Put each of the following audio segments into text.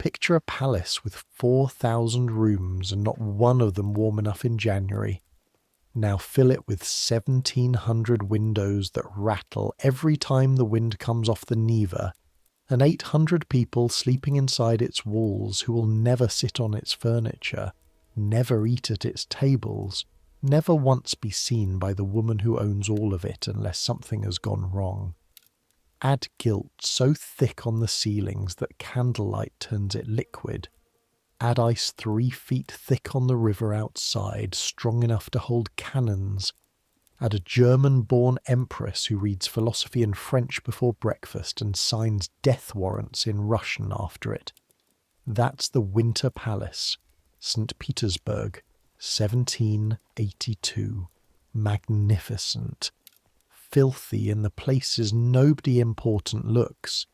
Picture a palace with 4,000 rooms and not one of them warm enough in January. Now fill it with 1,700 windows that rattle every time the wind comes off the Neva, and 800 people sleeping inside its walls who will never sit on its furniture, never eat at its tables, never once be seen by the woman who owns all of it unless something has gone wrong. Add gilt so thick on the ceilings that candlelight turns it liquid. Add ice 3 feet thick on the river outside, strong enough to hold cannons. Add a German-born Empress who reads philosophy and French before breakfast and signs death warrants in Russian after it. That's the Winter Palace, Saint Petersburg, 1782. Magnificent. Filthy in the places nobody important looks.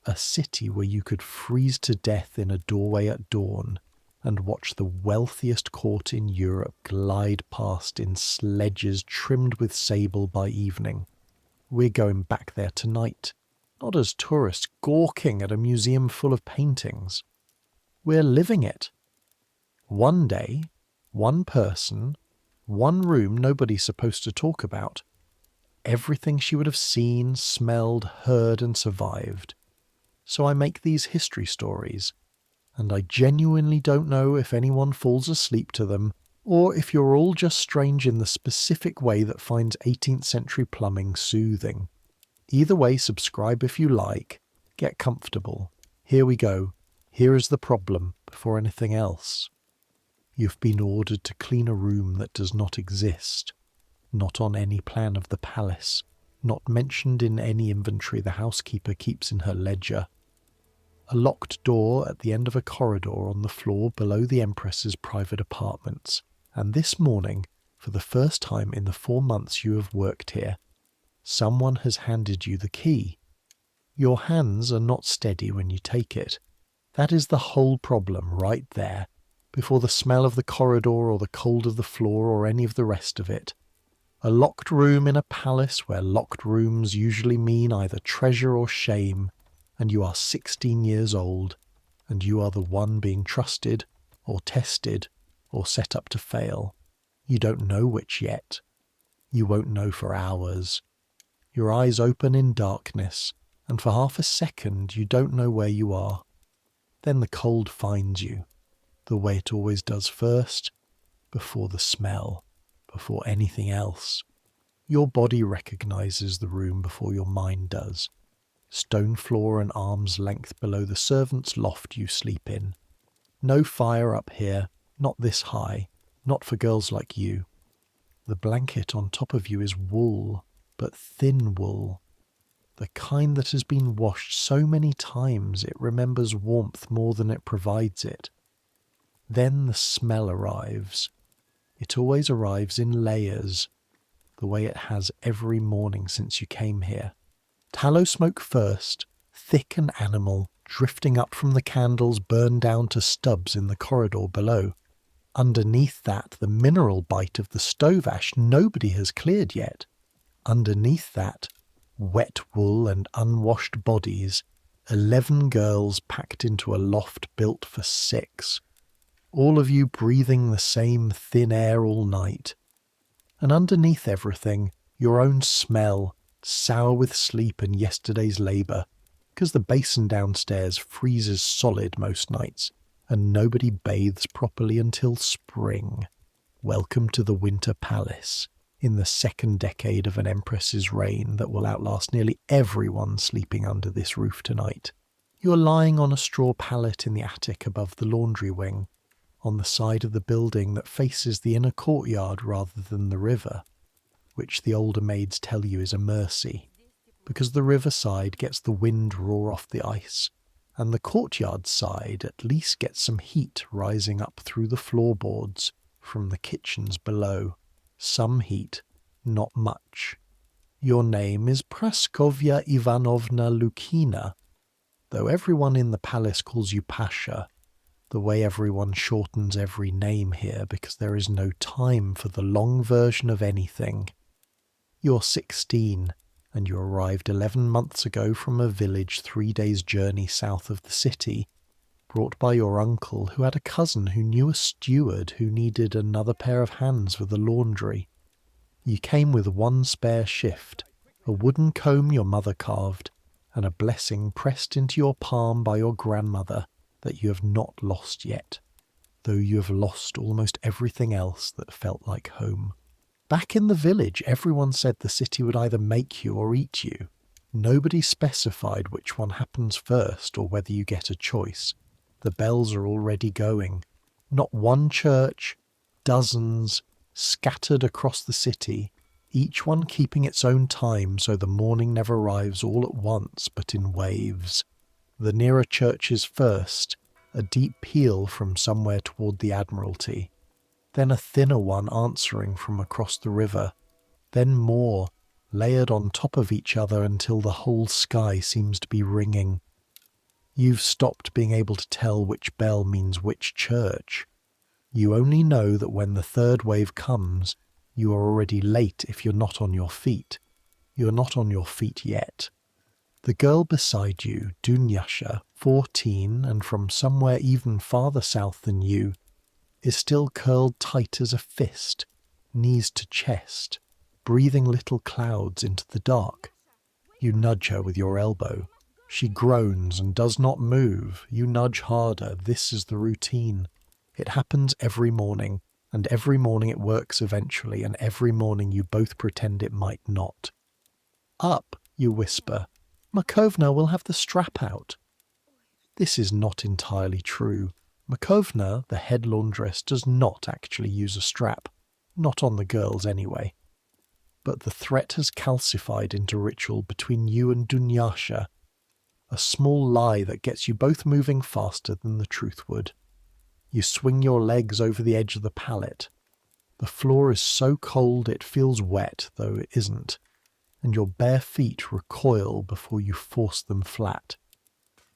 A city where you could freeze to death in a doorway at dawn and watch the wealthiest court in Europe glide past in sledges trimmed with sable by evening. We're going back there tonight, not as tourists gawking at a museum full of paintings. We're living it. One day, one person, one room nobody's supposed to talk about. Everything she would have seen, smelled, heard, and survived. So I make these history stories, and I genuinely don't know if anyone falls asleep to them, or if you're all just strange in the specific way that finds 18th century plumbing soothing. Either way, subscribe if you like. Get comfortable. Here we go. Here is the problem, before anything else. You've been ordered to clean a room that does not exist. Not on any plan of the palace, not mentioned in any inventory the housekeeper keeps in her ledger. A locked door at the end of a corridor on the floor below the Empress's private apartments, and this morning, for the first time in the 4 months you have worked here, someone has handed you the key. Your hands are not steady when you take it. That is the whole problem right there, before the smell of the corridor or the cold of the floor or any of the rest of it. A locked room in a palace where locked rooms usually mean either treasure or shame, and you are 16 years old, and you are the one being trusted, or tested, or set up to fail. You don't know which yet. You won't know for hours. Your eyes open in darkness, and for half a second you don't know where you are. Then the cold finds you, the way it always does first, before the smell. Before anything else. Your body recognizes the room before your mind does. Stone floor an arm's length below the servants' loft you sleep in. No fire up here, not this high, not for girls like you. The blanket on top of you is wool, but thin wool. The kind that has been washed so many times it remembers warmth more than it provides it. Then the smell arrives. It always arrives in layers, the way it has every morning since you came here. Tallow smoke first, thick and animal, drifting up from the candles burned down to stubs in the corridor below. Underneath that, the mineral bite of the stove ash nobody has cleared yet. Underneath that, wet wool and unwashed bodies, 11 girls packed into a loft built for 6. All of you breathing the same thin air all night. And underneath everything, your own smell, sour with sleep and yesterday's labour, because the basin downstairs freezes solid most nights, and nobody bathes properly until spring. Welcome to the Winter Palace, in the 2nd decade of an Empress's reign that will outlast nearly everyone sleeping under this roof tonight. You're lying on a straw pallet in the attic above the laundry wing, on the side of the building that faces the inner courtyard rather than the river, which the older maids tell you is a mercy, because the river side gets the wind raw off the ice, and the courtyard side at least gets some heat rising up through the floorboards from the kitchens below. Some heat, not much. Your name is Praskovya Ivanovna Lukina, though everyone in the palace calls you Pasha, the way everyone shortens every name here because there is no time for the long version of anything. You're 16, and you arrived 11 months ago from a village 3 days' journey south of the city, brought by your uncle, who had a cousin who knew a steward who needed another pair of hands for the laundry. You came with one spare shift, a wooden comb your mother carved, and a blessing pressed into your palm by your grandmother that you have not lost yet, though you have lost almost everything else that felt like home. Back in the village, everyone said the city would either make you or eat you. Nobody specified which one happens first or whether you get a choice. The bells are already going. Not one church, dozens, scattered across the city, each one keeping its own time so the morning never arrives all at once but in waves. The nearer churches first, a deep peal from somewhere toward the Admiralty, then a thinner one answering from across the river, then more, layered on top of each other until the whole sky seems to be ringing. You've stopped being able to tell which bell means which church. You only know that when the third wave comes, you are already late if you're not on your feet. You're not on your feet yet. The girl beside you, Dunyasha, 14, and from somewhere even farther south than you, is still curled tight as a fist, knees to chest, breathing little clouds into the dark. You nudge her with your elbow. She groans and does not move. You nudge harder. This is the routine. It happens every morning, and every morning it works eventually, and every morning you both pretend it might not. Up, you whisper. Makovna will have the strap out. This is not entirely true. Makovna, the head laundress, does not actually use a strap. Not on the girls, anyway. But the threat has calcified into ritual between you and Dunyasha, a small lie that gets you both moving faster than the truth would. You swing your legs over the edge of the pallet. The floor is so cold it feels wet, though it isn't, and your bare feet recoil before you force them flat.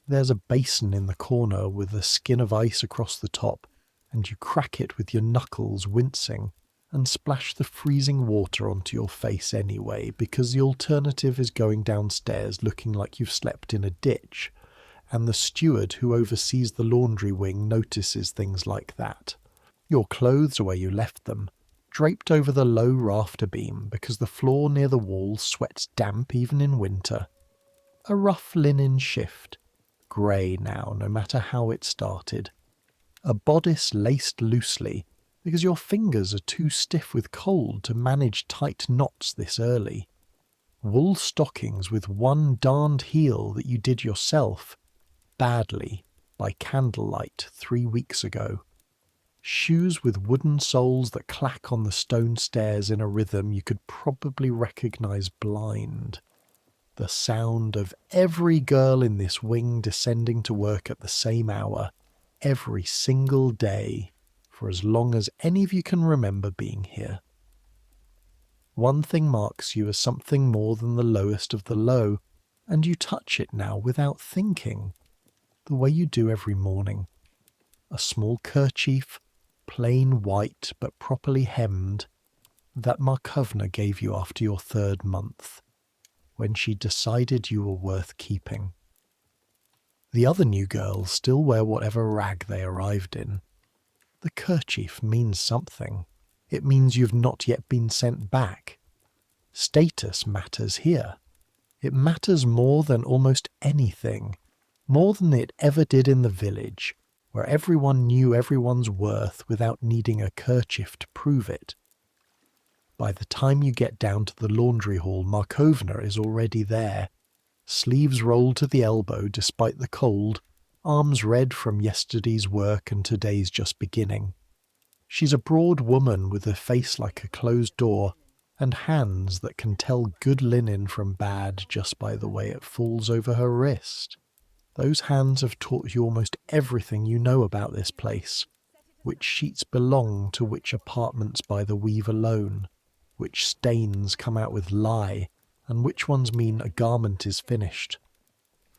There's a basin in the corner with a skin of ice across the top, and you crack it with your knuckles, wincing, and splash the freezing water onto your face anyway, because the alternative is going downstairs looking like you've slept in a ditch, and the steward who oversees the laundry wing notices things like that. Your clothes are where you left them, draped over the low rafter beam because the floor near the wall sweats damp even in winter. A rough linen shift, grey now no matter how it started. A bodice laced loosely because your fingers are too stiff with cold to manage tight knots this early. Wool stockings with one darned heel that you did yourself, badly, by candlelight 3 weeks ago. Shoes with wooden soles that clack on the stone stairs in a rhythm you could probably recognise blind. The sound of every girl in this wing descending to work at the same hour, every single day, for as long as any of you can remember being here. One thing marks you as something more than the lowest of the low, and you touch it now without thinking, the way you do every morning. A small kerchief, plain white but properly hemmed, that Markovna gave you after your 3rd month, when she decided you were worth keeping. The other new girls still wear whatever rag they arrived in. The kerchief means something. It means you've not yet been sent back. Status matters here. It matters more than almost anything, more than it ever did in the village, where everyone knew everyone's worth without needing a kerchief to prove it. By the time you get down to the laundry hall, Markovna is already there, sleeves rolled to the elbow despite the cold, arms red from yesterday's work and today's just beginning. She's a broad woman with a face like a closed door, and hands that can tell good linen from bad just by the way it falls over her wrist. Those hands have taught you almost everything you know about this place, which sheets belong to which apartments by the weave alone, which stains come out with lye, and which ones mean a garment is finished,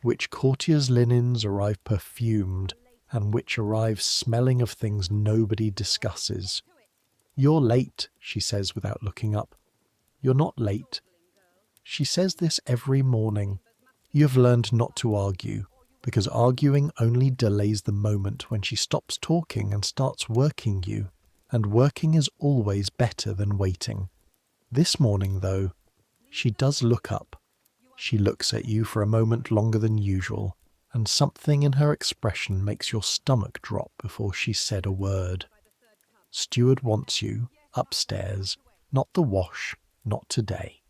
which courtiers' linens arrive perfumed, and which arrive smelling of things nobody discusses. You're late, she says without looking up. You're not late. She says this every morning. You have learned not to argue. because arguing only delays the moment when she stops talking and starts working you, and working is always better than waiting. This morning, though, she does look up. She looks at you for a moment longer than usual, and something in her expression makes your stomach drop before she said a word. Steward wants you upstairs, not the wash, not today.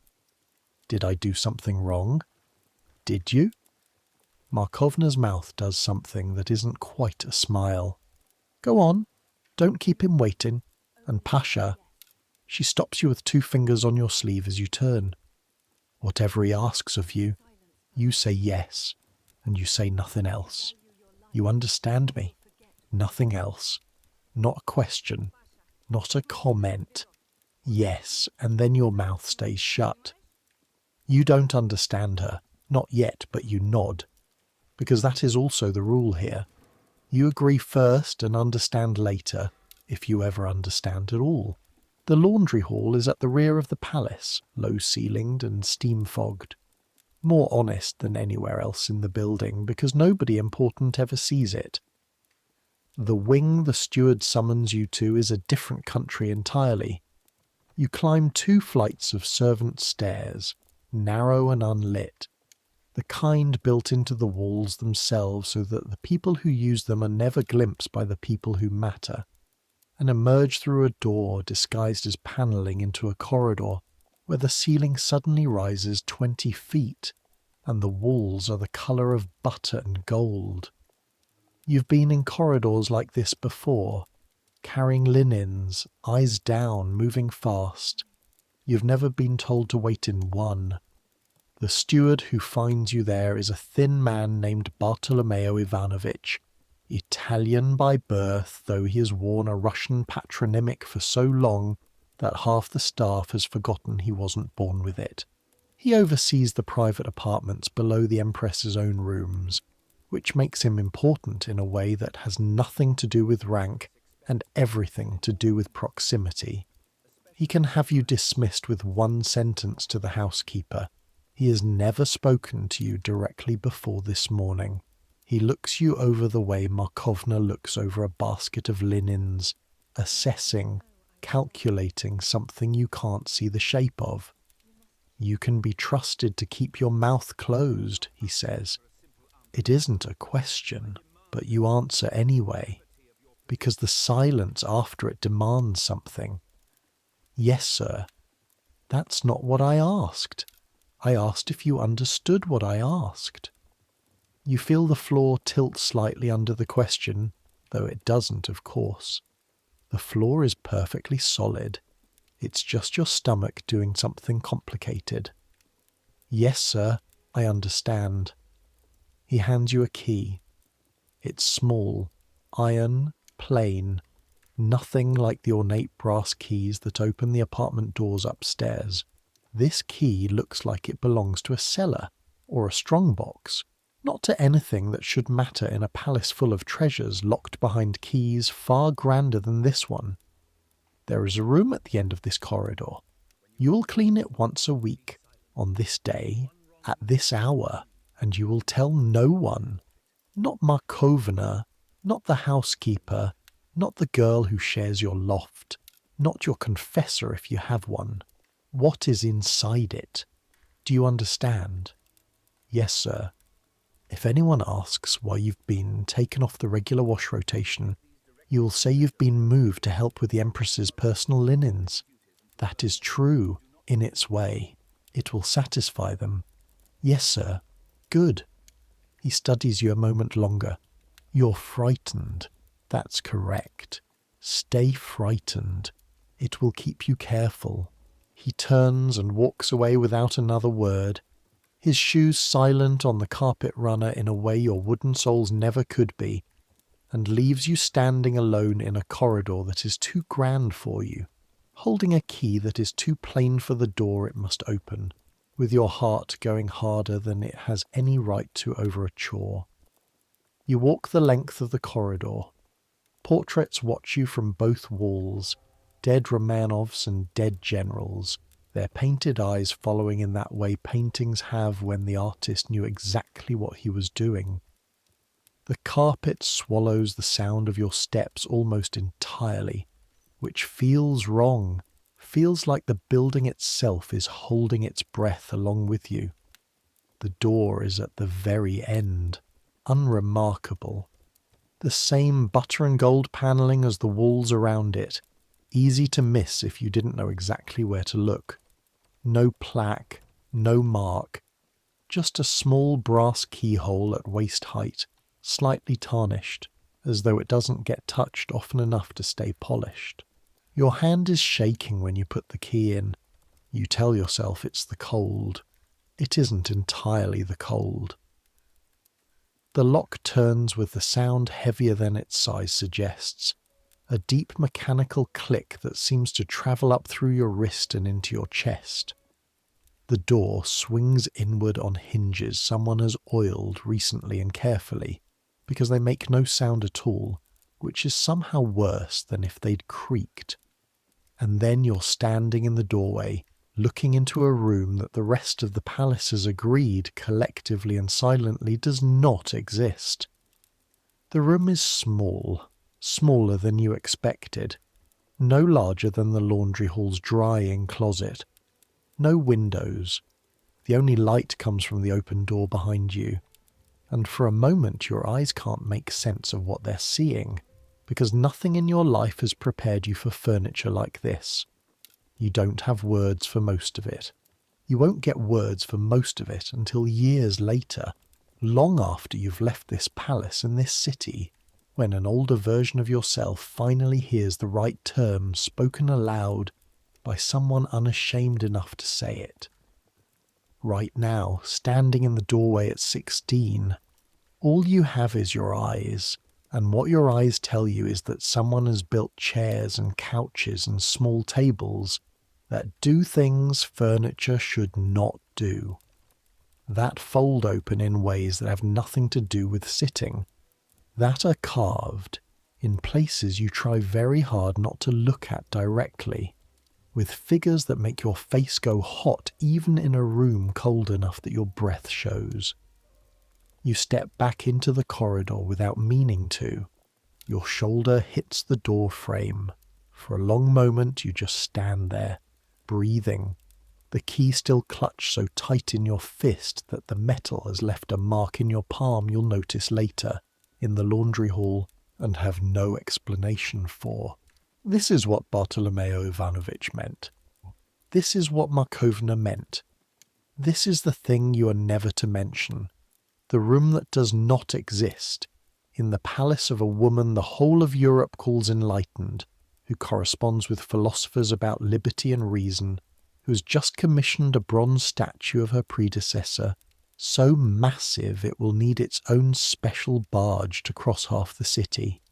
Did I do something wrong? Did you? Markovna's mouth does something that isn't quite a smile. Go on, don't keep him waiting. And Pasha, she stops you with 2 fingers on your sleeve as you turn. Whatever he asks of you, you say yes, and you say nothing else. You understand me? Nothing else. Not a question, not a comment. Yes, and then your mouth stays shut. You don't understand her, not yet, but you nod, because that is also the rule here. You agree first and understand later, if you ever understand at all. The laundry hall is at the rear of the palace, low-ceilinged and steam-fogged. More honest than anywhere else in the building, because nobody important ever sees it. The wing the steward summons you to is a different country entirely. You climb 2 flights of servant stairs, narrow and unlit, the kind built into the walls themselves so that the people who use them are never glimpsed by the people who matter, and emerge through a door disguised as panelling into a corridor where the ceiling suddenly rises 20 feet, and the walls are the colour of butter and gold. You've been in corridors like this before, carrying linens, eyes down, moving fast. You've never been told to wait in one. The steward who finds you there is a thin man named Bartolomeo Ivanovich, Italian by birth, though he has worn a Russian patronymic for so long that half the staff has forgotten he wasn't born with it. He oversees the private apartments below the Empress's own rooms, which makes him important in a way that has nothing to do with rank and everything to do with proximity. He can have you dismissed with 1 sentence to the housekeeper. He has never spoken to you directly before this morning. He looks you over the way Markovna looks over a basket of linens, assessing, calculating something you can't see the shape of. You can be trusted to keep your mouth closed, he says. It isn't a question, but you answer anyway, because the silence after it demands something. Yes, sir. That's not what I asked. I asked if you understood what I asked. You feel the floor tilt slightly under the question, though it doesn't, of course. The floor is perfectly solid. It's just your stomach doing something complicated. Yes, sir, I understand. He hands you a key. It's small, iron, plain, nothing like the ornate brass keys that open the apartment doors upstairs. This key looks like it belongs to a cellar or a strongbox, not to anything that should matter in a palace full of treasures locked behind keys far grander than this one. There is a room at the end of this corridor. You will clean it once a week, on this day, at this hour, and you will tell no one. Not Markovna, not the housekeeper, not the girl who shares your loft, not your confessor if you have one. What is inside it? Do you understand? Yes, sir. If anyone asks why you've been taken off the regular wash rotation, you will say you've been moved to help with the Empress's personal linens. That is true, in its way. It will satisfy them. Yes, sir. Good. He studies you a moment longer. You're frightened. That's correct. Stay frightened. It will keep you careful. He turns and walks away without another word, his shoes silent on the carpet runner in a way your wooden soles never could be, and leaves you standing alone in a corridor that is too grand for you, holding a key that is too plain for the door it must open, with your heart going harder than it has any right to over a chore. You walk the length of the corridor. Portraits watch you from both walls, dead Romanovs and dead generals, their painted eyes following in that way paintings have when the artist knew exactly what he was doing. The carpet swallows the sound of your steps almost entirely, which feels wrong, feels like the building itself is holding its breath along with you. The door is at the very end, unremarkable. The same butter and gold panelling as the walls around it, easy to miss if you didn't know exactly where to look. No plaque, no mark, just a small brass keyhole at waist height, slightly tarnished, as though it doesn't get touched often enough to stay polished. Your hand is shaking when you put the key in. You tell yourself it's the cold. It isn't entirely the cold. The lock turns with the sound heavier than its size suggests, a deep mechanical click that seems to travel up through your wrist and into your chest. The door swings inward on hinges someone has oiled recently and carefully, because they make no sound at all, which is somehow worse than if they'd creaked. And then you're standing in the doorway, looking into a room that the rest of the palace has agreed collectively and silently does not exist. The room is small, smaller than you expected, no larger than the laundry hall's drying closet. No windows. The only light comes from the open door behind you, and for a moment your eyes can't make sense of what they're seeing, because nothing in your life has prepared you for furniture like this. You don't have words for most of it. You won't get words for most of it until years later, long after you've left this palace and this city, when an older version of yourself finally hears the right terms spoken aloud by someone unashamed enough to say it. Right now, standing in the doorway at 16, all you have is your eyes, and what your eyes tell you is that someone has built chairs and couches and small tables that do things furniture should not do. That fold open in ways that have nothing to do with sitting, that are carved in places you try very hard not to look at directly, with figures that make your face go hot even in a room cold enough that your breath shows. You step back into the corridor without meaning to. Your shoulder hits the door frame. For a long moment you just stand there, breathing, the key still clutched so tight in your fist that the metal has left a mark in your palm you'll notice later, in the laundry hall, and have no explanation for. This is what Bartolomeo Ivanovich meant. This is what Markovna meant. This is the thing you are never to mention. The room that does not exist, in the palace of a woman the whole of Europe calls enlightened, who corresponds with philosophers about liberty and reason, who has just commissioned a bronze statue of her predecessor, so massive it will need its own special barge to cross half the city.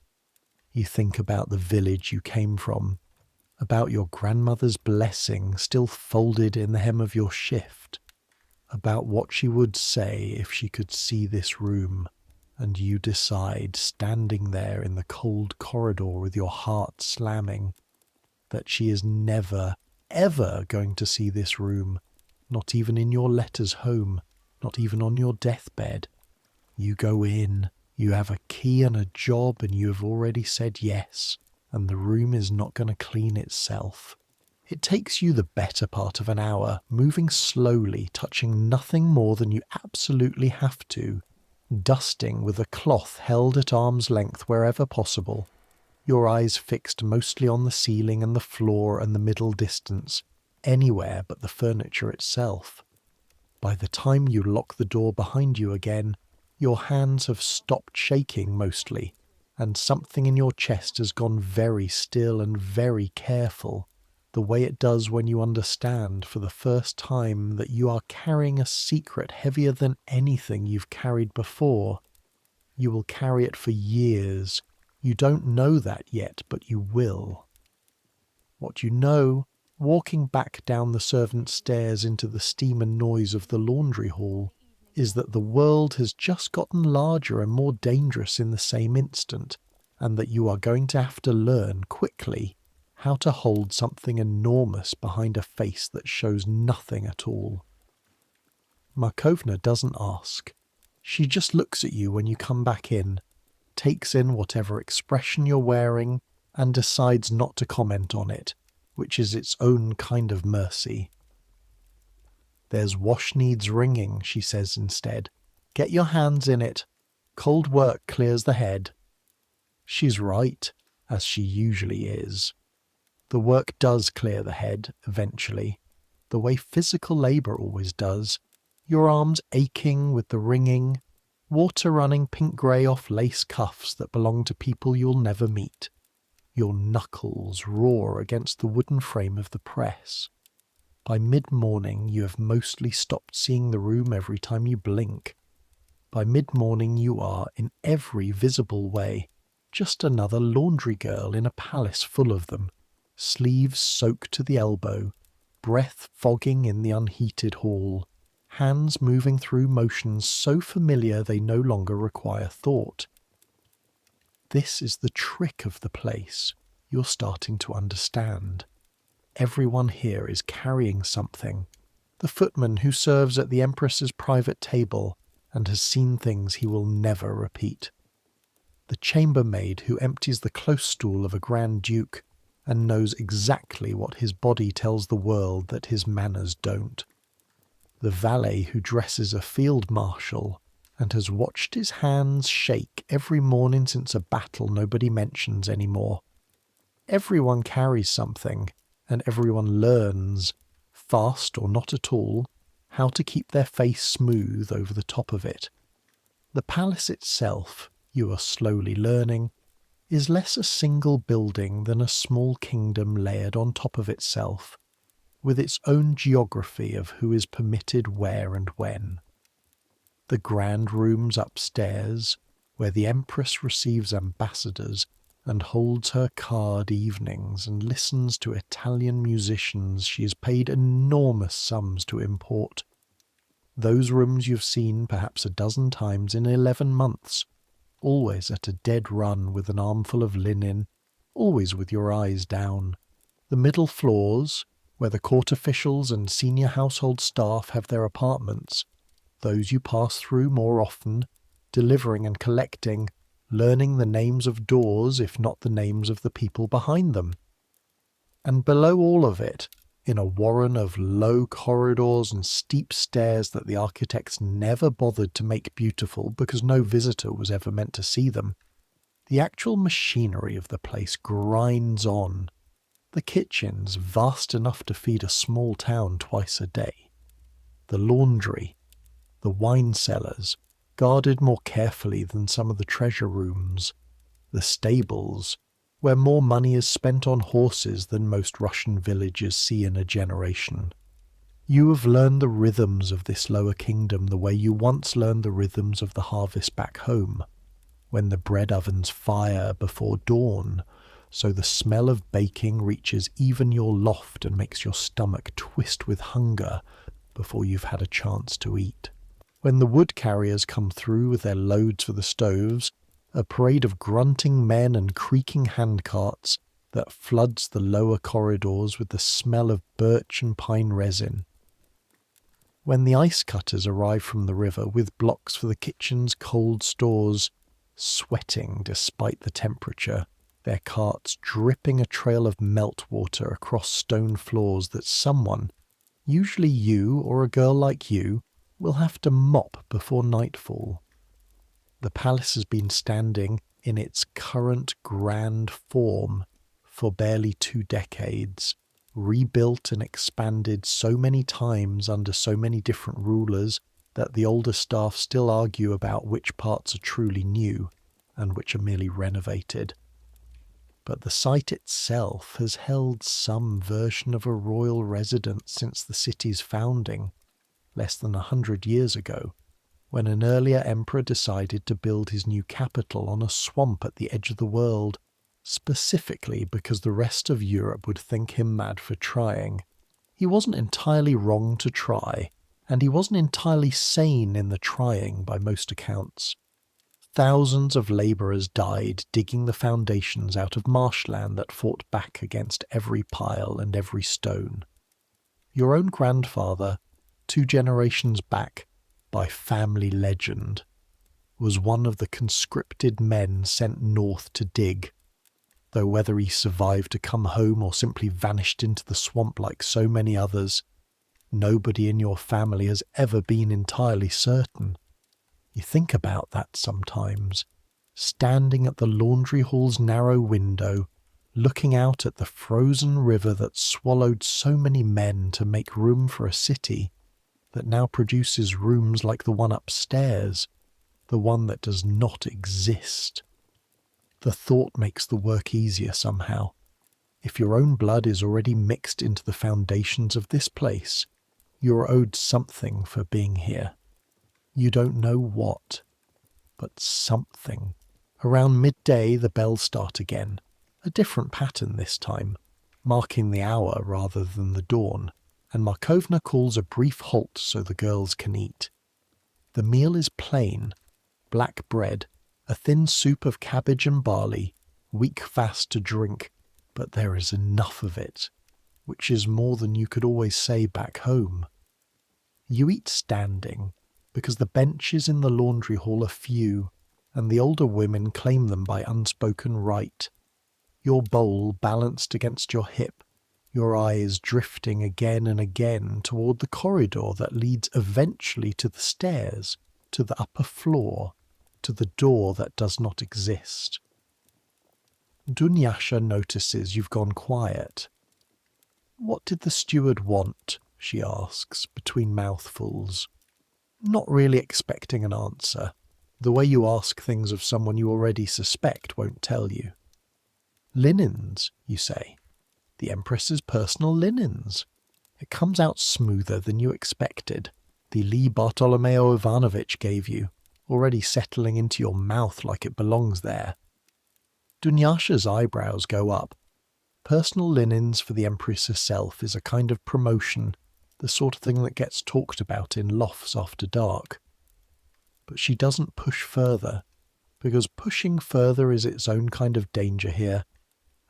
You think about the village you came from, about your grandmother's blessing still folded in the hem of your shift, about what she would say if she could see this room, and you decide, standing there in the cold corridor with your heart slamming, that she is never, ever going to see this room, not even in your letters home, not even on your deathbed. You go in. You have a key and a job and you have already said yes, and the room is not going to clean itself. It takes you the better part of an hour, moving slowly, touching nothing more than you absolutely have to, dusting with a cloth held at arm's length wherever possible, your eyes fixed mostly on the ceiling and the floor and the middle distance, anywhere but the furniture itself. By the time you lock the door behind you again, your hands have stopped shaking mostly, and something in your chest has gone very still and very careful, the way it does when you understand for the first time that you are carrying a secret heavier than anything you've carried before. You will carry it for years. You don't know that yet, but you will. What you know, walking back down the servants' stairs into the steam and noise of the laundry hall, is that the world has just gotten larger and more dangerous in the same instant, and that you are going to have to learn quickly how to hold something enormous behind a face that shows nothing at all. Markovna doesn't ask. She just looks at you when you come back in, takes in whatever expression you're wearing, and decides not to comment on it, which is its own kind of mercy. "There's wash needs wringing," she says instead. "Get your hands in it. Cold work clears the head." She's right, as she usually is. The work does clear the head, eventually, the way physical labour always does, your arms aching with the wringing, water running pink-grey off lace cuffs that belong to people you'll never meet. Your knuckles roar against the wooden frame of the press. By mid-morning you have mostly stopped seeing the room every time you blink. By mid-morning you are, in every visible way, just another laundry girl in a palace full of them, sleeves soaked to the elbow, breath fogging in the unheated hall, hands moving through motions so familiar they no longer require thought. This is the trick of the place you're starting to understand. Everyone here is carrying something. The footman who serves at the Empress's private table and has seen things he will never repeat. The chambermaid who empties the close stool of a Grand Duke and knows exactly what his body tells the world that his manners don't. The valet who dresses a field marshal and has watched his hands shake every morning since a battle nobody mentions anymore. Everyone carries something, and everyone learns, fast or not at all, how to keep their face smooth over the top of it. The palace itself, you are slowly learning, is less a single building than a small kingdom layered on top of itself, with its own geography of who is permitted where and when. The grand rooms upstairs, where the Empress receives ambassadors and holds her card evenings and listens to Italian musicians she has paid enormous sums to import. Those rooms you've seen perhaps a dozen times in 11 months, always at a dead run with an armful of linen, always with your eyes down. The middle floors, where the court officials and senior household staff have their apartments, those you pass through more often, delivering and collecting, learning the names of doors if not the names of the people behind them. And below all of it, in a warren of low corridors and steep stairs that the architects never bothered to make beautiful because no visitor was ever meant to see them, the actual machinery of the place grinds on. The kitchen's vast enough to feed a small town twice a day. The laundry, the wine cellars, guarded more carefully than some of the treasure rooms, the stables, where more money is spent on horses than most Russian villages see in a generation. You have learned the rhythms of this lower kingdom the way you once learned the rhythms of the harvest back home, when the bread ovens fire before dawn, so the smell of baking reaches even your loft and makes your stomach twist with hunger before you've had a chance to eat. When the wood carriers come through with their loads for the stoves, a parade of grunting men and creaking handcarts that floods the lower corridors with the smell of birch and pine resin. When the ice cutters arrive from the river with blocks for the kitchen's cold stores, sweating despite the temperature, their carts dripping a trail of meltwater across stone floors that someone, usually you or a girl like you, will have to mop before nightfall. The palace has been standing in its current grand form for barely 2 decades, rebuilt and expanded so many times under so many different rulers that the older staff still argue about which parts are truly new and which are merely renovated. But the site itself has held some version of a royal residence since the city's founding, less than 100 years ago, when an earlier emperor decided to build his new capital on a swamp at the edge of the world, specifically because the rest of Europe would think him mad for trying. He wasn't entirely wrong to try, and he wasn't entirely sane in the trying by most accounts. Thousands of labourers died digging the foundations out of marshland that fought back against every pile and every stone. Your own grandfather, 2 generations back, by family legend, was one of the conscripted men sent north to dig, though whether he survived to come home or simply vanished into the swamp like so many others, nobody in your family has ever been entirely certain. You think about that sometimes, standing at the laundry hall's narrow window, looking out at the frozen river that swallowed so many men to make room for a city that now produces rooms like the one upstairs, the one that does not exist. The thought makes the work easier somehow. If your own blood is already mixed into the foundations of this place, you're owed something for being here. You don't know what, but something. Around midday the bells start again, a different pattern this time, marking the hour rather than the dawn, and Markovna calls a brief halt so the girls can eat. The meal is plain, black bread, a thin soup of cabbage and barley, weak fast to drink, but there is enough of it, which is more than you could always say back home. You eat standing, because the benches in the laundry hall are few, and the older women claim them by unspoken right. Your bowl balanced against your hip, your eyes drifting again and again toward the corridor that leads eventually to the stairs, to the upper floor, to the door that does not exist. Dunyasha notices you've gone quiet. "What did the steward want?" she asks, between mouthfuls. Not really expecting an answer. The way you ask things of someone you already suspect won't tell you. "Linens," you say. "The Empress's personal linens." It comes out smoother than you expected. The Lee Bartolomeo Ivanovich gave you, already settling into your mouth like it belongs there. Dunyasha's eyebrows go up. Personal linens for the Empress herself is a kind of promotion, the sort of thing that gets talked about in lofts after dark. But she doesn't push further, because pushing further is its own kind of danger here,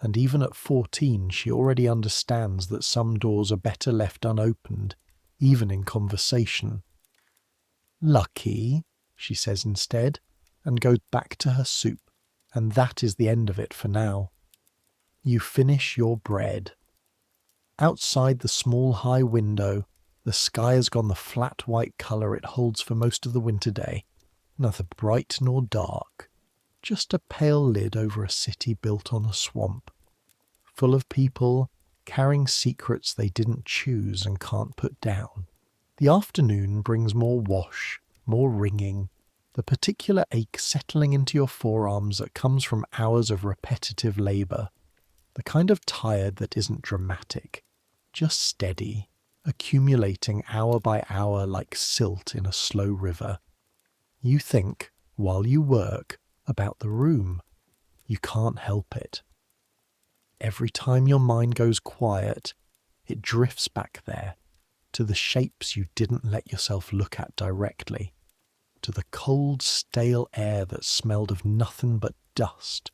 and even at 14 she already understands that some doors are better left unopened, even in conversation. "Lucky," she says instead, and goes back to her soup, and that is the end of it for now. You finish your bread. Outside the small high window, the sky has gone the flat white colour it holds for most of the winter day, neither bright nor dark, just a pale lid over a city built on a swamp, full of people carrying secrets they didn't choose and can't put down. The afternoon brings more wash, more wringing, the particular ache settling into your forearms that comes from hours of repetitive labour, the kind of tired that isn't dramatic, just steady, accumulating hour by hour like silt in a slow river. You think, while you work, about the room. You can't help it. Every time your mind goes quiet, it drifts back there, to the shapes you didn't let yourself look at directly, to the cold, stale air that smelled of nothing but dust,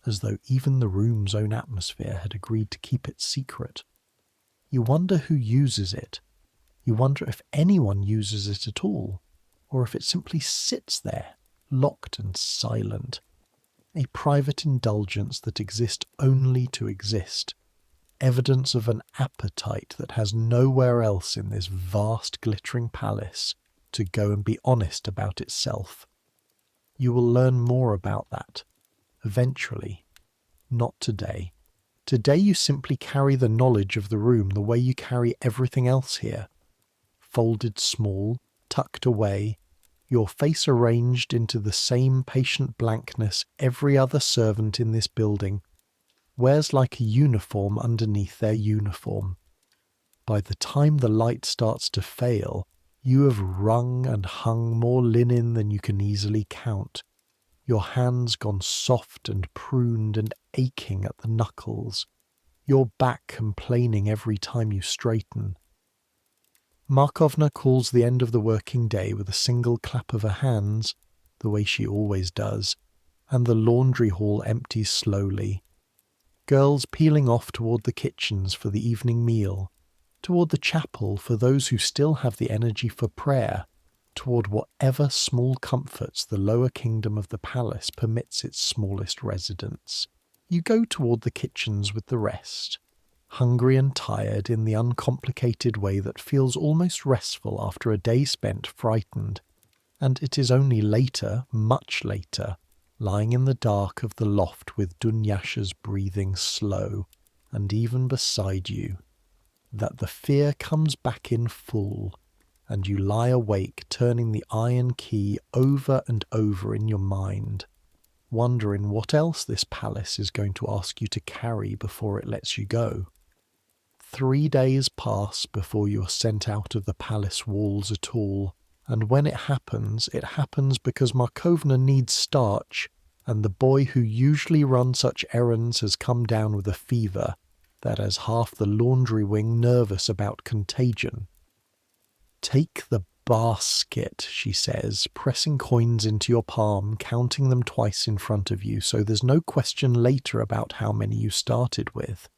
as though even the room's own atmosphere had agreed to keep it secret. You wonder who uses it. You wonder if anyone uses it at all, or if it simply sits there, locked and silent, a private indulgence that exists only to exist, evidence of an appetite that has nowhere else in this vast glittering palace to go and be honest about itself. You will learn more about that, eventually. Not today. Today you simply carry the knowledge of the room the way you carry everything else here. Folded small, tucked away, your face arranged into the same patient blankness every other servant in this building wears like a uniform underneath their uniform. By the time the light starts to fail, you have wrung and hung more linen than you can easily count, your hands gone soft and pruned and aching at the knuckles, your back complaining every time you straighten. Markovna calls the end of the working day with a single clap of her hands, the way she always does, and the laundry hall empties slowly. Girls peeling off toward the kitchens for the evening meal, toward the chapel for those who still have the energy for prayer, toward whatever small comforts the lower kingdom of the palace permits its smallest residents. You go toward the kitchens with the rest, hungry and tired in the uncomplicated way that feels almost restful after a day spent frightened, and it is only later, much later, lying in the dark of the loft with Dunyasha's breathing slow, and even beside you, that the fear comes back in full, and you lie awake turning the iron key over and over in your mind, wondering what else this palace is going to ask you to carry before it lets you go. 3 days pass before you are sent out of the palace walls at all, and when it happens because Markovna needs starch, and the boy who usually runs such errands has come down with a fever that has half the laundry wing nervous about contagion. "Take the basket," she says, pressing coins into your palm, counting them twice in front of you, so there's no question later about how many you started with.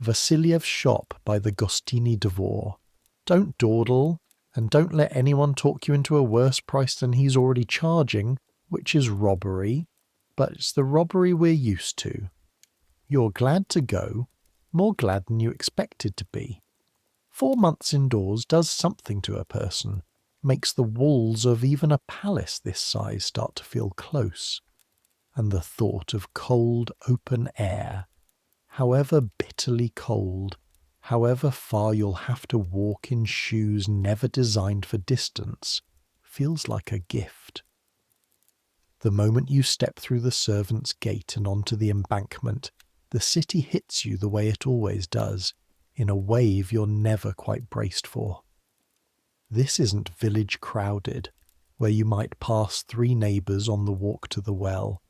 Vasiliev's shop by the Gostiny Dvor. Don't dawdle, and don't let anyone talk you into a worse price than he's already charging, which is robbery, but it's the robbery we're used to. You're glad to go, more glad than you expected to be. 4 months indoors does something to a person, makes the walls of even a palace this size start to feel close. And the thought of cold open air, however bitterly cold, however far you'll have to walk in shoes never designed for distance, feels like a gift. The moment you step through the servants' gate and onto the embankment, the city hits you the way it always does, in a wave you're never quite braced for. This isn't village crowded, where you might pass 3 neighbours on the walk to the well.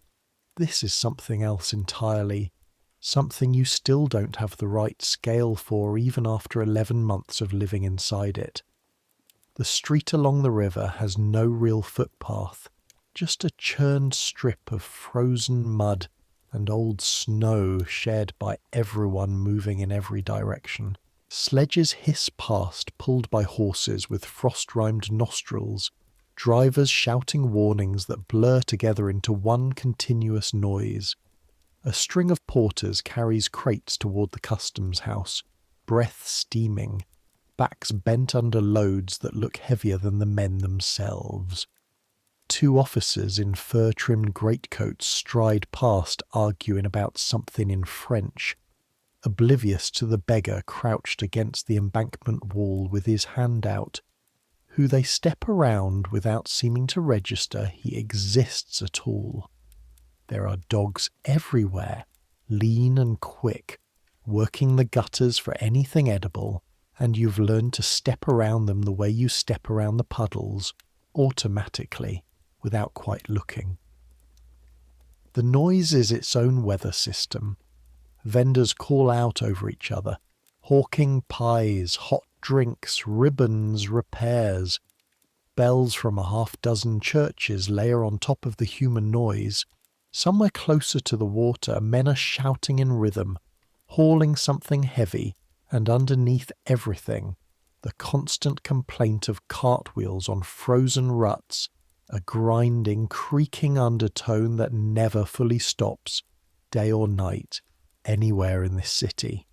This is something else entirely, something you still don't have the right scale for even after 11 months of living inside it. The street along the river has no real footpath, just a churned strip of frozen mud and old snow shared by everyone moving in every direction. Sledges hiss past, pulled by horses with frost-rimed nostrils, drivers shouting warnings that blur together into one continuous noise. A string of porters carries crates toward the customs house, breath steaming, backs bent under loads that look heavier than the men themselves. 2 officers in fur-trimmed greatcoats stride past arguing about something in French, oblivious to the beggar crouched against the embankment wall with his hand out, who they step around without seeming to register he exists at all. There are dogs everywhere, lean and quick, working the gutters for anything edible, and you've learned to step around them the way you step around the puddles, automatically, without quite looking. The noise is its own weather system. Vendors call out over each other, hawking pies, hot drinks, ribbons, repairs. Bells from a half-dozen churches layer on top of the human noise. Somewhere closer to the water, men are shouting in rhythm, hauling something heavy, and underneath everything, the constant complaint of cartwheels on frozen ruts, a grinding, creaking undertone that never fully stops, day or night, anywhere in this city.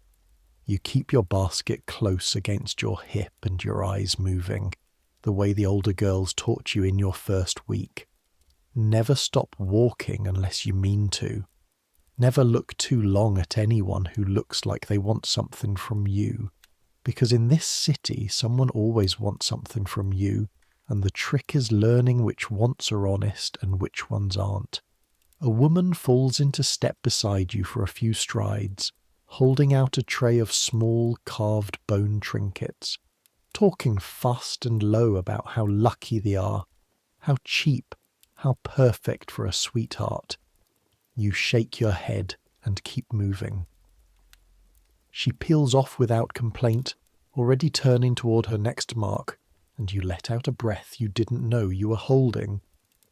You keep your basket close against your hip and your eyes moving, the way the older girls taught you in your first week. Never stop walking unless you mean to. Never look too long at anyone who looks like they want something from you, because in this city someone always wants something from you, and the trick is learning which wants are honest and which ones aren't. A woman falls into step beside you for a few strides, holding out a tray of small carved bone trinkets, talking fast and low about how lucky they are, how cheap, how perfect for a sweetheart. You shake your head and keep moving. She peels off without complaint, already turning toward her next mark, and you let out a breath you didn't know you were holding.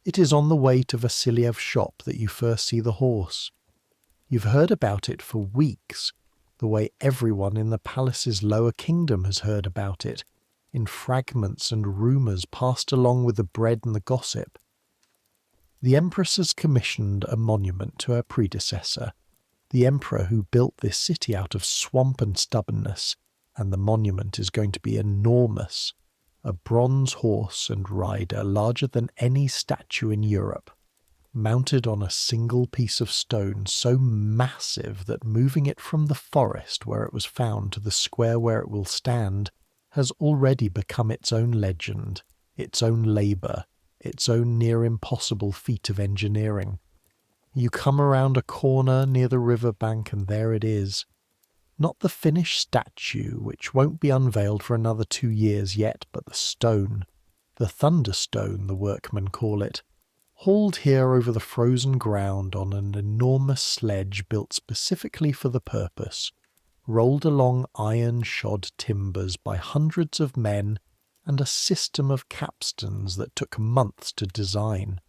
It is on the way to Vasiliev's shop that you first see the horse. You've heard about it for weeks, the way everyone in the palace's lower kingdom has heard about it, in fragments and rumours passed along with the bread and the gossip. The Empress has commissioned a monument to her predecessor, the emperor who built this city out of swamp and stubbornness, and the monument is going to be enormous, a bronze horse and rider larger than any statue in Europe, mounted on a single piece of stone so massive that moving it from the forest where it was found to the square where it will stand has already become its own legend, its own labour, its own near impossible feat of engineering. You come around a corner near the river bank and there it is. Not the finished statue, which won't be unveiled for another 2 years yet, but the stone, the thunderstone the workmen call it, hauled here over the frozen ground on an enormous sledge built specifically for the purpose, rolled along iron-shod timbers by hundreds of men and a system of capstans that took months to design.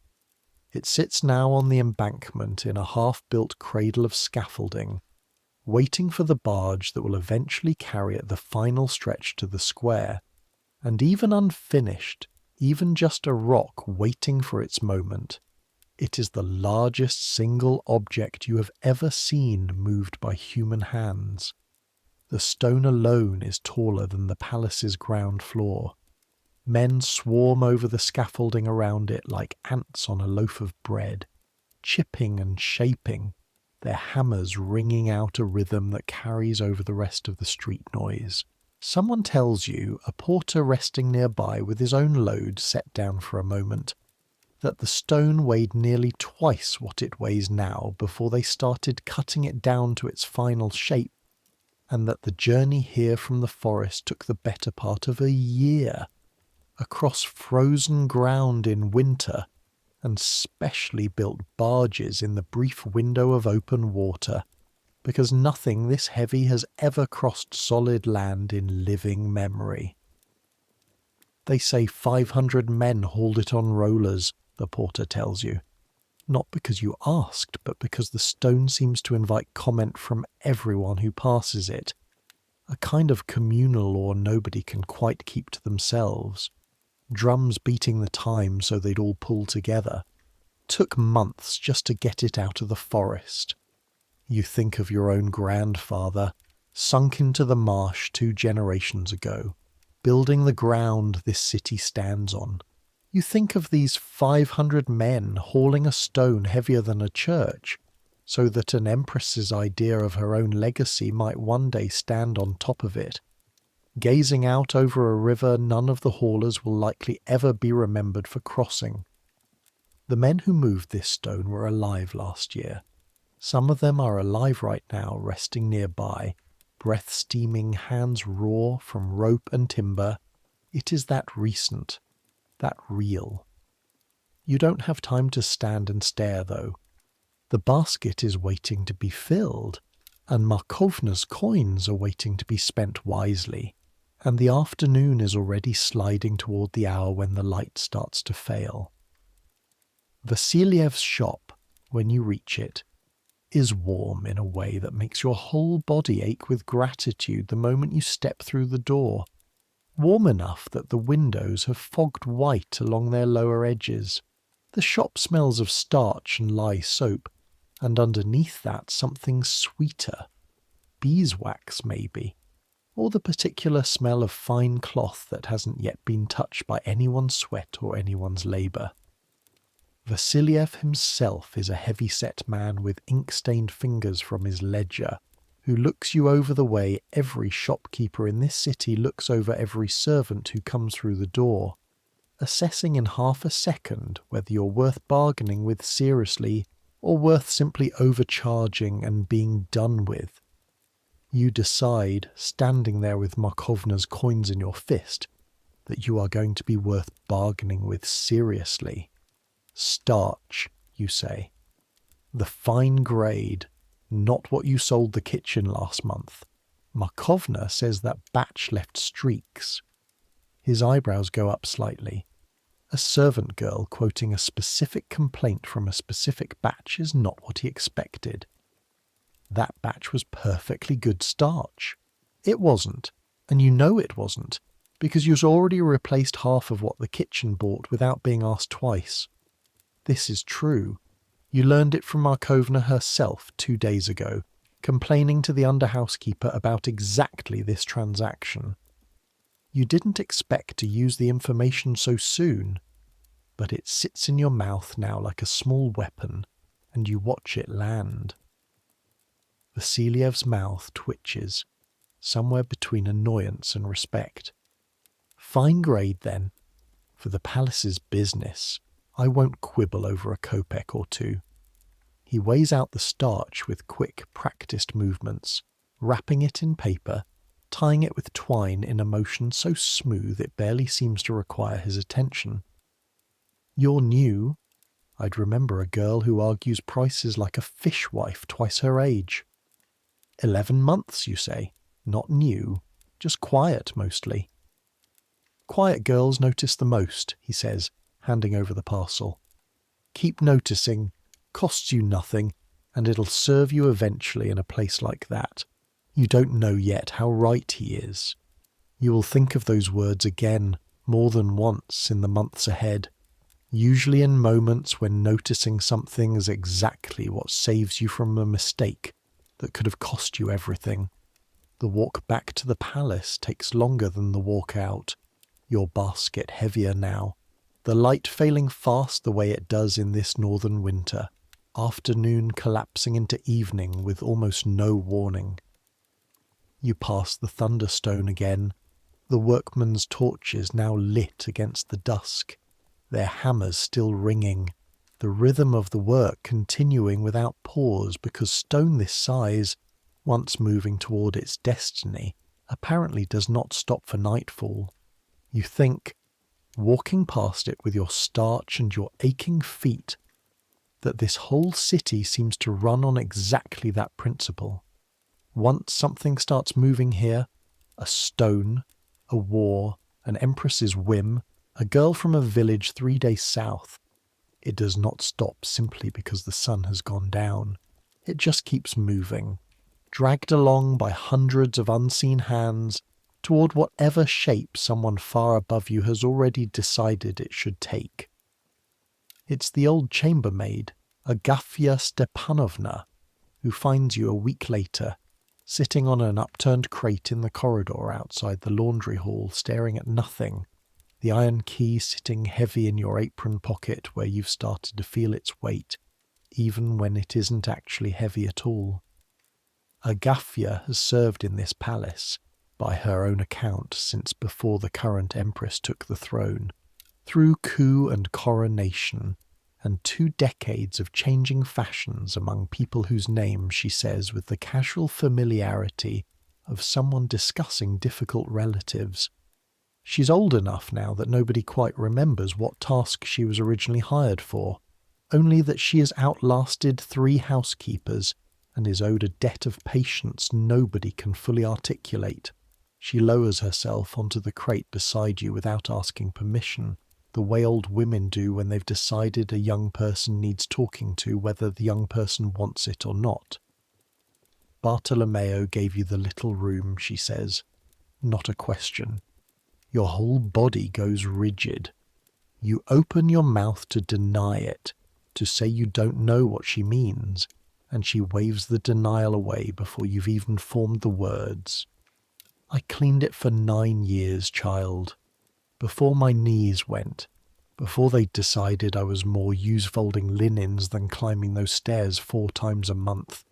It sits now on the embankment in a half-built cradle of scaffolding, waiting for the barge that will eventually carry it the final stretch to the square, and even unfinished, even just a rock waiting for its moment, it is the largest single object you have ever seen moved by human hands. The stone alone is taller than the palace's ground floor. Men swarm over the scaffolding around it like ants on a loaf of bread, chipping and shaping, their hammers ringing out a rhythm that carries over the rest of the street noise. Someone tells you, a porter resting nearby with his own load set down for a moment, that the stone weighed nearly twice what it weighs now before they started cutting it down to its final shape, and that the journey here from the forest took the better part of a year, across frozen ground in winter, and specially built barges in the brief window of open water, because nothing this heavy has ever crossed solid land in living memory. They say 500 men hauled it on rollers, the porter tells you. Not because you asked, but because the stone seems to invite comment from everyone who passes it, a kind of communal awe nobody can quite keep to themselves. Drums beating the time so they'd all pull together. Took months just to get it out of the forest. You think of your own grandfather, sunk into the marsh 2 generations ago, building the ground this city stands on. You think of these 500 men hauling a stone heavier than a church, so that an empress's idea of her own legacy might one day stand on top of it, gazing out over a river none of the haulers will likely ever be remembered for crossing. The men who moved this stone were alive last year. Some of them are alive right now, resting nearby, breath steaming, hands raw from rope and timber. It is that recent, that real. You don't have time to stand and stare, though. The basket is waiting to be filled, and Markovna's coins are waiting to be spent wisely, and the afternoon is already sliding toward the hour when the light starts to fail. Vasiliev's shop, when you reach it, is warm in a way that makes your whole body ache with gratitude the moment you step through the door. Warm enough that the windows have fogged white along their lower edges. The shop smells of starch and lye soap, and underneath that something sweeter. Beeswax, maybe, or the particular smell of fine cloth that hasn't yet been touched by anyone's sweat or anyone's labour. Vasiliev himself is a heavy-set man with ink-stained fingers from his ledger, who looks you over the way every shopkeeper in this city looks over every servant who comes through the door, assessing in half a second whether you're worth bargaining with seriously or worth simply overcharging and being done with. You decide, standing there with Markovna's coins in your fist, that you are going to be worth bargaining with seriously. Starch, you say. The fine grade, not what you sold the kitchen last month. Markovna says that batch left streaks. His eyebrows go up slightly. A servant girl quoting a specific complaint from a specific batch is not what he expected. That batch was perfectly good starch. It wasn't, and you know it wasn't, because you've already replaced half of what the kitchen bought without being asked twice. This is true. You learned it from Markovna herself 2 days ago, complaining to the under-housekeeper about exactly this transaction. You didn't expect to use the information so soon, but it sits in your mouth now like a small weapon, and you watch it land. Vasiliev's mouth twitches, somewhere between annoyance and respect. Fine grade, then. For the palace's business, I won't quibble over a kopeck or two. He weighs out the starch with quick, practiced movements, wrapping it in paper, tying it with twine in a motion so smooth it barely seems to require his attention. You're new. I'd remember a girl who argues prices like a fishwife twice her age. 11 months, you say. Not new. Just quiet, mostly. Quiet girls notice the most, he says, handing over the parcel. Keep noticing. Costs you nothing, and it'll serve you eventually in a place like that. You don't know yet how right he is. You will think of those words again, more than once, in the months ahead, usually in moments when noticing something is exactly what saves you from a mistake that could have cost you everything. The walk back to the palace takes longer than the walk out, your basket heavier now, the light failing fast the way it does in this northern winter, afternoon collapsing into evening with almost no warning. You pass the thunderstone again, the workmen's torches now lit against the dusk, their hammers still ringing, the rhythm of the work continuing without pause because stone this size, once moving toward its destiny, apparently does not stop for nightfall. You think, walking past it with your starch and your aching feet, that this whole city seems to run on exactly that principle. Once something starts moving here, a stone, a war, an empress's whim, a girl from a village 3 days south, it does not stop simply because the sun has gone down. It just keeps moving, dragged along by hundreds of unseen hands toward whatever shape someone far above you has already decided it should take. It's the old chambermaid, Agafya Stepanovna, who finds you a week later, sitting on an upturned crate in the corridor outside the laundry hall, staring at nothing, the iron key sitting heavy in your apron pocket where you've started to feel its weight, even when it isn't actually heavy at all. Agafya has served in this palace, by her own account, since before the current Empress took the throne, through coup and coronation, and 2 decades of changing fashions among people whose names she says with the casual familiarity of someone discussing difficult relatives. She's old enough now that nobody quite remembers what task she was originally hired for, only that she has outlasted 3 housekeepers and is owed a debt of patience nobody can fully articulate. She lowers herself onto the crate beside you without asking permission, the way old women do when they've decided a young person needs talking to, whether the young person wants it or not. Bartolomeo gave you the little room, she says. Not a question. Your whole body goes rigid. You open your mouth to deny it, to say you don't know what she means, and she waves the denial away before you've even formed the words. I cleaned it for 9 years, child. Before my knees went, before they decided I was more use folding linens than climbing those stairs 4 times a month.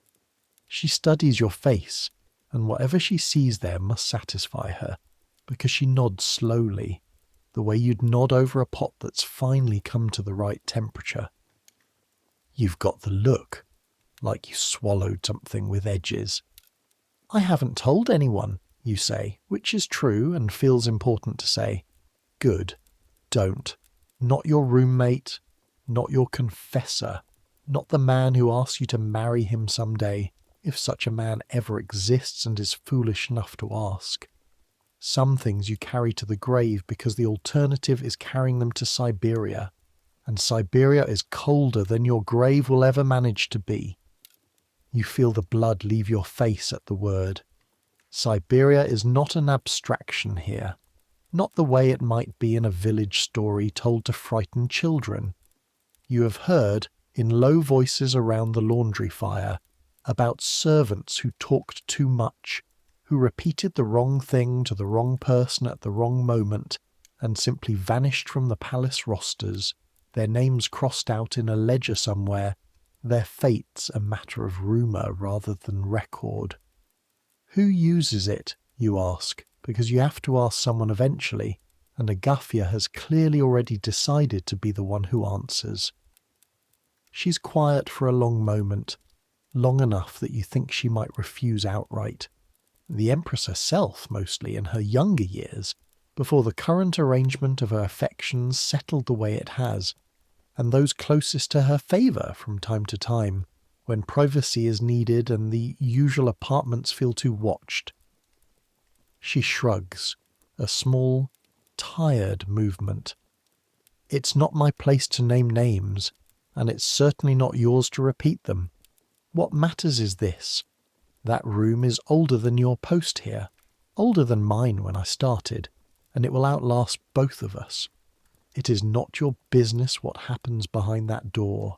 She studies your face, and whatever she sees there must satisfy her, because she nods slowly, the way you'd nod over a pot that's finally come to the right temperature. You've got the look, like you swallowed something with edges. I haven't told anyone, you say, which is true and feels important to say. Good. Don't. Not your roommate, not your confessor, not the man who asks you to marry him someday, if such a man ever exists and is foolish enough to ask. Some things you carry to the grave because the alternative is carrying them to Siberia, and Siberia is colder than your grave will ever manage to be. You feel the blood leave your face at the word. Siberia is not an abstraction here. not the way it might be in a village story told to frighten children. You have heard, in low voices around the laundry fire, about servants who talked too much, who repeated the wrong thing to the wrong person at the wrong moment, and simply vanished from the palace rosters, their names crossed out in a ledger somewhere, their fates a matter of rumour rather than record. Who uses it, you ask, because you have to ask someone eventually, and Agafia has clearly already decided to be the one who answers. She's quiet for a long moment, long enough that you think she might refuse outright. The Empress herself, mostly in her younger years, before the current arrangement of her affections settled the way it has, and those closest to her favour from time to time, when privacy is needed and the usual apartments feel too watched. She shrugs, a small, tired movement. It's not my place to name names, and it's certainly not yours to repeat them. What matters is this. That room is older than your post here, older than mine when I started, and it will outlast both of us. It is not your business what happens behind that door.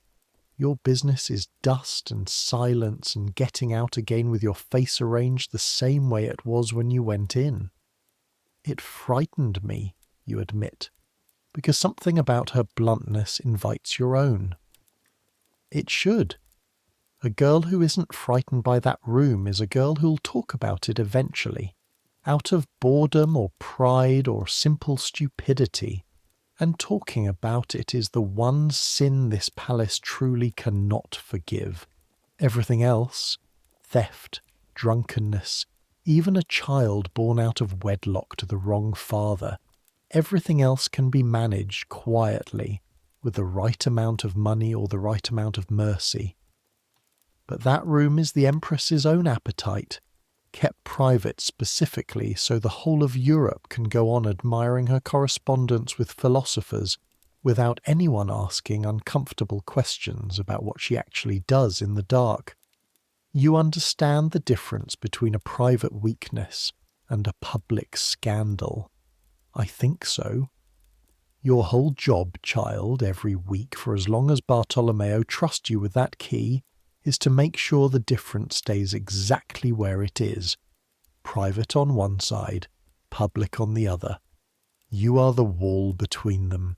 Your business is dust and silence and getting out again with your face arranged the same way it was when you went in. It frightened me, you admit, because something about her bluntness invites your own. It should. A girl who isn't frightened by that room is a girl who'll talk about it eventually, out of boredom or pride or simple stupidity, and talking about it is the one sin this palace truly cannot forgive. Everything else, theft, drunkenness, even a child born out of wedlock to the wrong father, everything else can be managed quietly, with the right amount of money or the right amount of mercy. But that room is the Empress's own appetite, kept private specifically so the whole of Europe can go on admiring her correspondence with philosophers without anyone asking uncomfortable questions about what she actually does in the dark. You understand the difference between a private weakness and a public scandal. I think so. Your whole job, child, every week for as long as Bartolomeo trusts you with that key, is to make sure the difference stays exactly where it is. Private on one side, public on the other. You are the wall between them.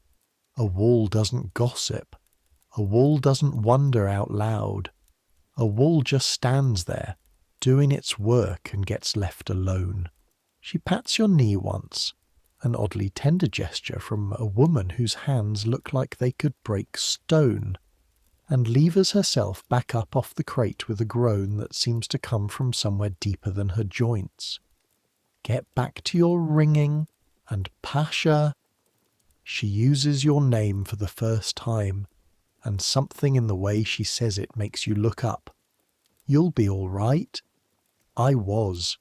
A wall doesn't gossip. A wall doesn't wonder out loud. A wall just stands there, doing its work and gets left alone. She pats your knee once, an oddly tender gesture from a woman whose hands look like they could break stone, and levers herself back up off the crate with a groan that seems to come from somewhere deeper than her joints. Get back to your ringing, and Pasha. She uses your name for the first time, and something in the way she says it makes you look up. You'll be all right. I was.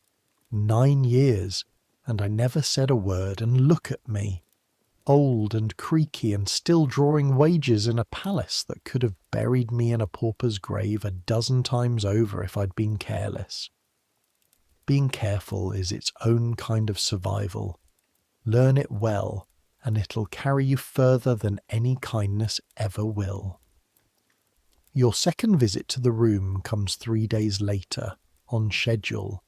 9 years, and I never said a word, and look at me. Old and creaky and still drawing wages in a palace that could have buried me in a pauper's grave 12 times over if I'd been careless. Being careful is its own kind of survival. Learn it well, and it'll carry you further than any kindness ever will. Your second visit to the room comes 3 days later, on schedule.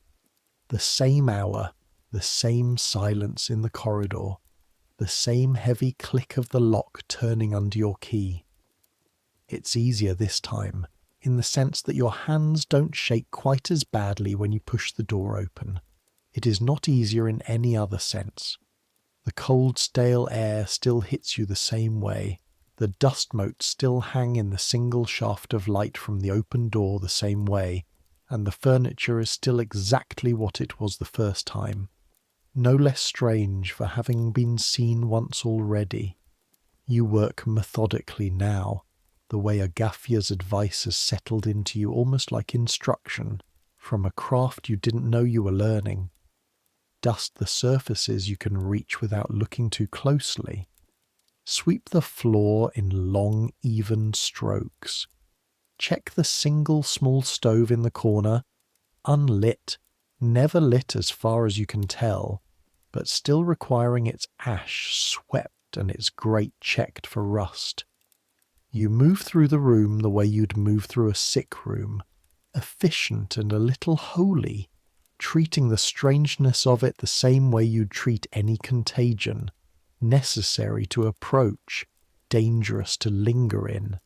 The same hour, the same silence in the corridor, the same heavy click of the lock turning under your key. It's easier this time, in the sense that your hands don't shake quite as badly when you push the door open. It is not easier in any other sense. The cold, stale air still hits you the same way. The dust motes still hang in the single shaft of light from the open door the same way, and the furniture is still exactly what it was the first time. No less strange for having been seen once already. You work methodically now, the way Agafia's advice has settled into you almost like instruction, from a craft you didn't know you were learning. Dust the surfaces you can reach without looking too closely. Sweep the floor in long, even strokes. Check the single small stove in the corner, unlit, never lit as far as you can tell, but still requiring its ash swept and its grate checked for rust. You move through the room the way you'd move through a sick room, efficient and a little holy, treating the strangeness of it the same way you'd treat any contagion, necessary to approach, dangerous to linger in.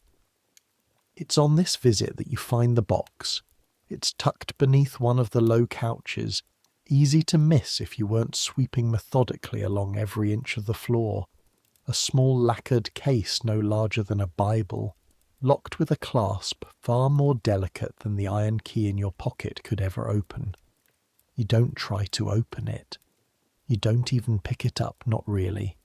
It's on this visit that you find the box. It's tucked beneath one of the low couches, easy to miss if you weren't sweeping methodically along every inch of the floor. A small lacquered case no larger than a Bible, locked with a clasp far more delicate than the iron key in your pocket could ever open. You don't try to open it. You don't even pick it up, not really.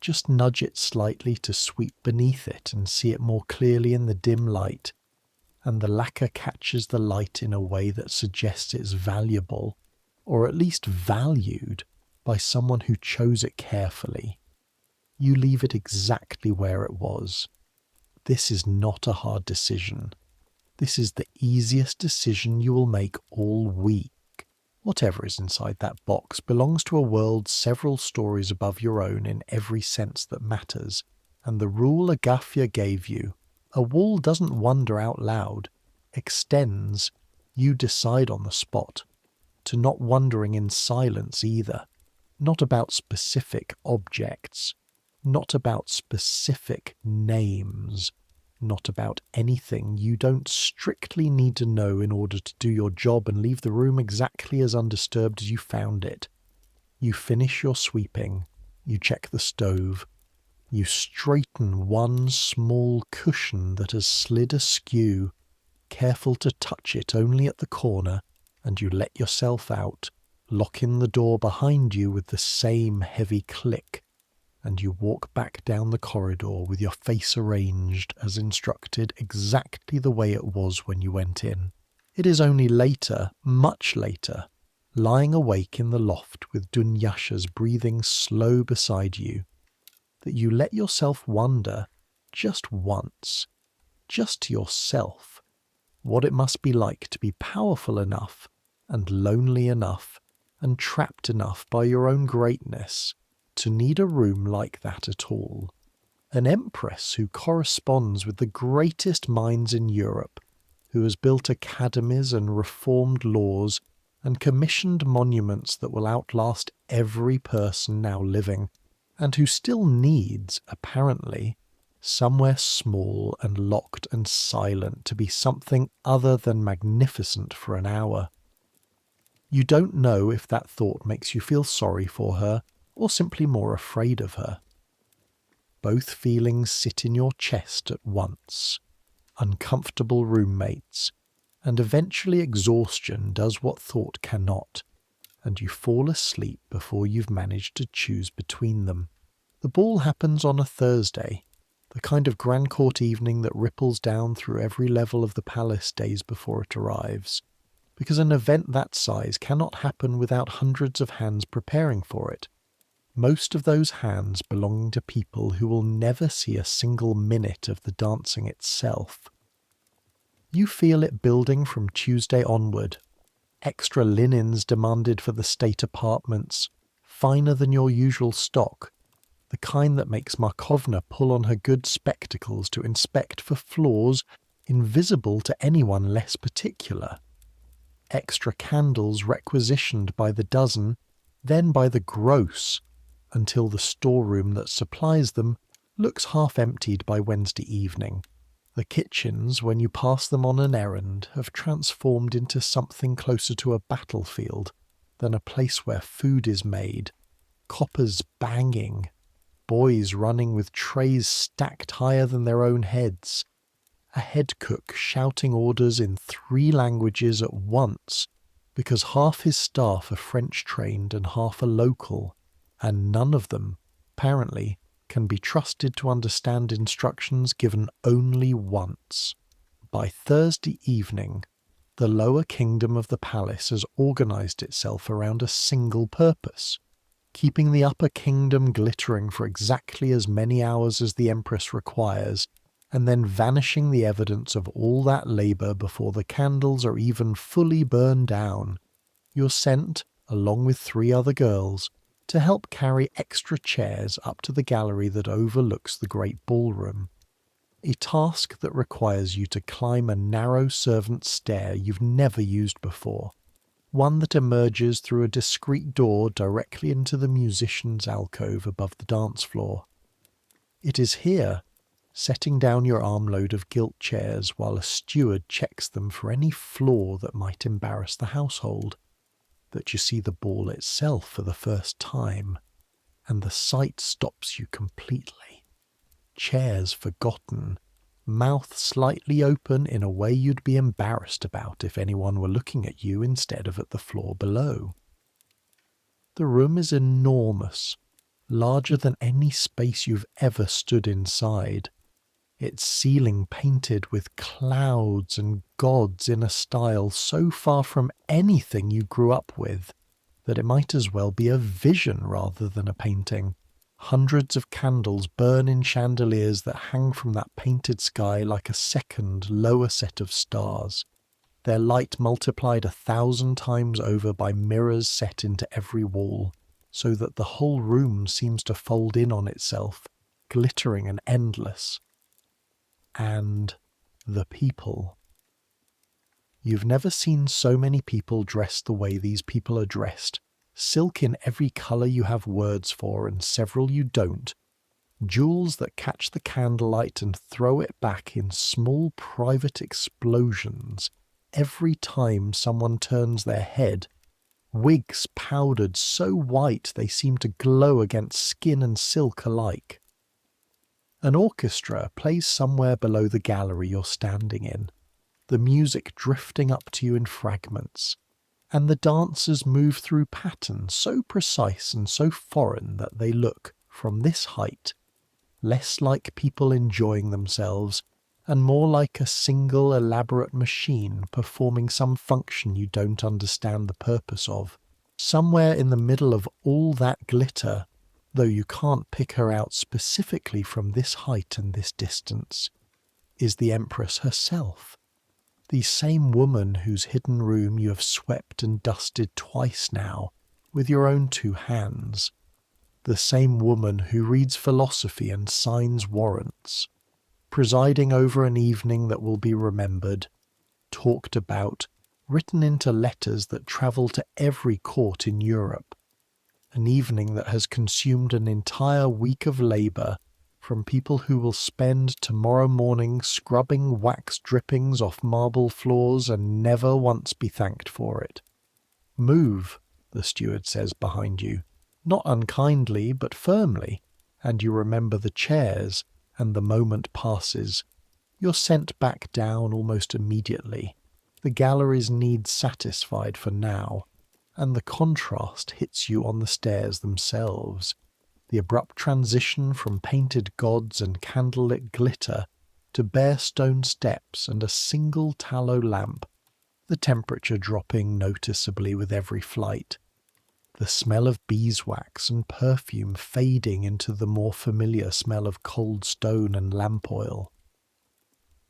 Just nudge it slightly to sweep beneath it and see it more clearly in the dim light, and the lacquer catches the light in a way that suggests it's valuable, or at least valued, by someone who chose it carefully. You leave it exactly where it was. This is not a hard decision. This is the easiest decision you will make all week. Whatever is inside that box belongs to a world several stories above your own in every sense that matters, and the rule Agafya gave you, a wall doesn't wonder out loud, extends, you decide on the spot, to not wondering in silence either, not about specific objects, not about specific names, not about anything you don't strictly need to know in order to do your job and leave the room exactly as undisturbed as you found it. You finish your sweeping, you check the stove, you straighten one small cushion that has slid askew, careful to touch it only at the corner, and you let yourself out, locking the door behind you with the same heavy click, and you walk back down the corridor with your face arranged as instructed exactly the way it was when you went in. It is only later, much later, lying awake in the loft with Dunyasha's breathing slow beside you, that you let yourself wonder, just once, just to yourself, what it must be like to be powerful enough and lonely enough and trapped enough by your own greatness to need a room like that at all. An empress who corresponds with the greatest minds in Europe, who has built academies and reformed laws and commissioned monuments that will outlast every person now living, and who still needs, apparently, somewhere small and locked and silent to be something other than magnificent for an hour. You don't know if that thought makes you feel sorry for her or simply more afraid of her. Both feelings sit in your chest at once. Uncomfortable roommates, and eventually exhaustion does what thought cannot, and you fall asleep before you've managed to choose between them. The ball happens on a Thursday, the kind of grand court evening that ripples down through every level of the palace days before it arrives, because an event that size cannot happen without hundreds of hands preparing for it. Most of those hands belonging to people who will never see a single minute of the dancing itself. You feel it building from Tuesday onward. Extra linens demanded for the state apartments, finer than your usual stock, the kind that makes Markovna pull on her good spectacles to inspect for flaws invisible to anyone less particular. Extra candles requisitioned by the dozen, then by the gross, until the storeroom that supplies them looks half-emptied by Wednesday evening. The kitchens, when you pass them on an errand, have transformed into something closer to a battlefield than a place where food is made. Coppers banging, boys running with trays stacked higher than their own heads, a head cook shouting orders in 3 languages at once because half his staff are French-trained and half are local, and none of them, apparently, can be trusted to understand instructions given only once. By Thursday evening, the lower kingdom of the palace has organized itself around a single purpose, keeping the upper kingdom glittering for exactly as many hours as the Empress requires, and then vanishing the evidence of all that labor before the candles are even fully burned down. You're sent, along with 3 other girls, to help carry extra chairs up to the gallery that overlooks the great ballroom, a task that requires you to climb a narrow servant stair you've never used before, one that emerges through a discreet door directly into the musician's alcove above the dance floor. It is here, setting down your armload of gilt chairs while a steward checks them for any flaw that might embarrass the household, that you see the ball itself for the first time, and the sight stops you completely. Chairs forgotten, mouth slightly open in a way you'd be embarrassed about if anyone were looking at you instead of at the floor below. The room is enormous, larger than any space you've ever stood inside, its ceiling painted with clouds and gods in a style so far from anything you grew up with that it might as well be a vision rather than a painting. Hundreds of candles burn in chandeliers that hang from that painted sky like a second, lower set of stars, their light multiplied 1,000 times over by mirrors set into every wall, so that the whole room seems to fold in on itself, glittering and endless. And the people. You've never seen so many people dressed the way these people are dressed. Silk in every colour you have words for and several you don't. Jewels that catch the candlelight and throw it back in small private explosions every time someone turns their head. Wigs powdered so white they seem to glow against skin and silk alike. An orchestra plays somewhere below the gallery you're standing in, the music drifting up to you in fragments, and the dancers move through patterns so precise and so foreign that they look, from this height, less like people enjoying themselves and more like a single elaborate machine performing some function you don't understand the purpose of. Somewhere in the middle of all that glitter, though you can't pick her out specifically from this height and this distance, is the Empress herself. The same woman whose hidden room you have swept and dusted twice now with your own 2 hands. The same woman who reads philosophy and signs warrants, presiding over an evening that will be remembered, talked about, written into letters that travel to every court in Europe. An evening that has consumed an entire week of labour from people who will spend tomorrow morning scrubbing wax drippings off marble floors and never once be thanked for it. Move, the steward says behind you, not unkindly but firmly, and you remember the chairs, and the moment passes. You're sent back down almost immediately. The gallery's needs satisfied for now, and the contrast hits you on the stairs themselves. The abrupt transition from painted gods and candlelit glitter to bare stone steps and a single tallow lamp, the temperature dropping noticeably with every flight. The smell of beeswax and perfume fading into the more familiar smell of cold stone and lamp oil.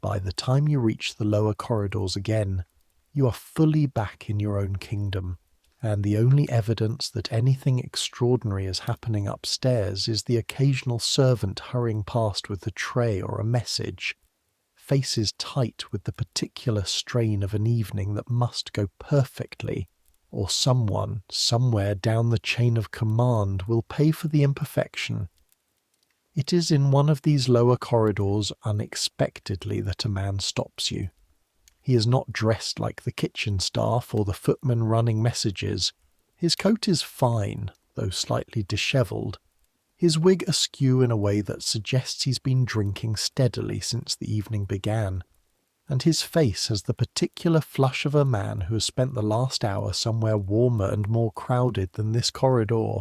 By the time you reach the lower corridors again, you are fully back in your own kingdom, and the only evidence that anything extraordinary is happening upstairs is the occasional servant hurrying past with a tray or a message, faces tight with the particular strain of an evening that must go perfectly, or someone, somewhere down the chain of command, will pay for the imperfection. It is in one of these lower corridors unexpectedly that a man stops you. He is not dressed like the kitchen staff or the footman running messages. His coat is fine, though slightly dishevelled, his wig askew in a way that suggests he's been drinking steadily since the evening began, and his face has the particular flush of a man who has spent the last hour somewhere warmer and more crowded than this corridor.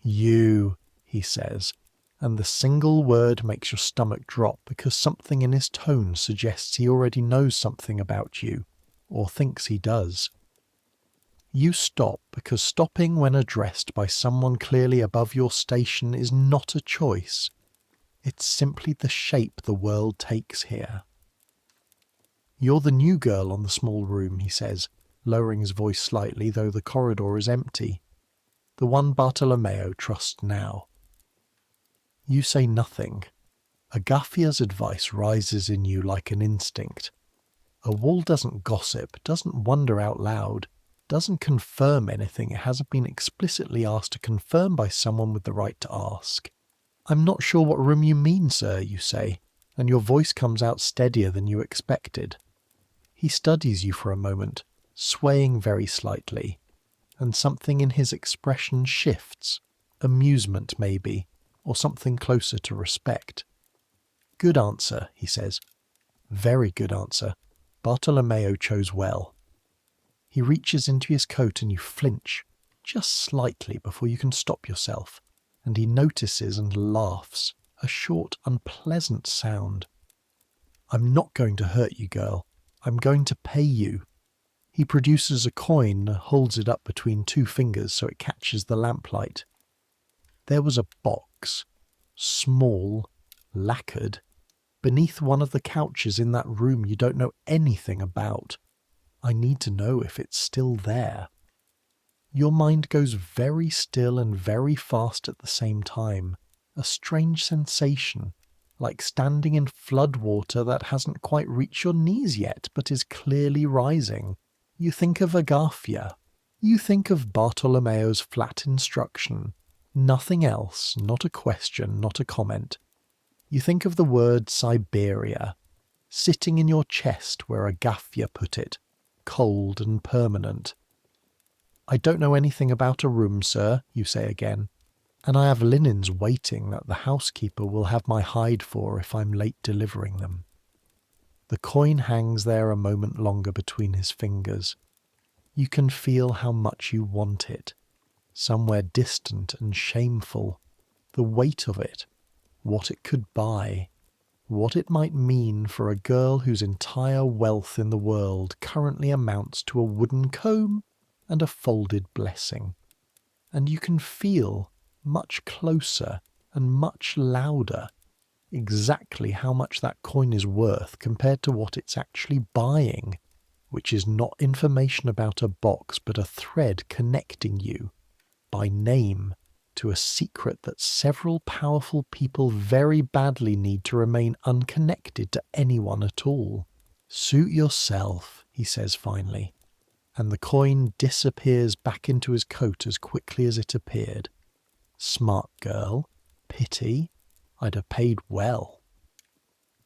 "You," he says, and the single word makes your stomach drop because something in his tone suggests he already knows something about you, or thinks he does. You stop because stopping when addressed by someone clearly above your station is not a choice. It's simply the shape the world takes here. "You're the new girl on the small room," he says, lowering his voice slightly, though the corridor is empty. the one Bartolomeo trusts now. You say nothing. Agafia's advice rises in you like an instinct. A wall doesn't gossip, doesn't wonder out loud, doesn't confirm anything it hasn't been explicitly asked to confirm by someone with the right to ask. "I'm not sure what room you mean, sir," you say, and your voice comes out steadier than you expected. He studies you for a moment, swaying very slightly, and something in his expression shifts, amusement maybe, or something closer to respect. "Good answer," he says. "Very good answer. Bartolomeo chose well." He reaches into his coat and you flinch, just slightly before you can stop yourself, and he notices and laughs, a short, unpleasant sound. "I'm not going to hurt you, girl. I'm going to pay you." He produces a coin and holds it up between two fingers so it catches the lamplight. There was a box, small, lacquered, beneath one of the couches in that room you don't know anything about. I need to know if it's still there. Your mind goes very still and very fast at the same time, a strange sensation, like standing in flood water that hasn't quite reached your knees yet but is clearly rising. You think of Agafia. You think of Bartolomeo's flat instruction. Nothing else, not a question, not a comment. You think of the word Siberia, sitting in your chest where Agafia put it, cold and permanent. "I don't know anything about a room, sir," you say again, "and I have linens waiting that the housekeeper will have my hide for if I'm late delivering them." The coin hangs there a moment longer between his fingers. You can feel how much you want it, somewhere distant and shameful, the weight of it, what it could buy, what it might mean for a girl whose entire wealth in the world currently amounts to a wooden comb and a folded blessing. And you can feel, much closer and much louder, exactly how much that coin is worth compared to what it's actually buying, which is not information about a box but a thread connecting you, by name, to a secret that several powerful people very badly need to remain unconnected to anyone at all. "Suit yourself," he says finally, and the coin disappears back into his coat as quickly as it appeared. "Smart girl. Pity. I'd have paid well."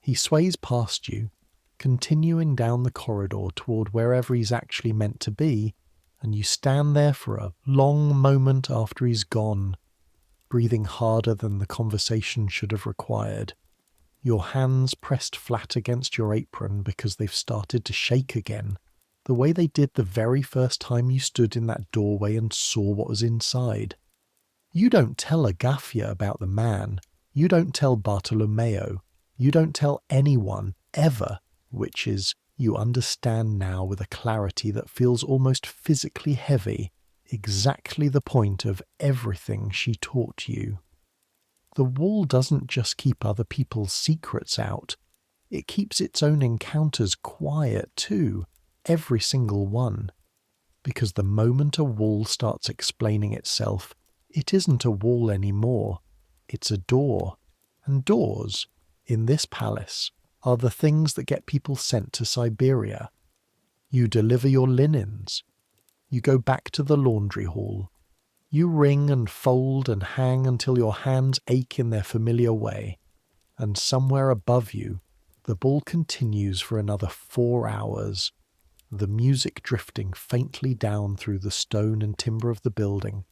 He sways past you, continuing down the corridor toward wherever he's actually meant to be, and you stand there for a long moment after he's gone, breathing harder than the conversation should have required, your hands pressed flat against your apron because they've started to shake again, the way they did the very first time you stood in that doorway and saw what was inside. You don't tell Agafia about the man. You don't tell Bartolomeo. You don't tell anyone, ever, which is, you understand now with a clarity that feels almost physically heavy, exactly the point of everything she taught you. The wall doesn't just keep other people's secrets out. It keeps its own encounters quiet too, every single one. Because the moment a wall starts explaining itself, it isn't a wall anymore. It's a door. And doors, in this palace, are the things that get people sent to Siberia. You deliver your linens. You go back to the laundry hall. You wring and fold and hang until your hands ache in their familiar way. And somewhere above you, the ball continues for another 4 hours, the music drifting faintly down through the stone and timber of the building,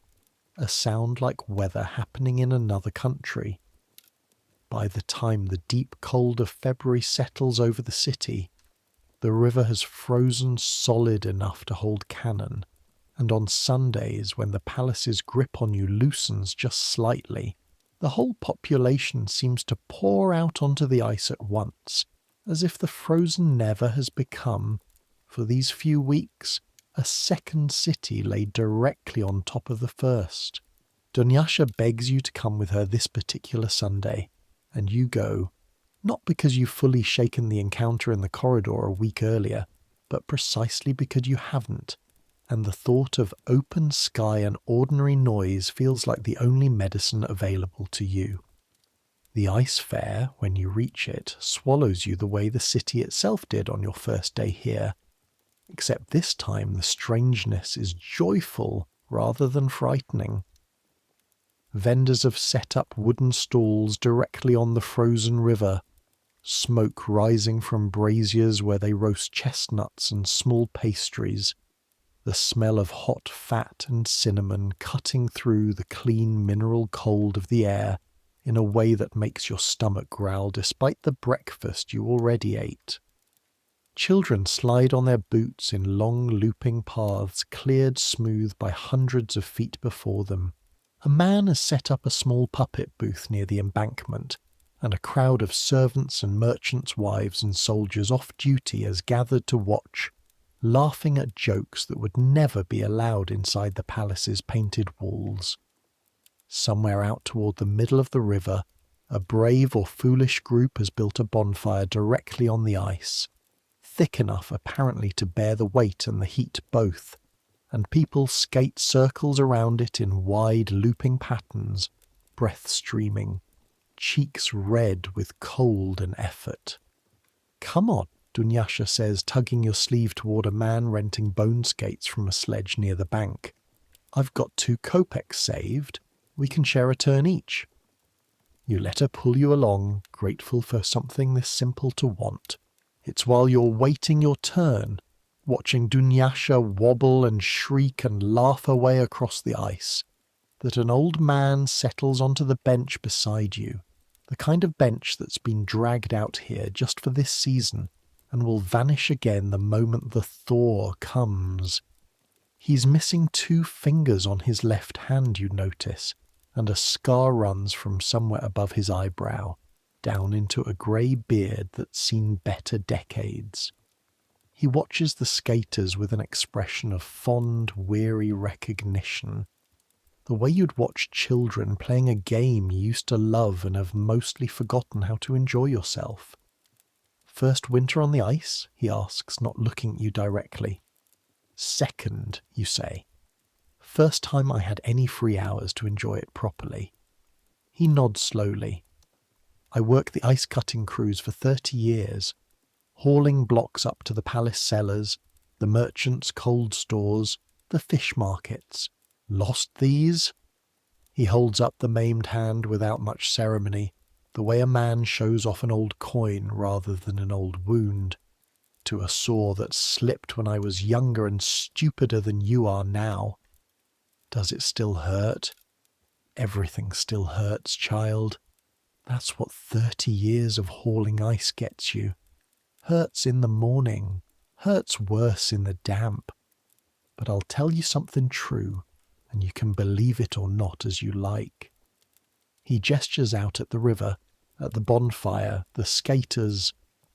a sound like weather happening in another country. By the time the deep cold of February settles over the city, the river has frozen solid enough to hold cannon, and on Sundays, when the palace's grip on you loosens just slightly, the whole population seems to pour out onto the ice at once, as if the frozen never has become, for these few weeks, a second city laid directly on top of the first. Dunyasha begs you to come with her this particular Sunday, and you go, not because you've fully shaken the encounter in the corridor a week earlier, but precisely because you haven't. and the thought of open sky and ordinary noise feels like the only medicine available to you. The ice fair, when you reach it, swallows you the way the city itself did on your first day here, except this time the strangeness is joyful rather than frightening. Vendors have set up wooden stalls directly on the frozen river, smoke rising from braziers where they roast chestnuts and small pastries, the smell of hot fat and cinnamon cutting through the clean mineral cold of the air in a way that makes your stomach growl despite the breakfast you already ate. Children slide on their boots in long looping paths cleared smooth by hundreds of feet before them. A man has set up a small puppet booth near the embankment, and a crowd of servants and merchants' wives and soldiers off duty has gathered to watch, laughing at jokes that would never be allowed inside the palace's painted walls. Somewhere out toward the middle of the river, a brave or foolish group has built a bonfire directly on the ice, thick enough apparently to bear the weight and the heat both, and people skate circles around it in wide looping patterns, breath streaming, cheeks red with cold and effort. "Come on," Dunyasha says, tugging your sleeve toward a man renting bone skates from a sledge near the bank. "I've got 2 kopecks saved. We can share a turn each." You let her pull you along, grateful for something this simple to want. It's while you're waiting your turn, watching Dunyasha wobble and shriek and laugh away across the ice, that an old man settles onto the bench beside you, the kind of bench that's been dragged out here just for this season and will vanish again the moment the thaw comes. He's missing 2 fingers on his left hand, you notice, and a scar runs from somewhere above his eyebrow, down into a grey beard that's seen better decades. He watches the skaters with an expression of fond, weary recognition, the way you'd watch children playing a game you used to love and have mostly forgotten how to enjoy yourself. "First winter on the ice?" he asks, not looking at you directly. "Second," you say. "First time I had any free hours to enjoy it properly." He nods slowly. "I worked the ice-cutting crews for 30 years, hauling blocks up to the palace cellars, the merchants' cold stores, the fish markets. Lost these?" He holds up the maimed hand without much ceremony, the way a man shows off an old coin rather than an old wound. "To a sore that slipped when I was younger and stupider than you are now." "Does it still hurt?" "Everything still hurts, child. That's what 30 years of hauling ice gets you. Hurts in the morning, hurts worse in the damp. But I'll tell you something true, and you can believe it or not as you like." He gestures out at the river, at the bonfire, the skaters,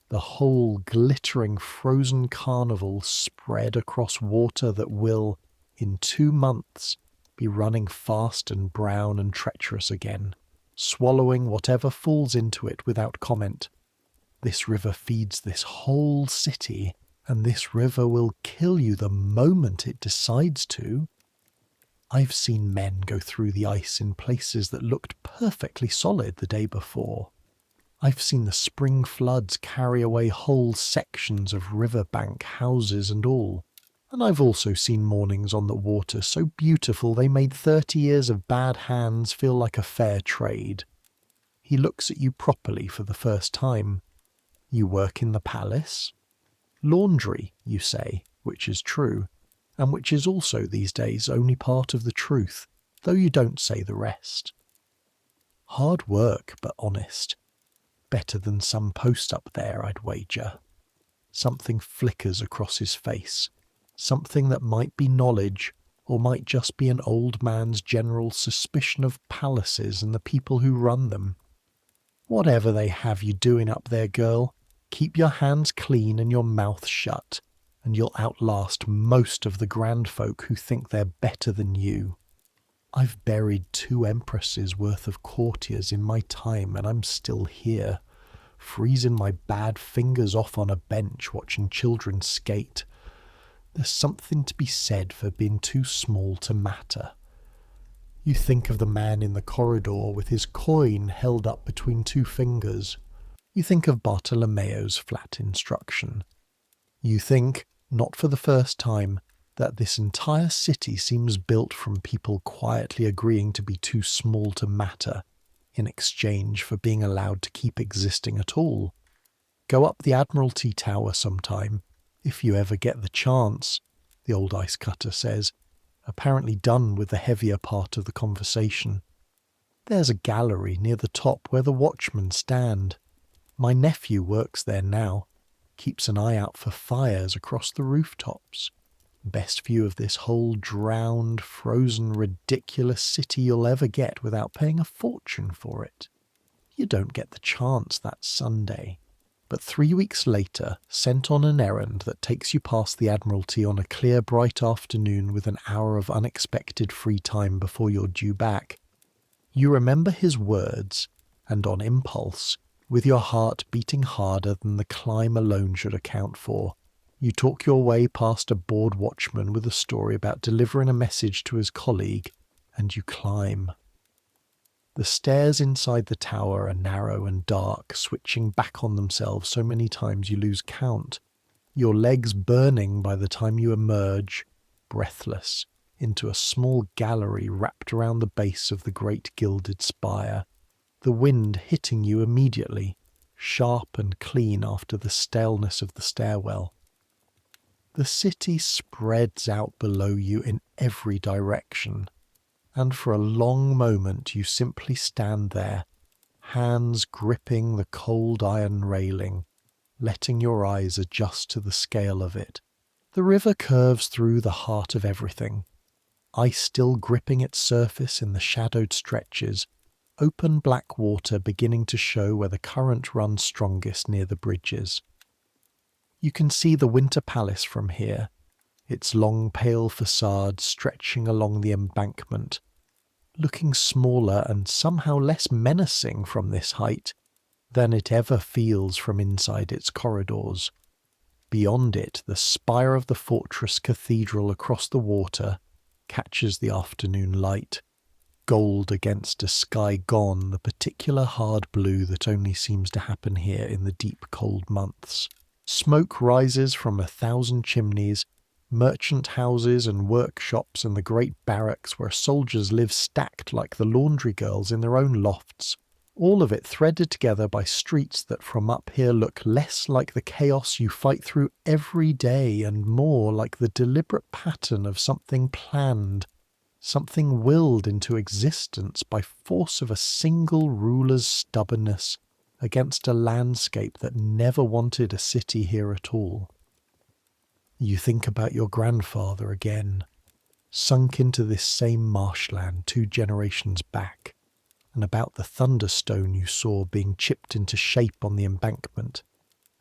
the whole glittering frozen carnival spread across water that will, in 2 months, be running fast and brown and treacherous again, swallowing whatever falls into it without comment. This river feeds this whole city, and this river will kill you the moment it decides to. I've seen men go through the ice in places that looked perfectly solid the day before. I've seen the spring floods carry away whole sections of riverbank, houses and all. And I've also seen mornings on the water so beautiful they made 30 years of bad hands feel like a fair trade. He looks at you properly for the first time. "You work in the palace?" "Laundry," you say, which is true, and which is also these days only part of the truth, though you don't say the rest. "Hard work, but honest. Better than some post up there, I'd wager." Something flickers across his face, something that might be knowledge, or might just be an old man's general suspicion of palaces and the people who run them. "Whatever they have you doing up there, girl, keep your hands clean and your mouth shut, and you'll outlast most of the grand folk who think they're better than you. I've buried 2 empresses worth of courtiers in my time, and I'm still here, freezing my bad fingers off on a bench watching children skate. There's something to be said for being too small to matter. You think of the man in the corridor with his coin held up between two fingers. You think of Bartolomeo's flat instruction. You think, not for the first time, that this entire city seems built from people quietly agreeing to be too small to matter in exchange for being allowed to keep existing at all. Go up the Admiralty Tower sometime, if you ever get the chance, the old ice cutter says, apparently done with the heavier part of the conversation. There's a gallery near the top where the watchmen stand. My nephew works there now, keeps an eye out for fires across the rooftops. Best view of this whole drowned, frozen, ridiculous city you'll ever get without paying a fortune for it. You don't get the chance that Sunday. But 3 weeks later, sent on an errand that takes you past the Admiralty on a clear, bright afternoon with an hour of unexpected free time before you're due back, you remember his words, and on impulse, with your heart beating harder than the climb alone should account for, you talk your way past a bored watchman with a story about delivering a message to his colleague, and you climb. The stairs inside the tower are narrow and dark, switching back on themselves so many times you lose count, your legs burning by the time you emerge, breathless, into a small gallery wrapped around the base of the great gilded spire, the wind hitting you immediately, sharp and clean after the staleness of the stairwell. The city spreads out below you in every direction, and for a long moment you simply stand there, hands gripping the cold iron railing, letting your eyes adjust to the scale of it. The river curves through the heart of everything, ice still gripping its surface in the shadowed stretches, open black water beginning to show where the current runs strongest near the bridges. You can see the Winter Palace from here, its long pale facade stretching along the embankment, looking smaller and somehow less menacing from this height than it ever feels from inside its corridors. Beyond it, the spire of the fortress cathedral across the water catches the afternoon light, gold against a sky gone the particular hard blue that only seems to happen here in the deep cold months. Smoke rises from 1,000 chimneys, merchant houses and workshops and the great barracks where soldiers live stacked like the laundry girls in their own lofts, all of it threaded together by streets that from up here look less like the chaos you fight through every day and more like the deliberate pattern of something planned, something willed into existence by force of a single ruler's stubbornness against a landscape that never wanted a city here at all. You think about your grandfather again, sunk into this same marshland 2 generations back, and about the thunderstone you saw being chipped into shape on the embankment,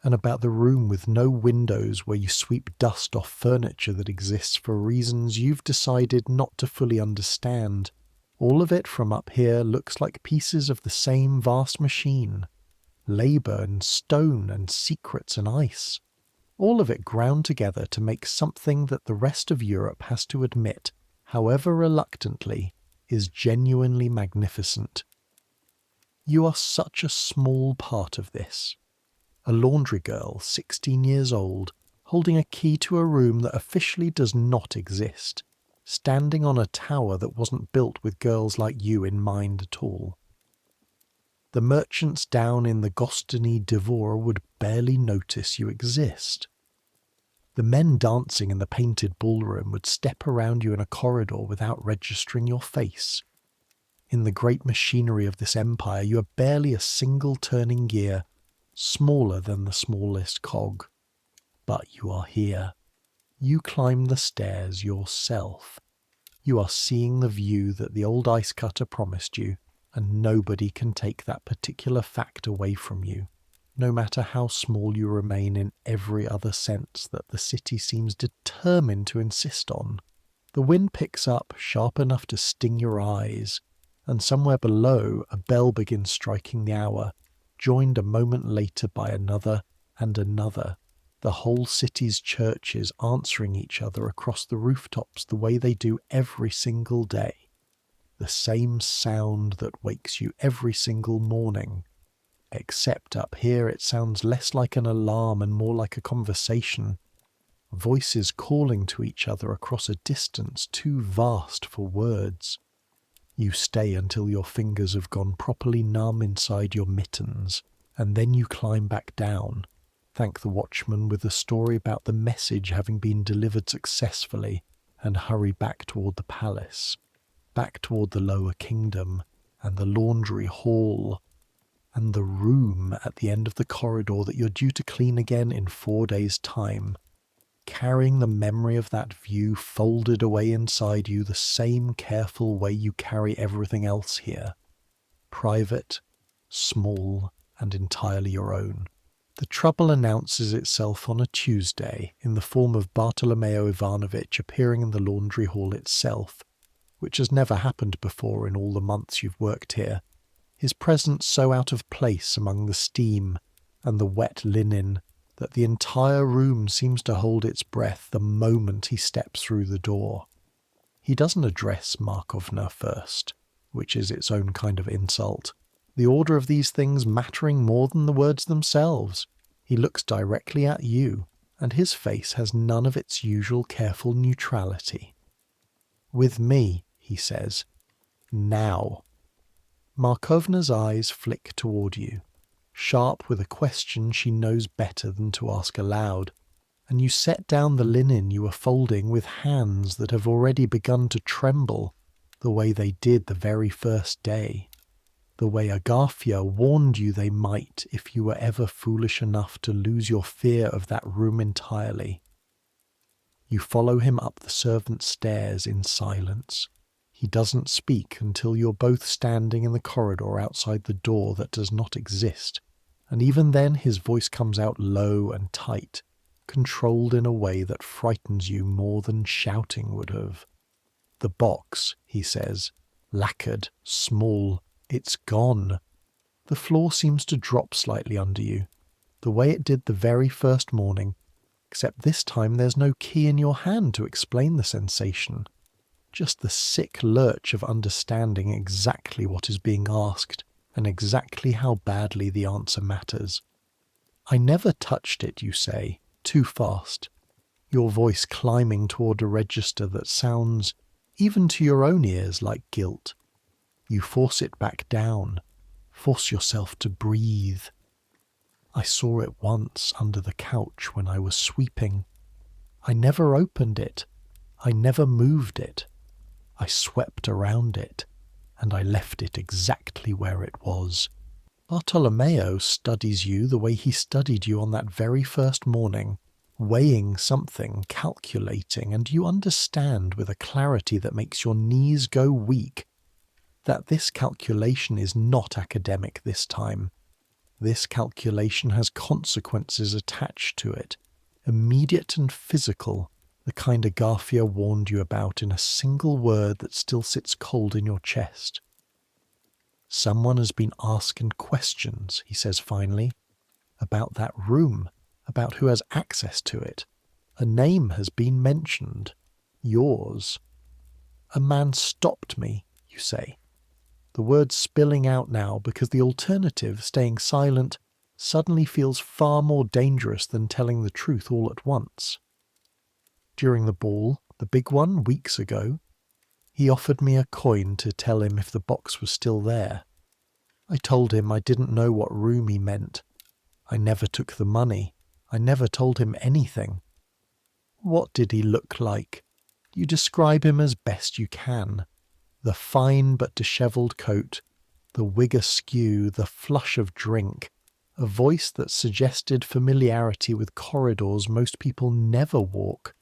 and about the room with no windows where you sweep dust off furniture that exists for reasons you've decided not to fully understand. All of it from up here looks like pieces of the same vast machine, labour and stone and secrets and ice, all of it ground together to make something that the rest of Europe has to admit, however reluctantly, is genuinely magnificent. You are such a small part of this. A laundry girl, 16 years old, holding a key to a room that officially does not exist, standing on a tower that wasn't built with girls like you in mind at all. The merchants down in the Gostiny Dvor would barely notice you exist. The men dancing in the painted ballroom would step around you in a corridor without registering your face. In the great machinery of this empire, you are barely a single turning gear, smaller than the smallest cog. But you are here. You climb the stairs yourself. You are seeing the view that the old ice cutter promised you, and nobody can take that particular fact away from you, no matter how small you remain in every other sense that the city seems determined to insist on. The wind picks up sharp enough to sting your eyes, and somewhere below a bell begins striking the hour, joined a moment later by another and another. The whole city's churches answering each other across the rooftops the way they do every single day. The same sound that wakes you every single morning. Except up here it sounds less like an alarm and more like a conversation. Voices calling to each other across a distance too vast for words. You stay until your fingers have gone properly numb inside your mittens, and then you climb back down. Thank the watchman with a story about the message having been delivered successfully, and hurry back toward the palace, back toward the lower kingdom, and the laundry hall, and the room at the end of the corridor that you're due to clean again in 4 days' time, carrying the memory of that view folded away inside you the same careful way you carry everything else here. Private, small, and entirely your own. The trouble announces itself on a Tuesday in the form of Bartolomeo Ivanovich appearing in the laundry hall itself, which has never happened before in all the months you've worked here. His presence so out of place among the steam and the wet linen that the entire room seems to hold its breath the moment he steps through the door. He doesn't address Markovna first, which is its own kind of insult, the order of these things mattering more than the words themselves. He looks directly at you, and his face has none of its usual careful neutrality. "With me," he says. "Now." Markovna's eyes flick toward you, sharp with a question she knows better than to ask aloud, and you set down the linen you are folding with hands that have already begun to tremble the way they did the very first day, the way Agafya warned you they might if you were ever foolish enough to lose your fear of that room entirely. You follow him up the servants' stairs in silence. He doesn't speak until you're both standing in the corridor outside the door that does not exist, and even then his voice comes out low and tight, controlled in a way that frightens you more than shouting would have. "The box," he says, "lacquered, small, it's gone." The floor seems to drop slightly under you, the way it did the very first morning, except this time there's no key in your hand to explain the sensation. Just the sick lurch of understanding exactly what is being asked and exactly how badly the answer matters. "I never touched it," you say, too fast, your voice climbing toward a register that sounds, even to your own ears, like guilt. You force it back down, force yourself to breathe. "I saw it once under the couch when I was sweeping. I never opened it. I never moved it. I swept around it, and I left it exactly where it was." Bartolomeo studies you the way he studied you on that very first morning, weighing something, calculating, and you understand with a clarity that makes your knees go weak that this calculation is not academic this time. This calculation has consequences attached to it, immediate and physical, the kind Agafya warned you about in a single word that still sits cold in your chest. "Someone has been asking questions," he says finally, "about that room, about who has access to it. A name has been mentioned. Yours." "A man stopped me," you say, the words spilling out now because the alternative, staying silent, suddenly feels far more dangerous than telling the truth all at once. "During the ball, the big one, weeks ago, he offered me a coin to tell him if the box was still there. I told him I didn't know what room he meant. I never took the money. I never told him anything." "What did he look like?" You describe him as best you can. The fine but dishevelled coat, the wig askew, the flush of drink, a voice that suggested familiarity with corridors most people never walk,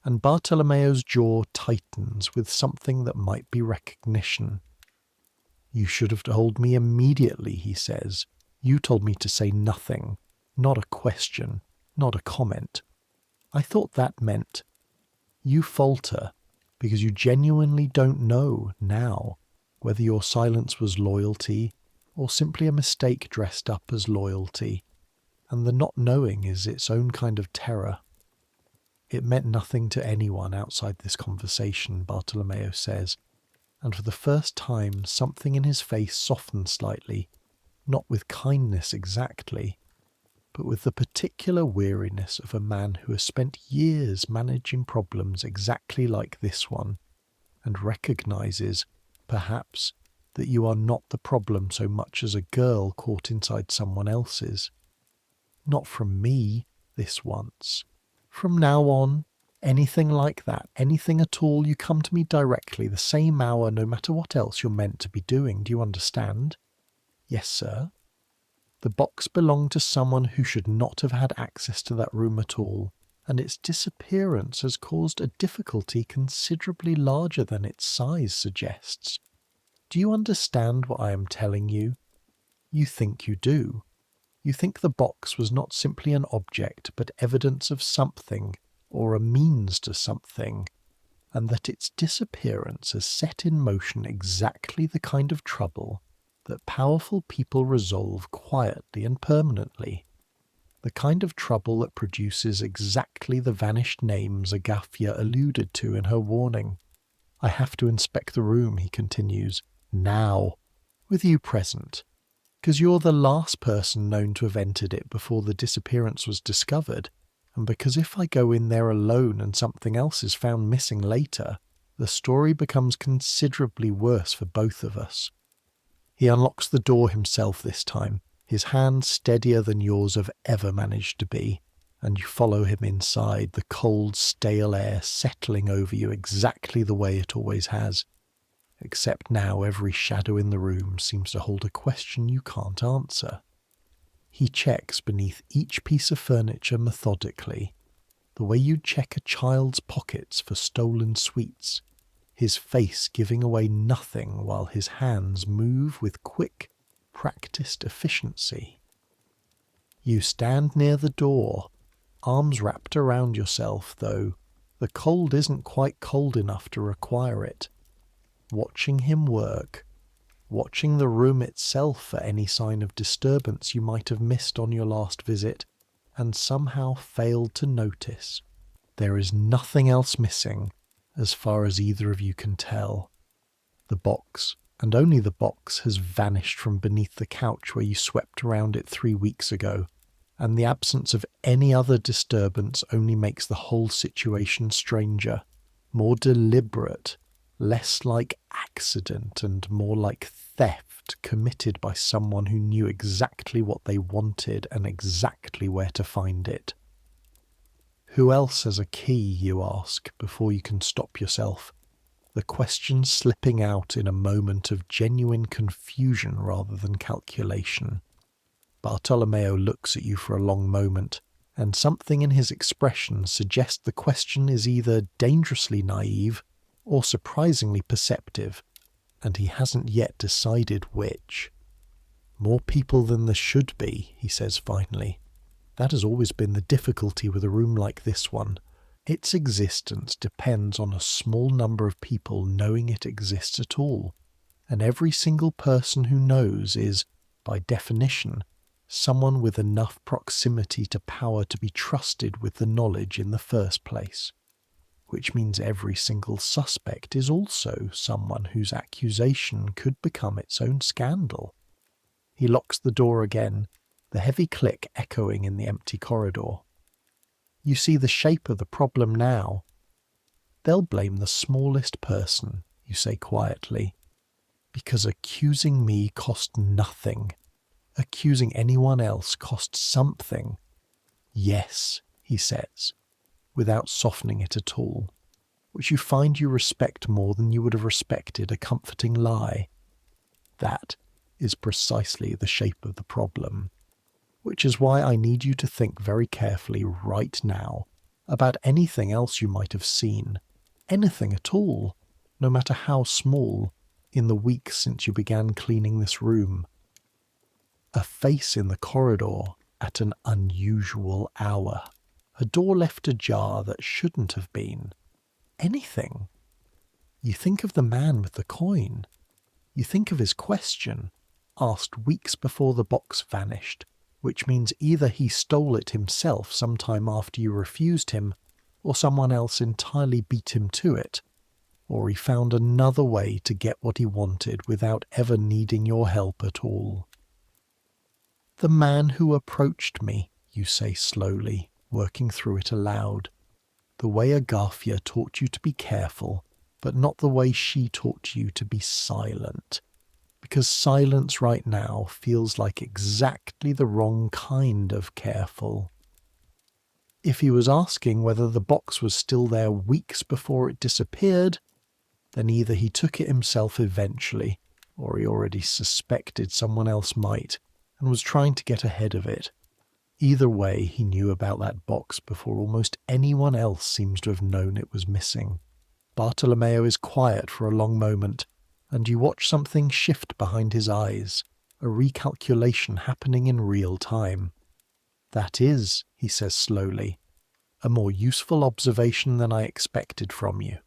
and Bartolomeo's jaw tightens with something that might be recognition. "You should have told me immediately," he says. "You told me to say nothing, not a question, not a comment. I thought that meant—" You falter, because you genuinely don't know now whether your silence was loyalty or simply a mistake dressed up as loyalty, and the not knowing is its own kind of terror. It meant nothing to anyone outside this conversation, Bartolomeo says, and for the first time something in his face softened slightly, not with kindness exactly, but with the particular weariness of a man who has spent years managing problems exactly like this one, and recognises, perhaps, that you are not the problem so much as a girl caught inside someone else's. Not from me, this once. From now on, anything like that, anything at all, you come to me directly, the same hour, no matter what else you're meant to be doing. Do you understand? Yes, sir. The box belonged to someone who should not have had access to that room at all, and its disappearance has caused a difficulty considerably larger than its size suggests. Do you understand what I am telling you? You think you do. You think the box was not simply an object, but evidence of something, or a means to something, and that its disappearance has set in motion exactly the kind of trouble that powerful people resolve quietly and permanently, the kind of trouble that produces exactly the vanished names Agafia alluded to in her warning. I have to inspect the room, he continues, now, with you present, because you're the last person known to have entered it before the disappearance was discovered, and because if I go in there alone and something else is found missing later, the story becomes considerably worse for both of us. He unlocks the door himself this time, his hand steadier than yours have ever managed to be, and you follow him inside, the cold, stale air settling over you exactly the way it always has. Except now every shadow in the room seems to hold a question you can't answer. He checks beneath each piece of furniture methodically, the way you'd check a child's pockets for stolen sweets, his face giving away nothing while his hands move with quick, practiced efficiency. You stand near the door, arms wrapped around yourself, though the cold isn't quite cold enough to require it, watching him work, watching the room itself for any sign of disturbance you might have missed on your last visit, and somehow failed to notice. There is nothing else missing, as far as either of you can tell. The box, and only the box, has vanished from beneath the couch where you swept around it 3 weeks ago, and the absence of any other disturbance only makes the whole situation stranger, more deliberate, less like accident and more like theft committed by someone who knew exactly what they wanted and exactly where to find it. Who else has a key, you ask, before you can stop yourself, the question slipping out in a moment of genuine confusion rather than calculation. Bartolomeo looks at you for a long moment, and something in his expression suggests the question is either dangerously naive or surprisingly perceptive, and he hasn't yet decided which. More people than there should be, he says finally. That has always been the difficulty with a room like this one. Its existence depends on a small number of people knowing it exists at all, and every single person who knows is, by definition, someone with enough proximity to power to be trusted with the knowledge in the first place, which means every single suspect is also someone whose accusation could become its own scandal. He locks the door again, the heavy click echoing in the empty corridor. You see the shape of the problem now. They'll blame the smallest person, you say quietly, because accusing me cost nothing. Accusing anyone else cost something. Yes, he says, without softening it at all, which you find you respect more than you would have respected a comforting lie. That is precisely the shape of the problem, which is why I need you to think very carefully right now about anything else you might have seen, anything at all, no matter how small, in the weeks since you began cleaning this room. A face in the corridor at an unusual hour. A door left ajar that shouldn't have been. Anything. You think of the man with the coin. You think of his question, asked weeks before the box vanished, which means either he stole it himself sometime after you refused him, or someone else entirely beat him to it, or he found another way to get what he wanted without ever needing your help at all. The man who approached me, you say slowly, working through it aloud. The way Agafia taught you to be careful, but not the way she taught you to be silent. Because silence right now feels like exactly the wrong kind of careful. If he was asking whether the box was still there weeks before it disappeared, then either he took it himself eventually, or he already suspected someone else might, and was trying to get ahead of it. Either way, he knew about that box before almost anyone else seems to have known it was missing. Bartolomeo is quiet for a long moment, and you watch something shift behind his eyes, a recalculation happening in real time. That is, he says slowly, a more useful observation than I expected from you.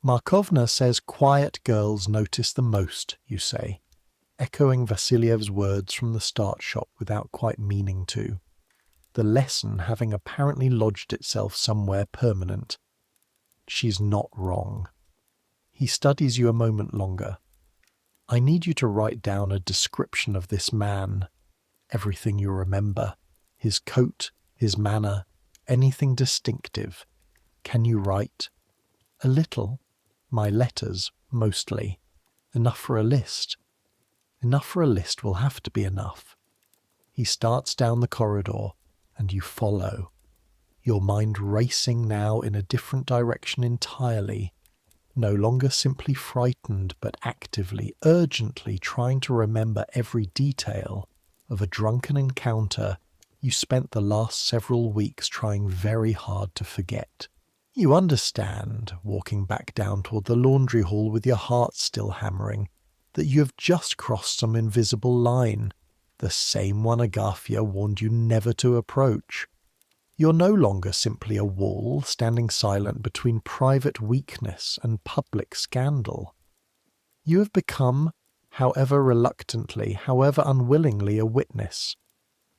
Markovna says quiet girls notice the most, you say, echoing Vasiliev's words from the start shop without quite meaning to, the lesson having apparently lodged itself somewhere permanent. She's not wrong. He studies you a moment longer. I need you to write down a description of this man, everything you remember, his coat, his manner, anything distinctive. Can you write? A little. My letters, mostly. Enough for a list. Enough for a list will have to be enough. He starts down the corridor, and you follow. Your mind racing now in a different direction entirely, no longer simply frightened, but actively, urgently trying to remember every detail of a drunken encounter you spent the last several weeks trying very hard to forget. You understand, walking back down toward the laundry hall with your heart still hammering, that you have just crossed some invisible line, the same one Agafia warned you never to approach. You're no longer simply a wall standing silent between private weakness and public scandal. You have become, however reluctantly, however unwillingly, a witness.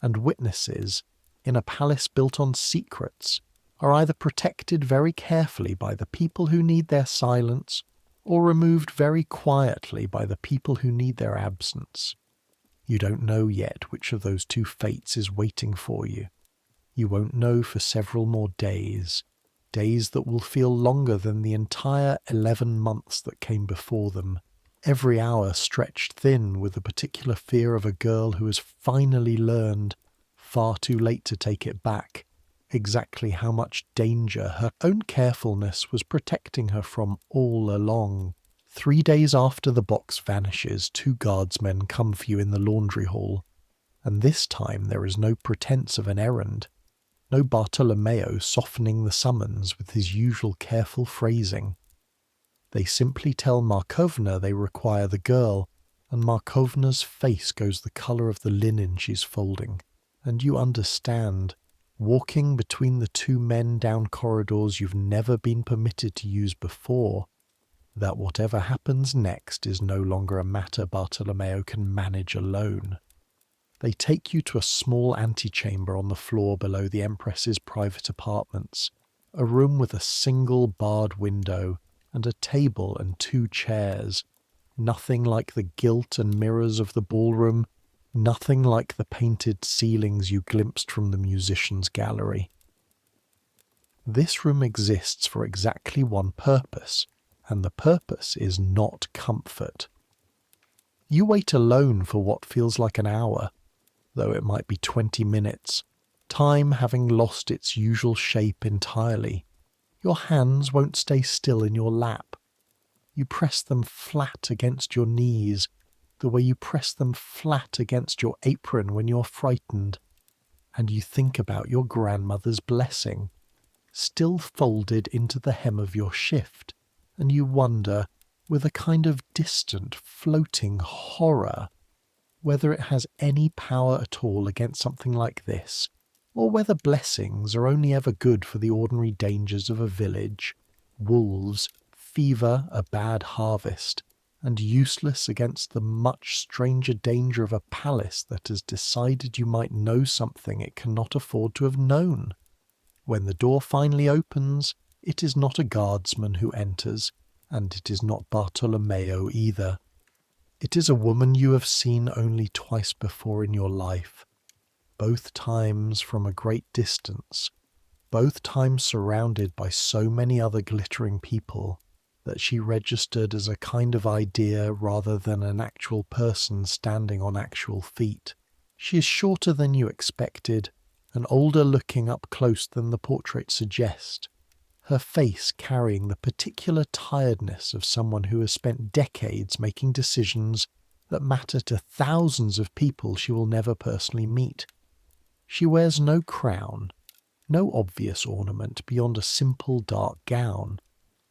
And witnesses, in a palace built on secrets, are either protected very carefully by the people who need their silence, or removed very quietly by the people who need their absence. You don't know yet which of those two fates is waiting for you. You won't know for several more days, days that will feel longer than the entire 11 months that came before them, every hour stretched thin with the particular fear of a girl who has finally learned, far too late to take it back, exactly how much danger her own carefulness was protecting her from all along. 3 days after the box vanishes, 2 guardsmen come for you in the laundry hall, and this time there is no pretense of an errand, no Bartolomeo softening the summons with his usual careful phrasing. They simply tell Markovna they require the girl, and Markovna's face goes the colour of the linen she's folding, and you understand, walking between the 2 men down corridors you've never been permitted to use before, that whatever happens next is no longer a matter Bartolomeo can manage alone. They take you to a small antechamber on the floor below the Empress's private apartments, a room with a single barred window and a table and 2 chairs, nothing like the gilt and mirrors of the ballroom, nothing like the painted ceilings you glimpsed from the musicians' gallery. This room exists for exactly one purpose, and the purpose is not comfort. You wait alone for what feels like an hour, though it might be 20 minutes, time having lost its usual shape entirely. Your hands won't stay still in your lap. You press them flat against your knees, the way you press them flat against your apron when you're frightened, and you think about your grandmother's blessing, still folded into the hem of your shift, and you wonder, with a kind of distant, floating horror, whether it has any power at all against something like this, or whether blessings are only ever good for the ordinary dangers of a village, wolves, fever, a bad harvest, and useless against the much stranger danger of a palace that has decided you might know something it cannot afford to have known. When the door finally opens, it is not a guardsman who enters, and it is not Bartolomeo either. It is a woman you have seen only twice before in your life, both times from a great distance, both times surrounded by so many other glittering people that she registered as a kind of idea rather than an actual person standing on actual feet. She is shorter than you expected, and older looking up close than the portrait suggests, her face carrying the particular tiredness of someone who has spent decades making decisions that matter to thousands of people she will never personally meet. She wears no crown, no obvious ornament beyond a simple dark gown,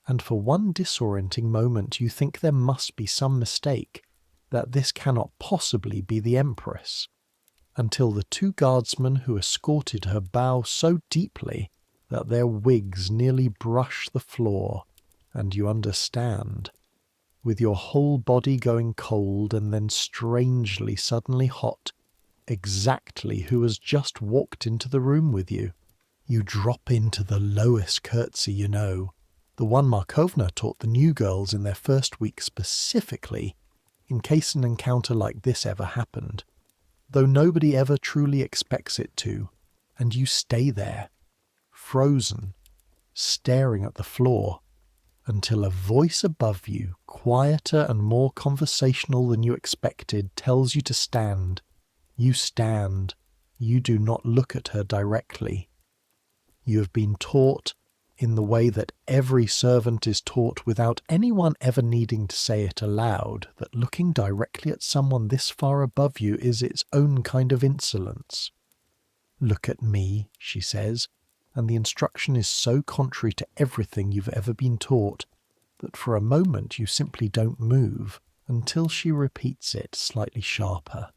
and for one disorienting moment you think there must be some mistake, that this cannot possibly be the Empress, until the two guardsmen who escorted her bow so deeply that their wigs nearly brush the floor, and you understand, with your whole body going cold and then strangely suddenly hot, exactly who has just walked into the room with you. You drop into the lowest curtsy you know, the one Markovna taught the new girls in their first week specifically, in case an encounter like this ever happened, though nobody ever truly expects it to, and you stay there, frozen, staring at the floor, until a voice above you, quieter and more conversational than you expected, tells you to stand. You stand. You do not look at her directly. You have been taught in the way that every servant is taught without anyone ever needing to say it aloud, that looking directly at someone this far above you is its own kind of insolence. "Look at me," she says, and the instruction is so contrary to everything you've ever been taught that for a moment you simply don't move until she repeats it slightly sharper.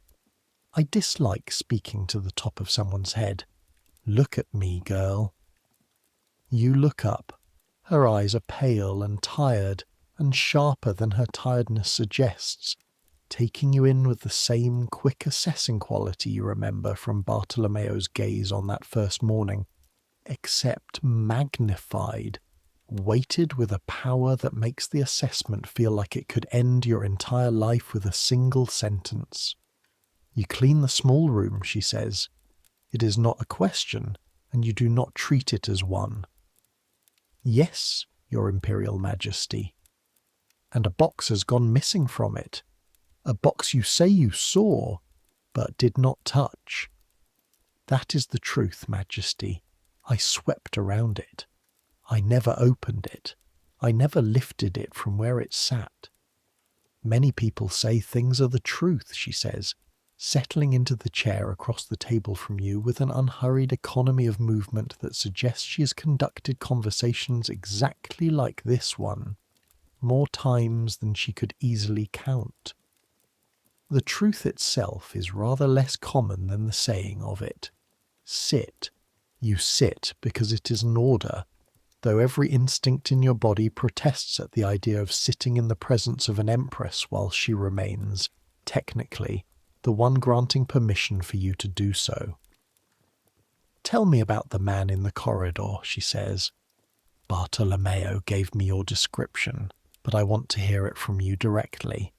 I dislike speaking to the top of someone's head. "Look at me, girl." You look up. Her eyes are pale and tired, and sharper than her tiredness suggests, taking you in with the same quick assessing quality you remember from Bartolomeo's gaze on that first morning, except magnified, weighted with a power that makes the assessment feel like it could end your entire life with a single sentence. "You clean the small room," she says. "It is not a question, and you do not treat it as one." "Yes, your Imperial Majesty." "And a box has gone missing from it. A box you say you saw, but did not touch." "That is the truth, Majesty. I swept around it. I never opened it. I never lifted it from where it sat." "Many people say things are the truth," she says, settling into the chair across the table from you with an unhurried economy of movement that suggests she has conducted conversations exactly like this one, more times than she could easily count. The truth itself is rather less common than the saying of it. Sit. You sit because it is an order, though every instinct in your body protests at the idea of sitting in the presence of an empress while she remains, technically, the one granting permission for you to do so. "Tell me about the man in the corridor," she says. "Bartolomeo gave me your description, but I want to hear it from you directly.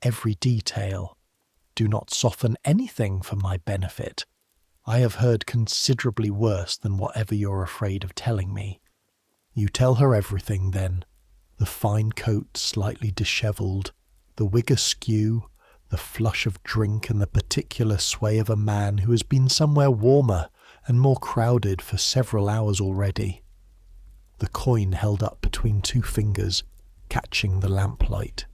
Every detail. Do not soften anything for my benefit. I have heard considerably worse than whatever you're afraid of telling me." You tell her everything then. The fine coat slightly dishevelled, the wig askew, the flush of drink and the particular sway of a man who has been somewhere warmer and more crowded for several hours already. The coin held up between two fingers, catching the lamplight.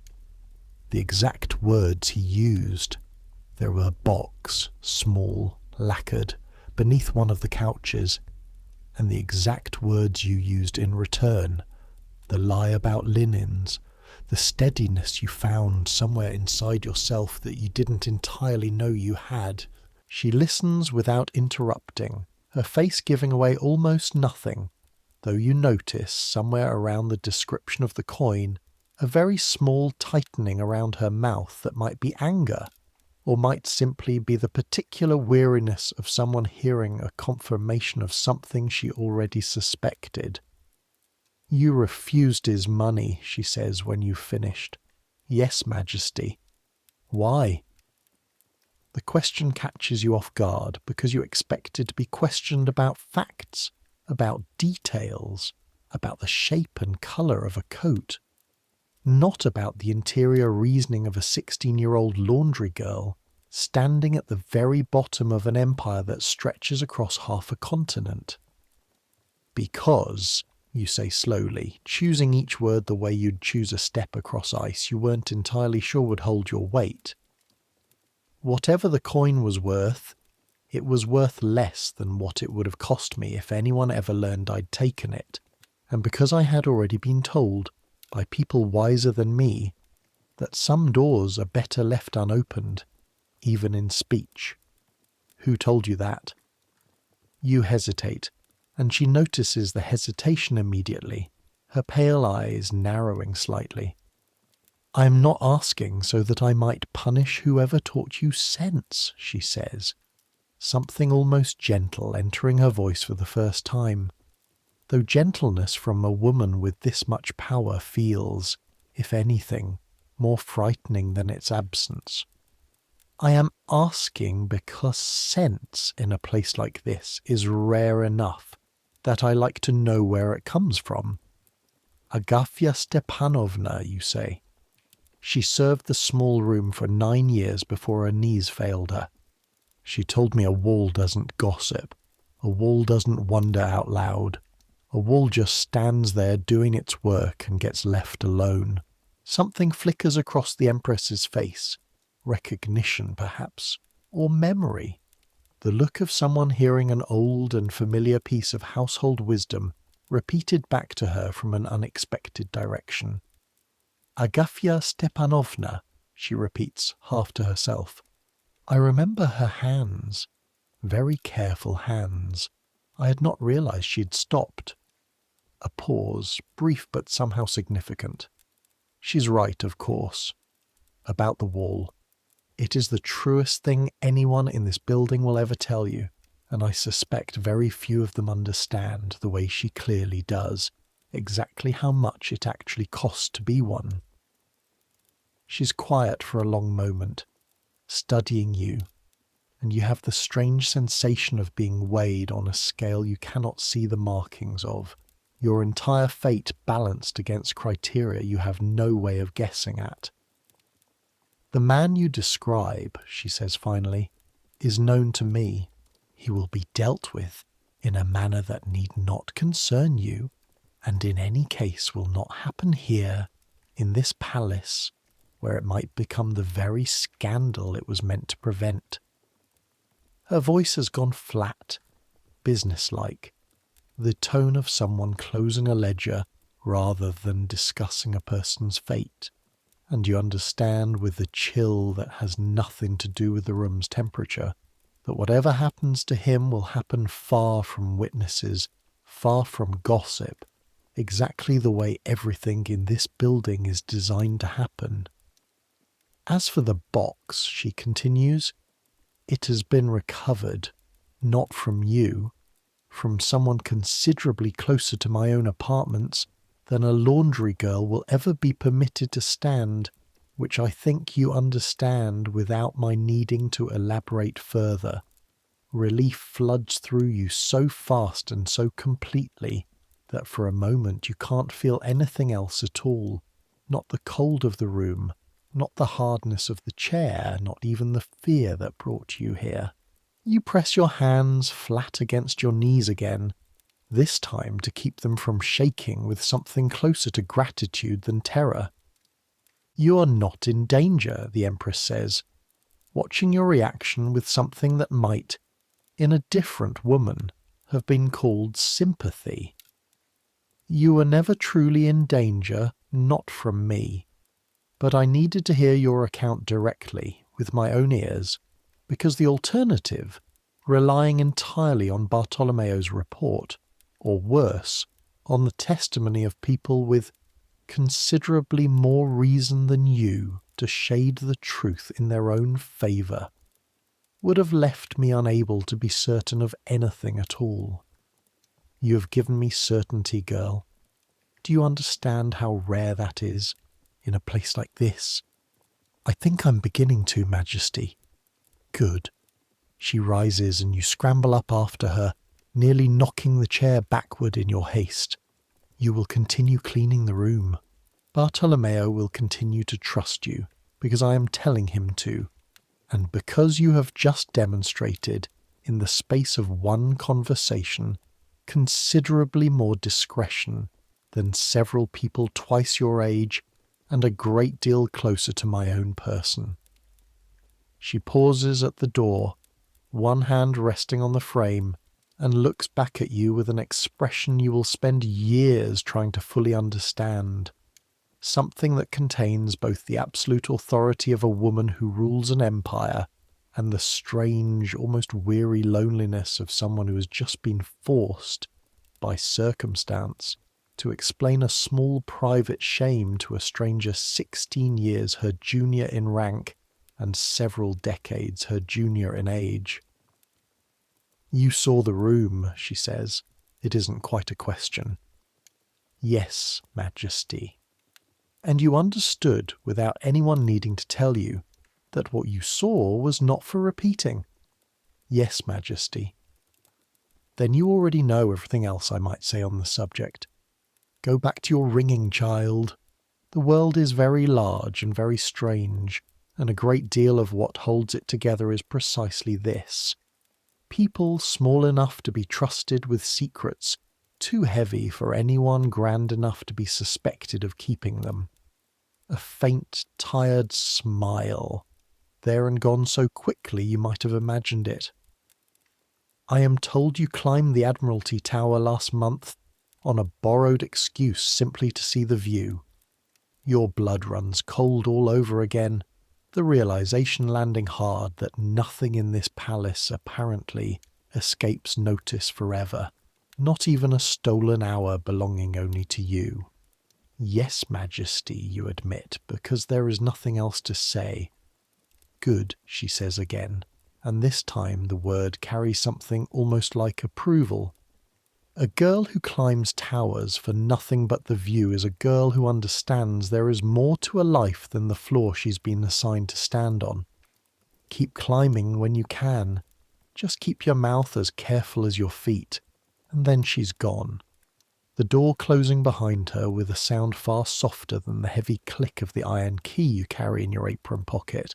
The exact words he used. There were a box, small, lacquered, beneath one of the couches, and the exact words you used in return. The lie about linens, the steadiness you found somewhere inside yourself that you didn't entirely know you had. She listens without interrupting, her face giving away almost nothing, though you notice, somewhere around the description of the coin, a very small tightening around her mouth that might be anger, or might simply be the particular weariness of someone hearing a confirmation of something she already suspected. "You refused his money," she says when you've finished. "Yes, Majesty." "Why?" The question catches you off guard because you expected to be questioned about facts, about details, about the shape and colour of a coat, not about the interior reasoning of a 16-year-old laundry girl standing at the very bottom of an empire that stretches across half a continent. "Because," you say slowly, choosing each word the way you'd choose a step across ice you weren't entirely sure would hold your weight. "Whatever the coin was worth, it was worth less than what it would have cost me if anyone ever learned I'd taken it, and because I had already been told, by people wiser than me, that some doors are better left unopened, even in speech." "Who told you that?" You hesitate, and she notices the hesitation immediately, her pale eyes narrowing slightly. "I am not asking so that I might punish whoever taught you sense," she says, something almost gentle entering her voice for the first time, though gentleness from a woman with this much power feels, if anything, more frightening than its absence. "I am asking because sense in a place like this is rare enough that I like to know where it comes from." "Agafya Stepanovna, you say. She served the small room for 9 years before her knees failed her. She told me a wall doesn't gossip, a wall doesn't wonder out loud. A wall just stands there doing its work and gets left alone." Something flickers across the Empress's face. Recognition, perhaps, or memory. The look of someone hearing an old and familiar piece of household wisdom repeated back to her from an unexpected direction. "Agafya Stepanovna," she repeats, half to herself. "I remember her hands. Very careful hands. I had not realized she had stopped." A pause, brief but somehow significant. She's right, of course. About the wall. It is the truest thing anyone in this building will ever tell you, and I suspect very few of them understand, the way she clearly does, exactly how much it actually costs to be one. She's quiet for a long moment, studying you, and you have the strange sensation of being weighed on a scale you cannot see the markings of, your entire fate balanced against criteria you have no way of guessing at. "The man you describe," she says finally, "is known to me. He will be dealt with in a manner that need not concern you, and in any case will not happen here, in this palace, where it might become the very scandal it was meant to prevent." Her voice has gone flat, businesslike, the tone of someone closing a ledger rather than discussing a person's fate, and you understand with the chill that has nothing to do with the room's temperature that whatever happens to him will happen far from witnesses, far from gossip, exactly the way everything in this building is designed to happen. "As for the box," she continues, "it has been recovered, not from you, from someone considerably closer to my own apartments than a laundry girl will ever be permitted to stand, which I think you understand without my needing to elaborate further. Relief floods through you so fast and so completely that for a moment you can't feel anything else at all, not the cold of the room, not the hardness of the chair, not even the fear that brought you here. You press your hands flat against your knees again, this time to keep them from shaking with something closer to gratitude than terror. "You are not in danger," the Empress says, watching your reaction with something that might, in a different woman, have been called sympathy. "You were never truly in danger, not from me. But I needed to hear your account directly, with my own ears, because the alternative, relying entirely on Bartolomeo's report, or worse, on the testimony of people with considerably more reason than you to shade the truth in their own favour, would have left me unable to be certain of anything at all. You have given me certainty, girl. Do you understand how rare that is, in a place like this? I think I'm beginning to, Majesty. Good. She rises and you scramble up after her, nearly knocking the chair backward in your haste. You will continue cleaning the room. Bartolomeo will continue to trust you, because I am telling him to, and because you have just demonstrated, in the space of one conversation, considerably more discretion than several people twice your age and a great deal closer to my own person. She pauses at the door, one hand resting on the frame, and looks back at you with an expression you will spend years trying to fully understand. Something that contains both the absolute authority of a woman who rules an empire and the strange, almost weary loneliness of someone who has just been forced, by circumstance, to explain a small private shame to a stranger 16 years her junior in rank and several decades her junior in age. You saw the room, she says. It isn't quite a question. Yes, Majesty. And you understood, without anyone needing to tell you, that what you saw was not for repeating. Yes, Majesty. Then you already know everything else I might say on the subject. Go back to your ringing, child. The world is very large and very strange, and a great deal of what holds it together is precisely this. People small enough to be trusted with secrets, too heavy for anyone grand enough to be suspected of keeping them. A faint, tired smile, there and gone so quickly you might have imagined it. I am told you climbed the Admiralty Tower last month on a borrowed excuse simply to see the view. Your blood runs cold all over again, the realization landing hard that nothing in this palace apparently escapes notice forever, not even a stolen hour belonging only to you. Yes, Majesty, you admit, because there is nothing else to say. Good, she says again, and this time the word carries something almost like approval. A girl who climbs towers for nothing but the view is a girl who understands there is more to a life than the floor she's been assigned to stand on. Keep climbing when you can. Just keep your mouth as careful as your feet, and then she's gone. The door closing behind her with a sound far softer than the heavy click of the iron key you carry in your apron pocket,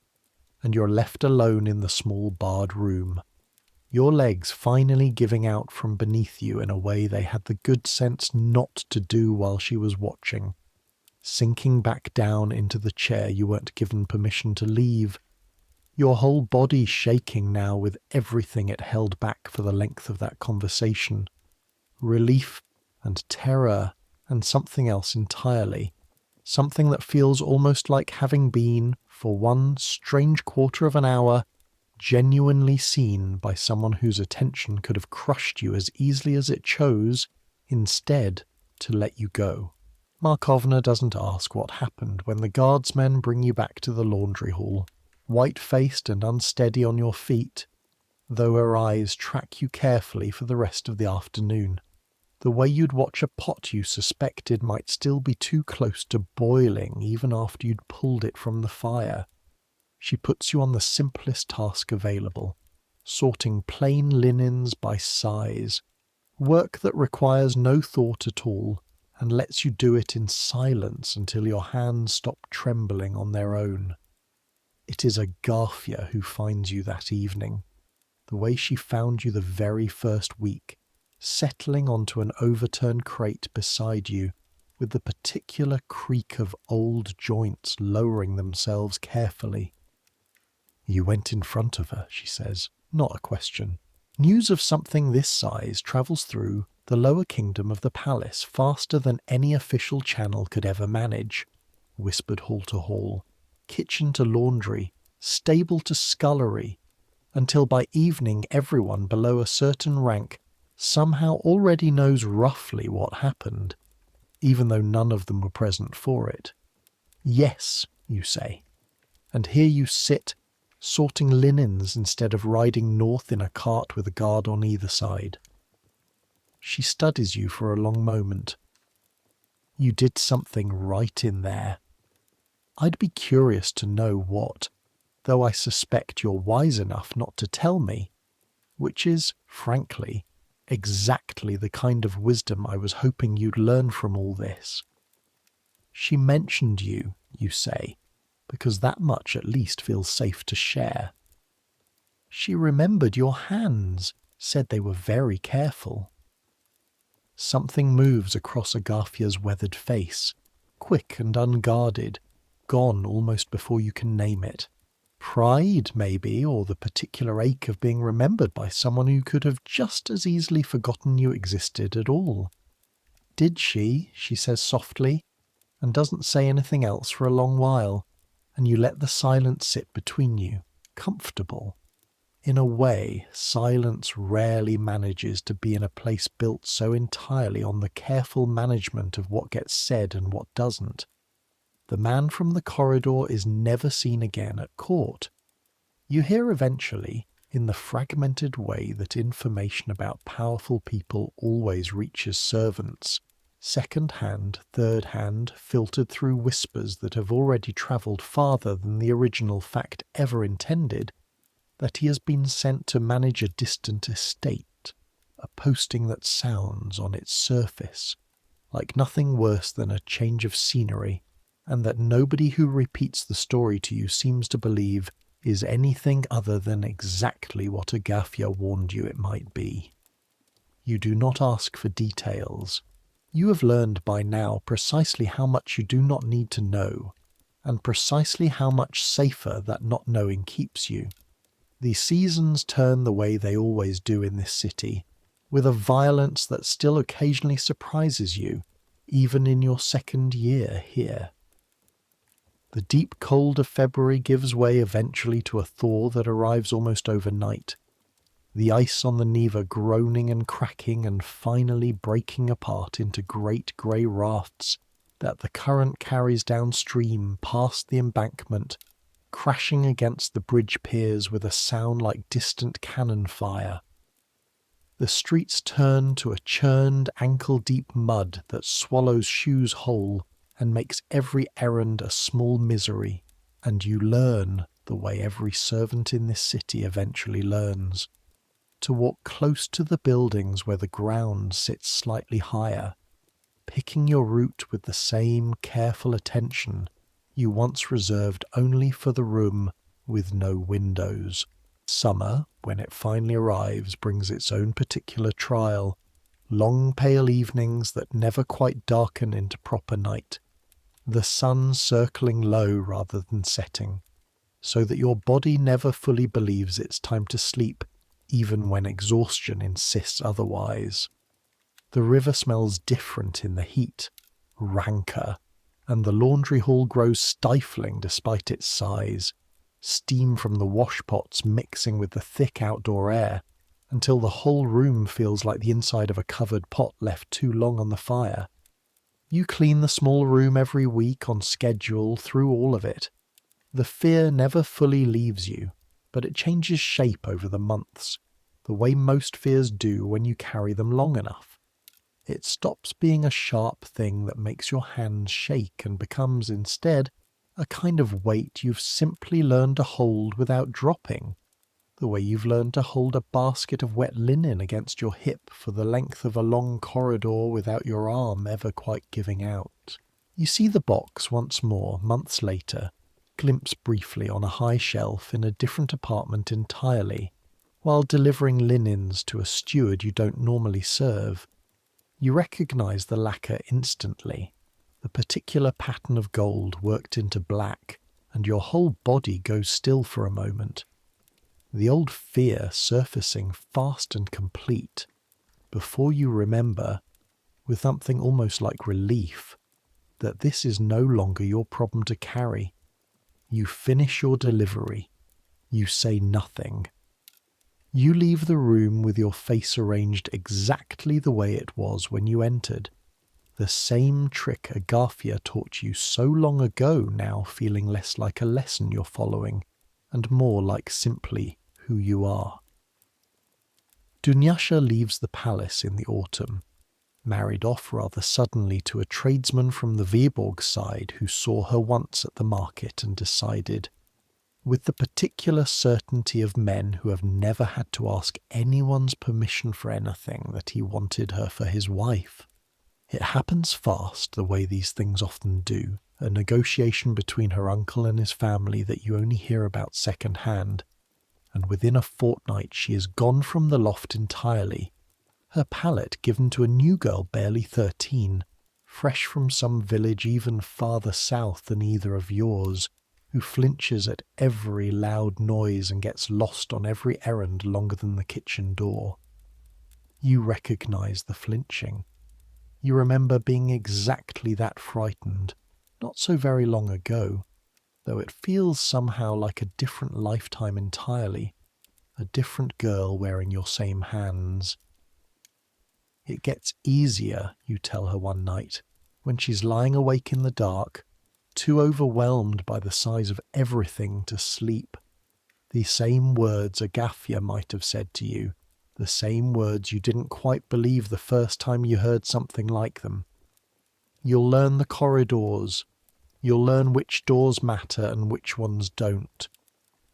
and you're left alone in the small barred room. Your legs finally giving out from beneath you in a way they had the good sense not to do while she was watching, sinking back down into the chair you weren't given permission to leave, your whole body shaking now with everything it held back for the length of that conversation. Relief and terror and something else entirely, something that feels almost like having been, for one strange quarter of an hour, genuinely seen by someone whose attention could have crushed you as easily as it chose, instead, to let you go. Markovna doesn't ask what happened when the guardsmen bring you back to the laundry hall, white-faced and unsteady on your feet, though her eyes track you carefully for the rest of the afternoon. The way you'd watch a pot you suspected might still be too close to boiling even after you'd pulled it from the fire. She puts you on the simplest task available, sorting plain linens by size, work that requires no thought at all, and lets you do it in silence until your hands stop trembling on their own. It is Agarthia who finds you that evening, the way she found you the very first week, settling onto an overturned crate beside you, with the particular creak of old joints lowering themselves carefully. You went in front of her, she says, not a question. News of something this size travels through the lower kingdom of the palace faster than any official channel could ever manage, whispered hall to hall, kitchen to laundry, stable to scullery, until by evening everyone below a certain rank somehow already knows roughly what happened. even though none of them were present for it. Yes, you say, and here you sit, sorting linens instead of riding north in a cart with a guard on either side. She studies you for a long moment. You did something right in there. I'd be curious to know what, though I suspect you're wise enough not to tell me, which is, frankly, exactly the kind of wisdom I was hoping you'd learn from all this. She mentioned you, you say, because that much at least feels safe to share. She remembered your hands, said they were very careful. Something moves across Agatha's weathered face, quick and unguarded, gone almost before you can name it. Pride, maybe, or the particular ache of being remembered by someone who could have just as easily forgotten you existed at all. Did she says softly, and doesn't say anything else for a long while, and you let the silence sit between you, comfortable. In a way, silence rarely manages to be in a place built so entirely on the careful management of what gets said and what doesn't. The man from the corridor is never seen again at court. You hear eventually, in the fragmented way that information about powerful people always reaches servants, second-hand, third-hand, filtered through whispers that have already travelled farther than the original fact ever intended, that he has been sent to manage a distant estate, a posting that sounds on its surface like nothing worse than a change of scenery, and that nobody who repeats the story to you seems to believe is anything other than exactly what Agatha warned you it might be. You do not ask for details. You have learned by now precisely how much you do not need to know, and precisely how much safer that not knowing keeps you. The seasons turn the way they always do in this city, with a violence that still occasionally surprises you, even in your second year here. The deep cold of February gives way eventually to a thaw that arrives almost overnight, the ice on the Neva groaning and cracking and finally breaking apart into great grey rafts that the current carries downstream past the embankment, crashing against the bridge piers with a sound like distant cannon fire. The streets turn to a churned, ankle-deep mud that swallows shoes whole and makes every errand a small misery, and you learn, the way every servant in this city eventually learns, to walk close to the buildings where the ground sits slightly higher, picking your route with the same careful attention you once reserved only for the room with no windows. Summer, when it finally arrives, brings its own particular trial, long pale evenings that never quite darken into proper night, the sun circling low rather than setting, so that your body never fully believes it's time to sleep, even when exhaustion insists otherwise. The river smells different in the heat, ranker, and the laundry hall grows stifling despite its size, steam from the washpots mixing with the thick outdoor air, until the whole room feels like the inside of a covered pot left too long on the fire. You clean the small room every week on schedule through all of it. The fear never fully leaves you, but it changes shape over the months, the way most fears do when you carry them long enough. It stops being a sharp thing that makes your hands shake and becomes instead a kind of weight you've simply learned to hold without dropping, the way you've learned to hold a basket of wet linen against your hip for the length of a long corridor without your arm ever quite giving out. You see the box once more, months later, glimpsed briefly on a high shelf in a different apartment entirely, while delivering linens to a steward you don't normally serve. You recognise the lacquer instantly, the particular pattern of gold worked into black, and your whole body goes still for a moment, the old fear surfacing fast and complete, before you remember, with something almost like relief, that this is no longer your problem to carry. You finish your delivery. You say nothing. You leave the room with your face arranged exactly the way it was when you entered. The same trick Agafia taught you so long ago, now feeling less like a lesson you're following, and more like simply who you are. Dunyasha leaves the palace in the autumn, married off rather suddenly to a tradesman from the Viborg side who saw her once at the market and decided, with the particular certainty of men who have never had to ask anyone's permission for anything, that he wanted her for his wife. It happens fast, the way these things often do, a negotiation between her uncle and his family that you only hear about second hand, and within a fortnight she is gone from the loft entirely, her palette given to a new girl barely 13, fresh from some village even farther south than either of yours, who flinches at every loud noise and gets lost on every errand longer than the kitchen door. You recognize the flinching. You remember being exactly that frightened, not so very long ago, though it feels somehow like a different lifetime entirely, a different girl wearing your same hands. It gets easier, you tell her one night, when she's lying awake in the dark, too overwhelmed by the size of everything to sleep. The same words Agafia might have said to you, the same words you didn't quite believe the first time you heard something like them. You'll learn the corridors. You'll learn which doors matter and which ones don't.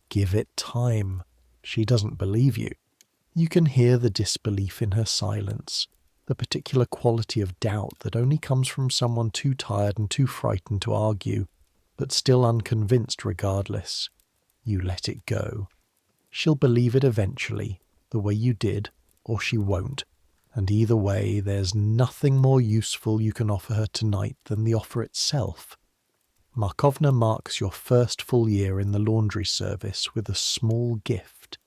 Give it time. She doesn't believe you. You can hear the disbelief in her silence, the particular quality of doubt that only comes from someone too tired and too frightened to argue, but still unconvinced regardless. You let it go. She'll believe it eventually, the way you did, or she won't, and either way there's nothing more useful you can offer her tonight than the offer itself. Markovna marks your first full year in the laundry service with a small gift,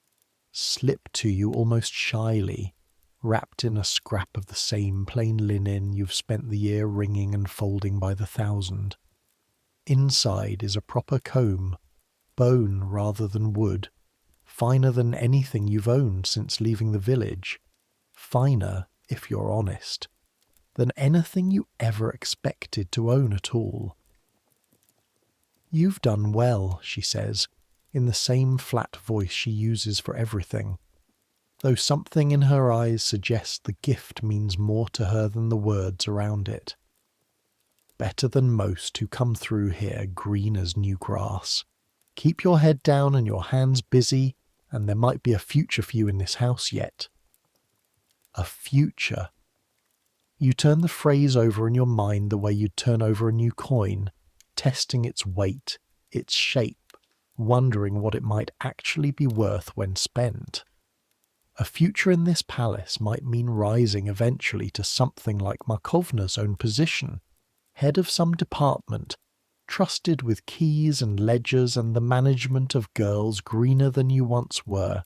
slipped to you almost shyly, wrapped in a scrap of the same plain linen you've spent the year wringing and folding by the thousand. Inside is a proper comb, bone rather than wood, finer than anything you've owned since leaving the village, finer, if you're honest, than anything you ever expected to own at all. You've done well, she says, in the same flat voice she uses for everything, though something in her eyes suggests the gift means more to her than the words around it. Better than most who come through here green as new grass. Keep your head down and your hands busy, and there might be a future for you in this house yet. A future. You turn the phrase over in your mind the way you'd turn over a new coin, testing its weight, its shape, wondering what it might actually be worth when spent. A future in this palace might mean rising eventually to something like Markovna's own position, head of some department, trusted with keys and ledgers and the management of girls greener than you once were.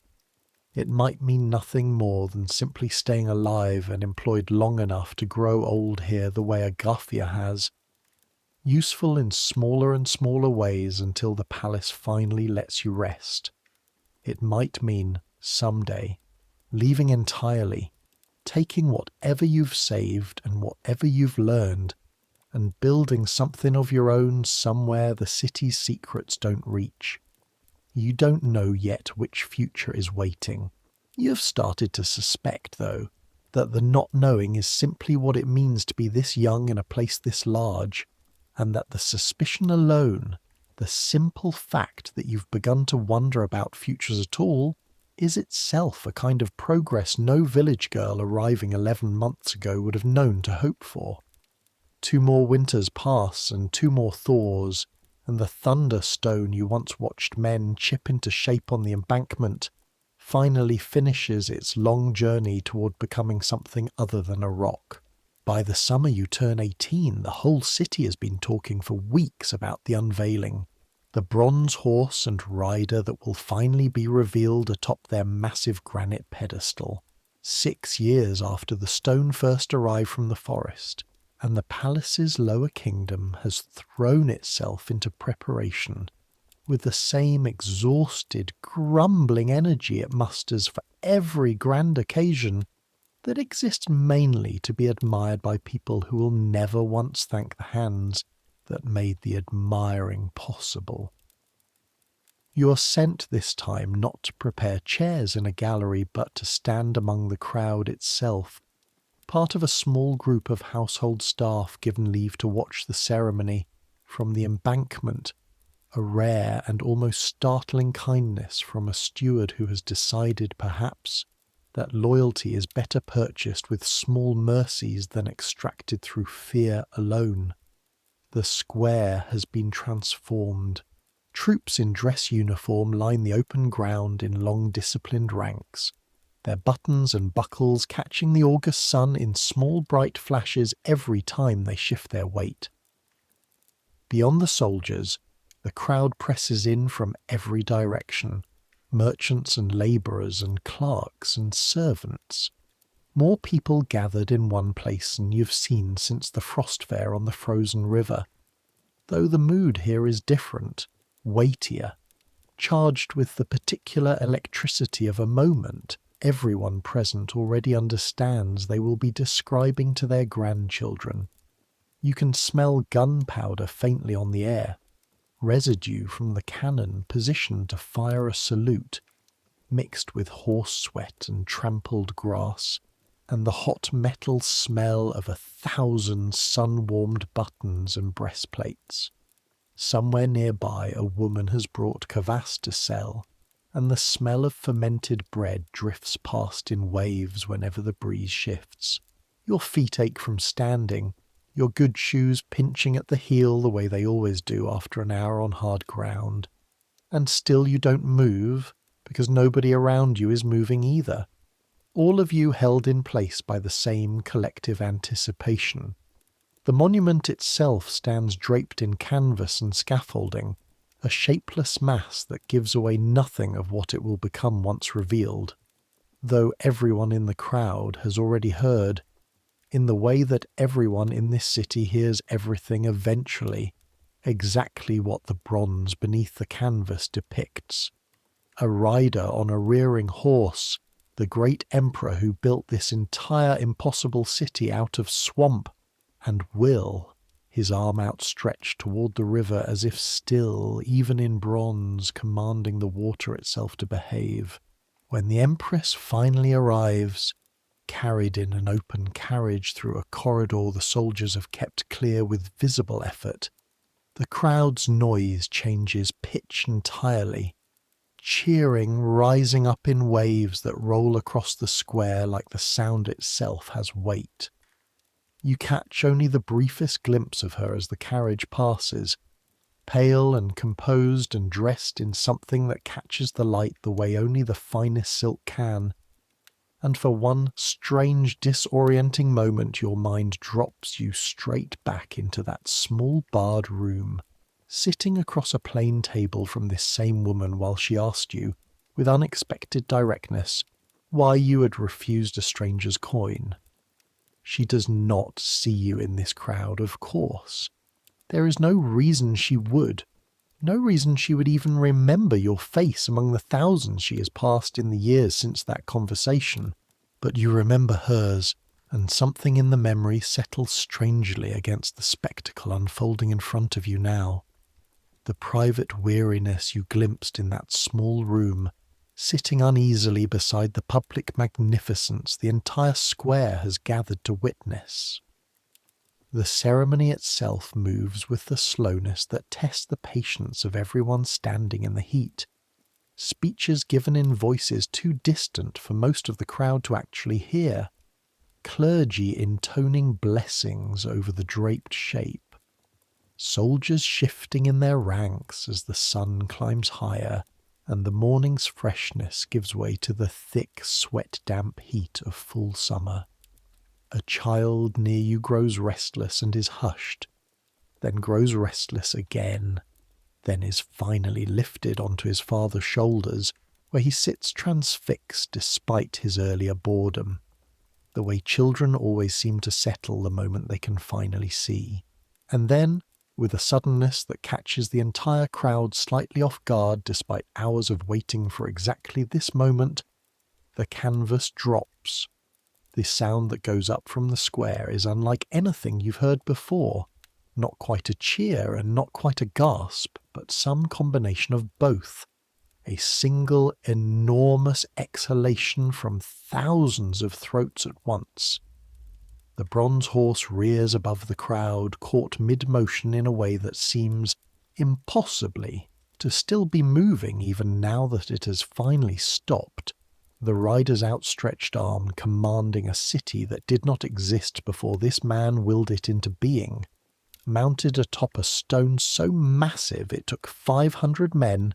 It might mean nothing more than simply staying alive and employed long enough to grow old here the way Agafia has, useful in smaller and smaller ways until the palace finally lets you rest. It might mean, someday, leaving entirely, taking whatever you've saved and whatever you've learned, and building something of your own somewhere the city's secrets don't reach. You don't know yet which future is waiting. You've started to suspect, though, that the not knowing is simply what it means to be this young in a place this large, and that the suspicion alone, the simple fact that you've begun to wonder about futures at all, is itself a kind of progress no village girl arriving 11 months ago would have known to hope for. 2 more winters pass, and 2 more thaws, and the thunderstone you once watched men chip into shape on the embankment finally finishes its long journey toward becoming something other than a rock. By the summer you turn 18, the whole city has been talking for weeks about the unveiling, the bronze horse and rider that will finally be revealed atop their massive granite pedestal, 6 years after the stone first arrived from the forest, and the palace's lower kingdom has thrown itself into preparation with the same exhausted, grumbling energy it musters for every grand occasion that exists mainly to be admired by people who will never once thank the hands that made the admiring possible. You are sent this time not to prepare chairs in a gallery, but to stand among the crowd itself, part of a small group of household staff given leave to watch the ceremony from the embankment, a rare and almost startling kindness from a steward who has decided, perhaps, that loyalty is better purchased with small mercies than extracted through fear alone. The square has been transformed. Troops in dress uniform line the open ground in long disciplined ranks, their buttons and buckles catching the August sun in small bright flashes every time they shift their weight. Beyond the soldiers, the crowd presses in from every direction, merchants and labourers and clerks and servants. More people gathered in one place than you've seen since the frost fair on the frozen river, though the mood here is different, weightier, charged with the particular electricity of a moment everyone present already understands they will be describing to their grandchildren. You can smell gunpowder faintly on the air, residue from the cannon positioned to fire a salute, mixed with horse sweat and trampled grass, and the hot metal smell of 1,000 sun-warmed buttons and breastplates. Somewhere nearby a woman has brought kvass to sell, and the smell of fermented bread drifts past in waves whenever the breeze shifts. Your feet ache from standing, your good shoes pinching at the heel the way they always do after an hour on hard ground. And still you don't move, because nobody around you is moving either. All of you held in place by the same collective anticipation. The monument itself stands draped in canvas and scaffolding, a shapeless mass that gives away nothing of what it will become once revealed, though everyone in the crowd has already heard, in the way that everyone in this city hears everything eventually, exactly what the bronze beneath the canvas depicts. A rider on a rearing horse, the great emperor who built this entire impossible city out of swamp, and will, his arm outstretched toward the river as if still, even in bronze, commanding the water itself to behave. When the Empress finally arrives, carried in an open carriage through a corridor the soldiers have kept clear with visible effort, the crowd's noise changes pitch entirely, cheering rising up in waves that roll across the square like the sound itself has weight. You catch only the briefest glimpse of her as the carriage passes, pale and composed and dressed in something that catches the light the way only the finest silk can, and for one strange disorienting moment your mind drops you straight back into that small barred room, sitting across a plain table from this same woman while she asked you, with unexpected directness, why you had refused a stranger's coin. She does not see you in this crowd, of course. There is no reason she would. No reason she would even remember your face among the thousands she has passed in the years since that conversation. But you remember hers, and something in the memory settles strangely against the spectacle unfolding in front of you now. The private weariness you glimpsed in that small room, sitting uneasily beside the public magnificence the entire square has gathered to witness. The ceremony itself moves with the slowness that tests the patience of everyone standing in the heat. Speeches given in voices too distant for most of the crowd to actually hear. Clergy intoning blessings over the draped shape. Soldiers shifting in their ranks as the sun climbs higher and the morning's freshness gives way to the thick, sweat-damp heat of full summer. A child near you grows restless and is hushed, then grows restless again, then is finally lifted onto his father's shoulders, where he sits transfixed despite his earlier boredom, the way children always seem to settle the moment they can finally see. And then, with a suddenness that catches the entire crowd slightly off guard despite hours of waiting for exactly this moment, the canvas drops. The sound that goes up from the square is unlike anything you've heard before. Not quite a cheer and not quite a gasp, but some combination of both. A single enormous exhalation from thousands of throats at once. The bronze horse rears above the crowd, caught mid-motion in a way that seems, impossibly, to still be moving even now that it has finally stopped, the rider's outstretched arm commanding a city that did not exist before this man willed it into being, mounted atop a stone so massive it took 500 men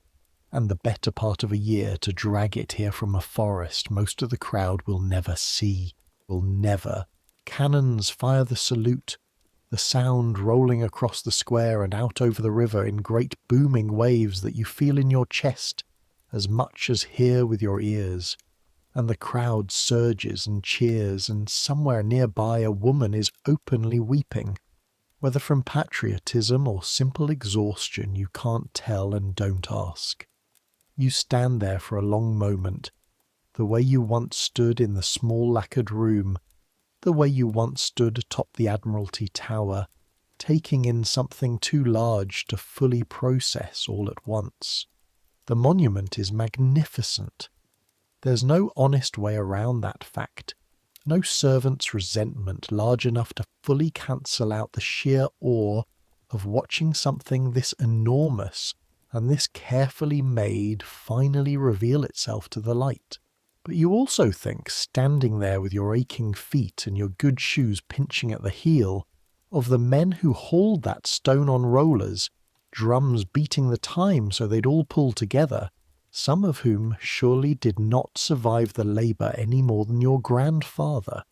and the better part of a year to drag it here from a forest most of the crowd will never see, will never. Cannons fire the salute, the sound rolling across the square and out over the river in great booming waves that you feel in your chest as much as hear with your ears. And the crowd surges and cheers, and somewhere nearby a woman is openly weeping. Whether from patriotism or simple exhaustion you can't tell and don't ask. You stand there for a long moment, the way you once stood in the small lacquered room, the way you once stood atop the Admiralty Tower, taking in something too large to fully process all at once. The monument is magnificent. There's no honest way around that fact, no servant's resentment large enough to fully cancel out the sheer awe of watching something this enormous and this carefully made finally reveal itself to the light. But you also think, standing there with your aching feet and your good shoes pinching at the heel, of the men who hauled that stone on rollers, drums beating the time so they'd all pull together, some of whom surely did not survive the labour any more than your grandfather,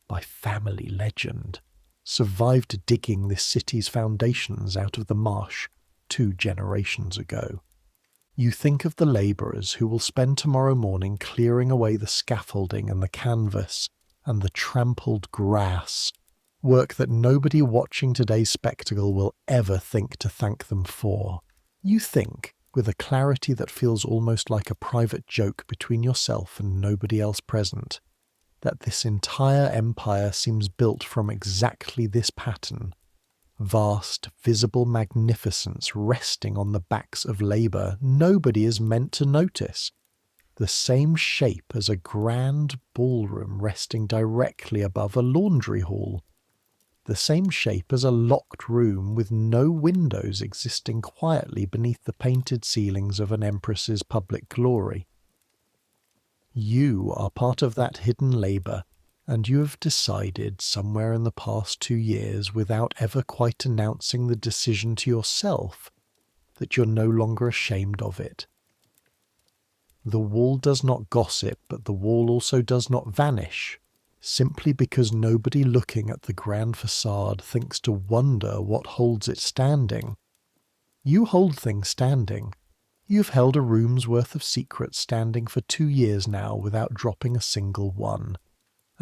by family legend, survived digging this city's foundations out of the marsh 2 generations ago. You think of the labourers who will spend tomorrow morning clearing away the scaffolding and the canvas and the trampled grass, work that nobody watching today's spectacle will ever think to thank them for. You think, with a clarity that feels almost like a private joke between yourself and nobody else present, that this entire empire seems built from exactly this pattern. Vast, visible magnificence resting on the backs of labour nobody is meant to notice. The same shape as a grand ballroom resting directly above a laundry hall. The same shape as a locked room with no windows existing quietly beneath the painted ceilings of an empress's public glory. You are part of that hidden labour, and you have decided somewhere in the past 2 years, without ever quite announcing the decision to yourself, that you're no longer ashamed of it. The wall does not gossip, but the wall also does not vanish, simply because nobody looking at the grand facade thinks to wonder what holds it standing. You hold things standing. You've held a room's worth of secrets standing for 2 years now without dropping a single one.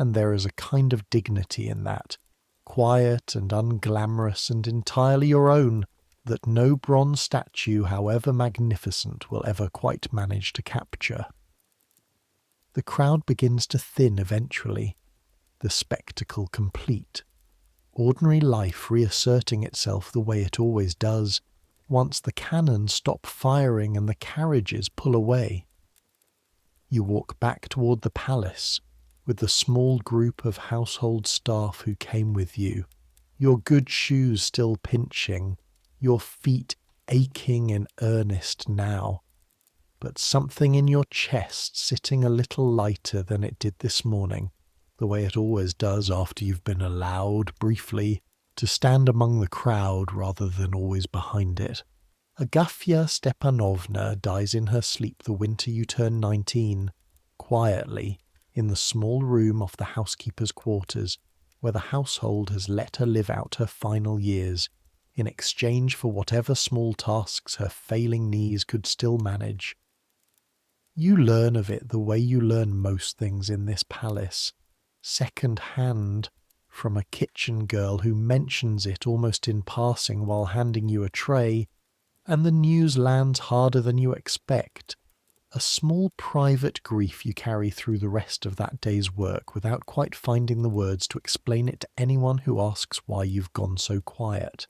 And there is a kind of dignity in that, quiet and unglamorous and entirely your own, that no bronze statue, however magnificent, will ever quite manage to capture. The crowd begins to thin eventually, the spectacle complete, ordinary life reasserting itself the way it always does, once the cannons stop firing and the carriages pull away. You walk back toward the palace, with the small group of household staff who came with you, your good shoes still pinching, your feet aching in earnest now, but something in your chest sitting a little lighter than it did this morning, the way it always does after you've been allowed, briefly, to stand among the crowd rather than always behind it. Agafya Stepanovna dies in her sleep the winter you turn 19, quietly, in the small room off the housekeeper's quarters, where the household has let her live out her final years, in exchange for whatever small tasks her failing knees could still manage. You learn of it the way you learn most things in this palace, second hand, from a kitchen girl who mentions it almost in passing while handing you a tray, and the news lands harder than you expect. A small private grief you carry through the rest of that day's work without quite finding the words to explain it to anyone who asks why you've gone so quiet.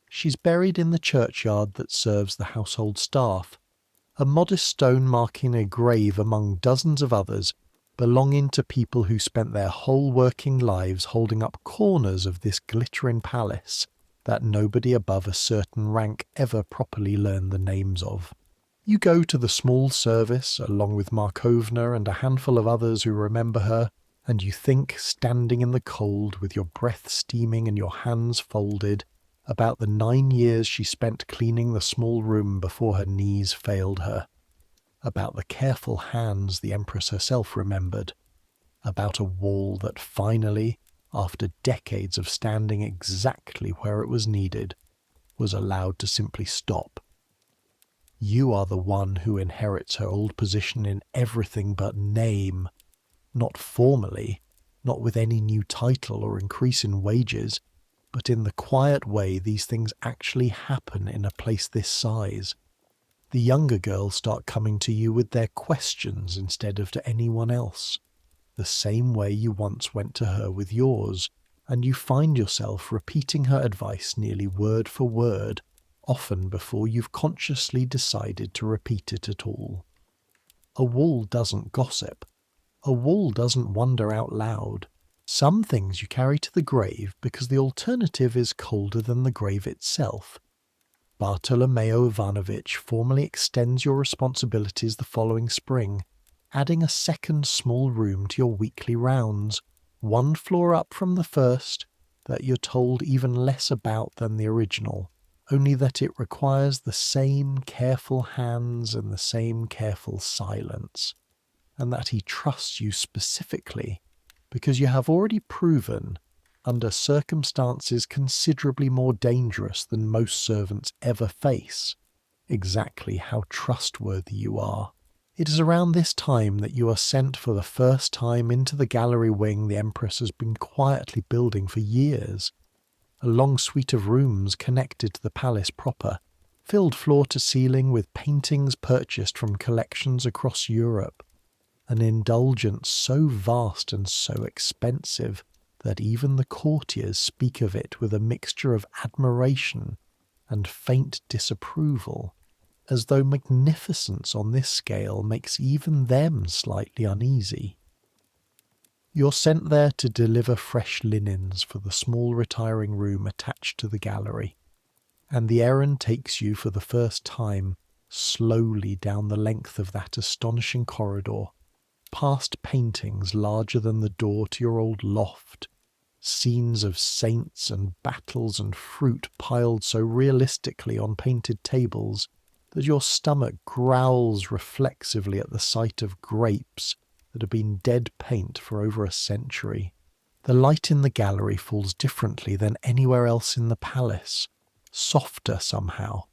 She's buried in the churchyard that serves the household staff, a modest stone marking a grave among dozens of others belonging to people who spent their whole working lives holding up corners of this glittering palace that nobody above a certain rank ever properly learned the names of. You go to the small service along with Markovna and a handful of others who remember her, and you think, standing in the cold with your breath steaming and your hands folded, about the 9 years she spent cleaning the small room before her knees failed her, about the careful hands the Empress herself remembered, about a wall that finally, after decades of standing exactly where it was needed, was allowed to simply stop. You are the one who inherits her old position in everything but name, not formally, not with any new title or increase in wages, but in the quiet way these things actually happen in a place this size. The younger girls start coming to you with their questions instead of to anyone else, the same way you once went to her with yours, and you find yourself repeating her advice nearly word for word, often before you've consciously decided to repeat it at all. A wall doesn't gossip. A wall doesn't wonder out loud. Some things you carry to the grave because the alternative is colder than the grave itself. Bartolomeo Ivanovich formally extends your responsibilities the following spring, adding a second small room to your weekly rounds, one floor up from the first, that you're told even less about than the original, only that it requires the same careful hands and the same careful silence, and that he trusts you specifically because you have already proven, under circumstances considerably more dangerous than most servants ever face, exactly how trustworthy you are. It is around this time that you are sent for the first time into the gallery wing the Empress has been quietly building for years, a long suite of rooms connected to the palace proper, filled floor to ceiling with paintings purchased from collections across Europe, an indulgence so vast and so expensive that even the courtiers speak of it with a mixture of admiration and faint disapproval, as though magnificence on this scale makes even them slightly uneasy. You're sent there to deliver fresh linens for the small retiring room attached to the gallery, and the errand takes you for the first time slowly down the length of that astonishing corridor, past paintings larger than the door to your old loft, scenes of saints and battles and fruit piled so realistically on painted tables that your stomach growls reflexively at the sight of grapes that have been dead paint for over a century. The light in the gallery falls differently than anywhere else in the palace, softer somehow,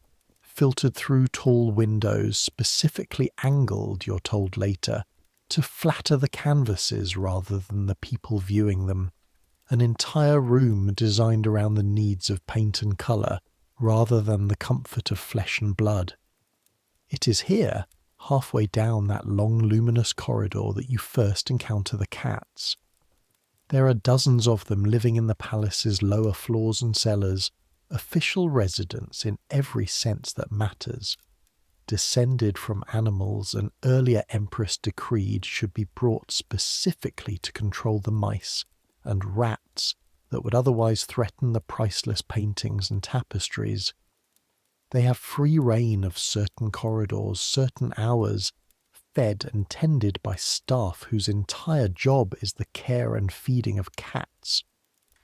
filtered through tall windows specifically angled, you're told later, to flatter the canvases rather than the people viewing them, an entire room designed around the needs of paint and colour rather than the comfort of flesh and blood. It is here, halfway down that long luminous corridor, that you first encounter the cats. There are dozens of them living in the palace's lower floors and cellars, official residents in every sense that matters, descended from animals an earlier empress decreed should be brought specifically to control the mice and rats that would otherwise threaten the priceless paintings and tapestries. They have free rein of certain corridors, certain hours, fed and tended by staff whose entire job is the care and feeding of cats,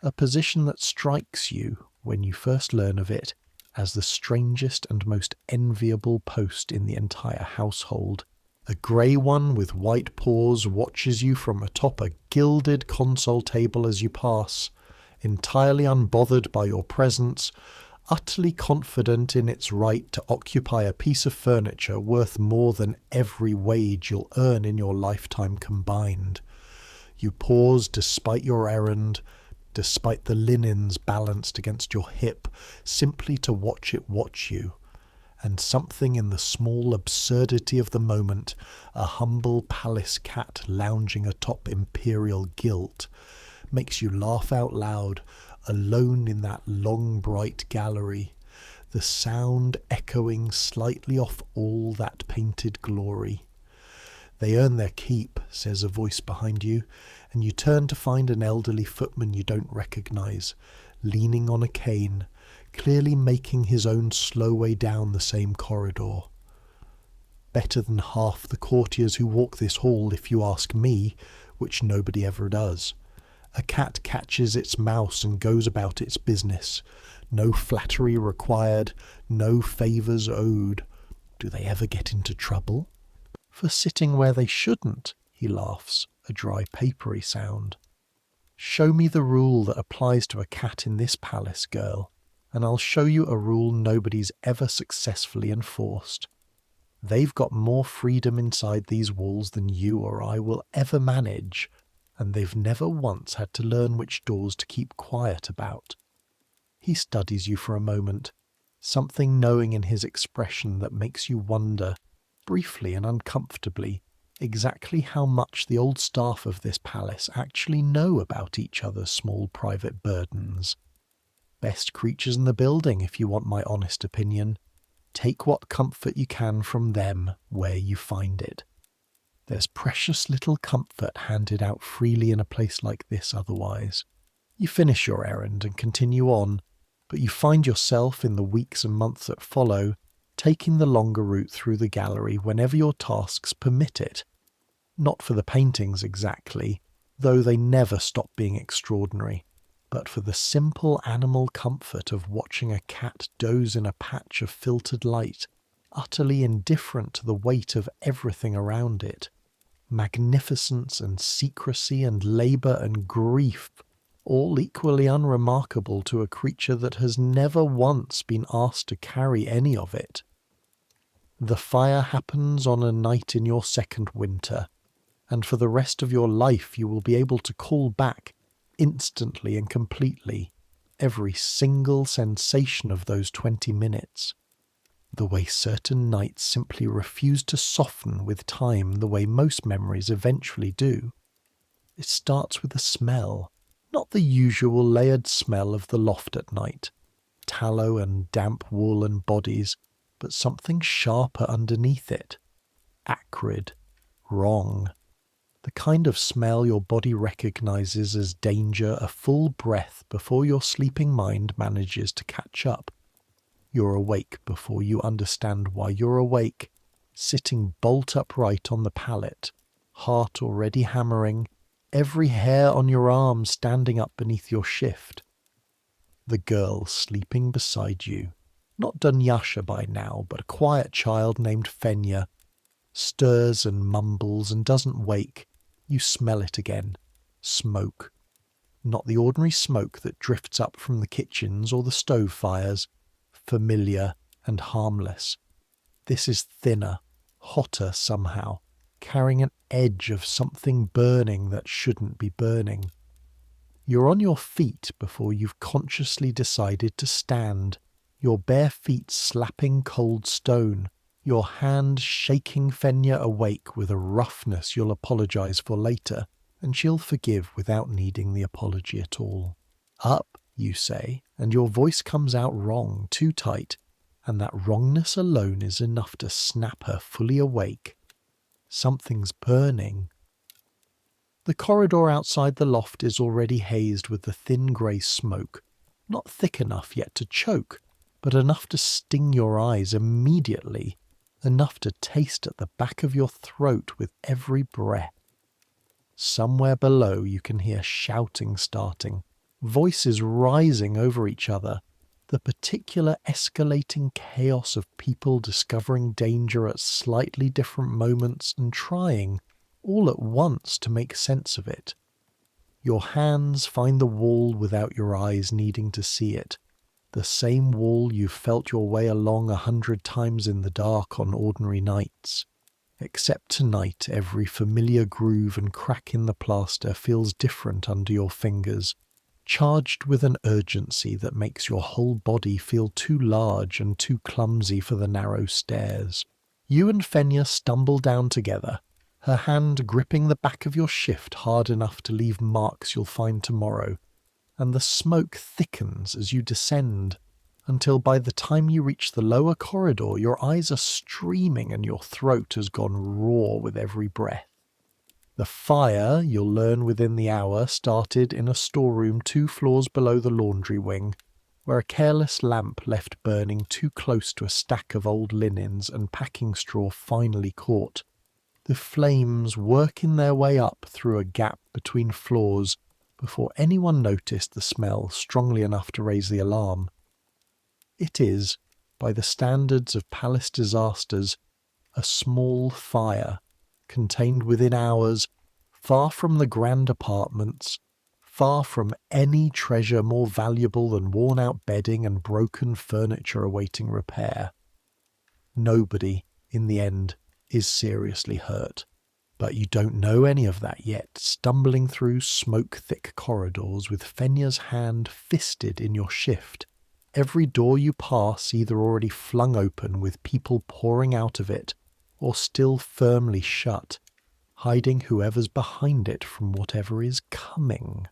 a position that strikes you, when you first learn of it, as the strangest and most enviable post in the entire household. A grey one with white paws watches you from atop a gilded console table as you pass, entirely unbothered by your presence, utterly confident in its right to occupy a piece of furniture worth more than every wage you'll earn in your lifetime combined. You pause despite your errand, despite the linens balanced against your hip, simply to watch it watch you, and something in the small absurdity of the moment, a humble palace cat lounging atop imperial gilt, makes you laugh out loud, alone in that long bright gallery, the sound echoing slightly off all that painted glory. "They earn their keep," says a voice behind you, and you turn to find an elderly footman you don't recognise, leaning on a cane, clearly making his own slow way down the same corridor. Better than half the courtiers who walk this hall, if you ask me, which nobody ever does. A cat catches its mouse and goes about its business. No flattery required, no favours owed. Do they ever get into trouble? "For sitting where they shouldn't," he laughs, a dry papery sound. "Show me the rule that applies to a cat in this palace, girl, and I'll show you a rule nobody's ever successfully enforced. They've got more freedom inside these walls than you or I will ever manage, and they've never once had to learn which doors to keep quiet about." He studies you for a moment, something knowing in his expression that makes you wonder, briefly and uncomfortably, exactly how much the old staff of this palace actually know about each other's small private burdens. Best creatures in the building, if you want my honest opinion. Take what comfort you can from them where you find it. There's precious little comfort handed out freely in a place like this otherwise. You finish your errand and continue on, but you find yourself in the weeks and months that follow taking the longer route through the gallery whenever your tasks permit it. Not for the paintings exactly, though they never stop being extraordinary, but for the simple animal comfort of watching a cat doze in a patch of filtered light, utterly indifferent to the weight of everything around it. Magnificence and secrecy and labour and grief, all equally unremarkable to a creature that has never once been asked to carry any of it. The fire happens on a night in your second winter, and for the rest of your life you will be able to call back, instantly and completely, every single sensation of those 20 minutes. The way certain nights simply refuse to soften with time the way most memories eventually do. It starts with a smell. Not the usual layered smell of the loft at night, tallow and damp wool and bodies, but something sharper underneath it. Acrid. Wrong. The kind of smell your body recognizes as danger a full breath before your sleeping mind manages to catch up. You're awake before you understand why you're awake, sitting bolt upright on the pallet, heart already hammering, every hair on your arm standing up beneath your shift. The girl sleeping beside you, not Dunyasha by now, but a quiet child named Fenya, stirs and mumbles and doesn't wake. You smell it again. Smoke. Not the ordinary smoke that drifts up from the kitchens or the stove fires. Familiar and harmless. This is thinner, hotter somehow, carrying an edge of something burning that shouldn't be burning. You're on your feet before you've consciously decided to stand, your bare feet slapping cold stone, your hand shaking Fenya awake with a roughness you'll apologise for later, and she'll forgive without needing the apology at all. Up, you say, and your voice comes out wrong, too tight, and that wrongness alone is enough to snap her fully awake. Something's burning. The corridor outside the loft is already hazed with the thin grey smoke, not thick enough yet to choke, but enough to sting your eyes immediately, enough to taste at the back of your throat with every breath. Somewhere below you can hear shouting starting, voices rising over each other, the particular escalating chaos of people discovering danger at slightly different moments and trying, all at once, to make sense of it. Your hands find the wall without your eyes needing to see it, the same wall you've felt your way along 100 times in the dark on ordinary nights. Except tonight every familiar groove and crack in the plaster feels different under your fingers, charged with an urgency that makes your whole body feel too large and too clumsy for the narrow stairs. You and Fenya stumble down together, her hand gripping the back of your shift hard enough to leave marks you'll find tomorrow, and the smoke thickens as you descend, until by the time you reach the lower corridor your eyes are streaming and your throat has gone raw with every breath. The fire, you'll learn within the hour, started in a storeroom 2 floors below the laundry wing, where a careless lamp left burning too close to a stack of old linens and packing straw finally caught, the flames working their way up through a gap between floors before anyone noticed the smell strongly enough to raise the alarm. It is, by the standards of palace disasters, a small fire, contained within hours, far from the grand apartments, far from any treasure more valuable than worn-out bedding and broken furniture awaiting repair. Nobody, in the end, is seriously hurt. But you don't know any of that yet, stumbling through smoke-thick corridors with Fenya's hand fisted in your shift, every door you pass either already flung open with people pouring out of it, or still firmly shut, hiding whoever's behind it from whatever is coming.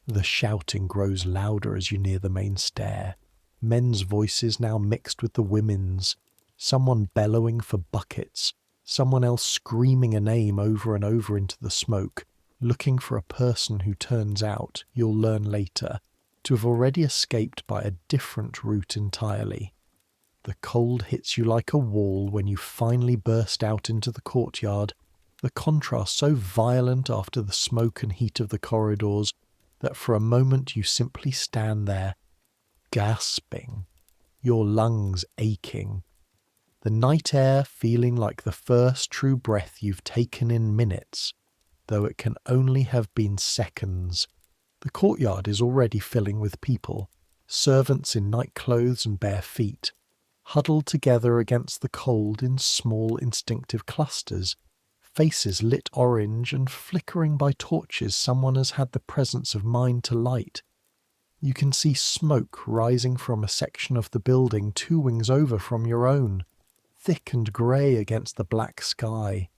The shouting grows louder as you near the main stair, men's voices now mixed with the women's, someone bellowing for buckets, someone else screaming a name over and over into the smoke, looking for a person who turns out, you'll learn later, to have already escaped by a different route entirely. The cold hits you like a wall when you finally burst out into the courtyard, the contrast so violent after the smoke and heat of the corridors that for a moment you simply stand there, gasping, your lungs aching, the night air feeling like the first true breath you've taken in minutes, though it can only have been seconds. The courtyard is already filling with people, servants in nightclothes and bare feet, huddled together against the cold in small instinctive clusters, faces lit orange and flickering by torches someone has had the presence of mind to light. You can see smoke rising from a section of the building 2 wings over from your own, thick and grey against the black sky,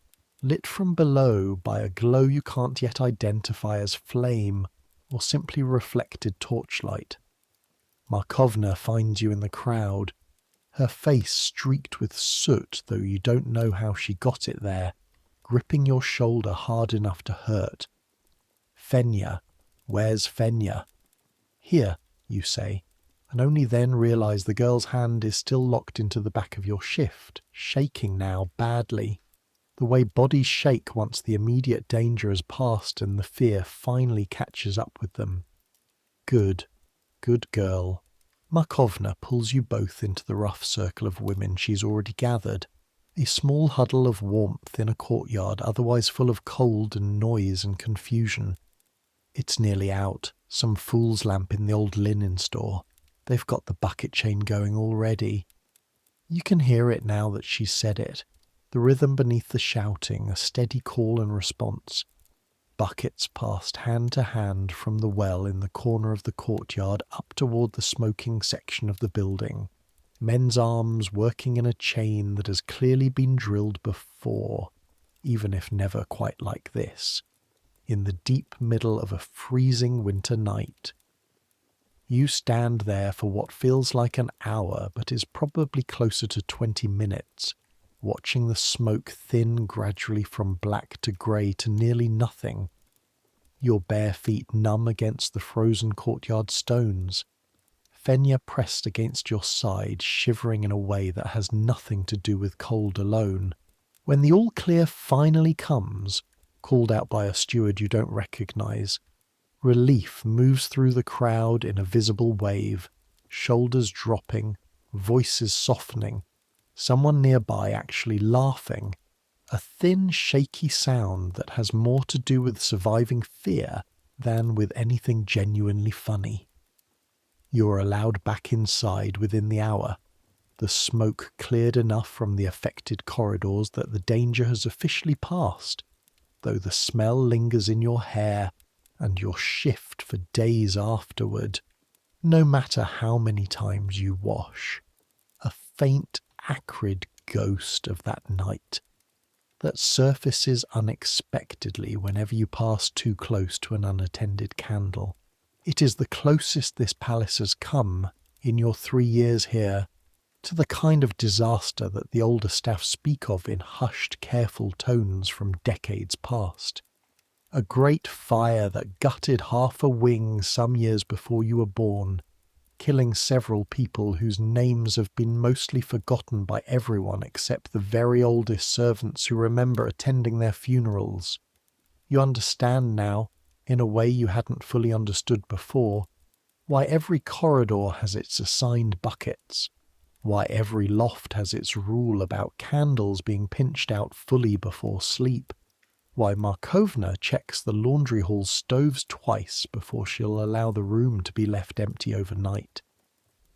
lit from below by a glow you can't yet identify as flame or simply reflected torchlight. Markovna finds you in the crowd, her face streaked with soot, though you don't know how she got it there, gripping your shoulder hard enough to hurt. Fenya, where's Fenya? Here, you say, and only then realise the girl's hand is still locked into the back of your shift, shaking now badly, the way bodies shake once the immediate danger has passed and the fear finally catches up with them. Good girl. Markovna pulls you both into the rough circle of women she's already gathered, a small huddle of warmth in a courtyard otherwise full of cold and noise and confusion. It's nearly out, some fool's lamp in the old linen store. They've got the bucket chain going already. You can hear it now that she's said it, the rhythm beneath the shouting, a steady call and response. Buckets passed hand to hand from the well in the corner of the courtyard up toward the smoking section of the building, men's arms working in a chain that has clearly been drilled before, even if never quite like this, in the deep middle of a freezing winter night. You stand there for what feels like an hour but is probably closer to 20 minutes, watching the smoke thin gradually from black to grey to nearly nothing, your bare feet numb against the frozen courtyard stones, Fenya pressed against your side, shivering in a way that has nothing to do with cold alone. When the all-clear finally comes, called out by a steward you don't recognise, relief moves through the crowd in a visible wave, shoulders dropping, voices softening, someone nearby actually laughing, a thin, shaky sound that has more to do with surviving fear than with anything genuinely funny. You are allowed back inside within the hour, the smoke cleared enough from the affected corridors that the danger has officially passed, though the smell lingers in your hair and your shift for days afterward, no matter how many times you wash, a faint, acrid ghost of that night that surfaces unexpectedly whenever you pass too close to an unattended candle. It is the closest this palace has come, in your 3 years here, to the kind of disaster that the older staff speak of in hushed, careful tones from decades past. A great fire that gutted half a wing some years before you were born, killing several people whose names have been mostly forgotten by everyone except the very oldest servants who remember attending their funerals. You understand now, in a way you hadn't fully understood before, why every corridor has its assigned buckets, why every loft has its rule about candles being pinched out fully before sleep, why Markovna checks the laundry hall stoves twice before she'll allow the room to be left empty overnight.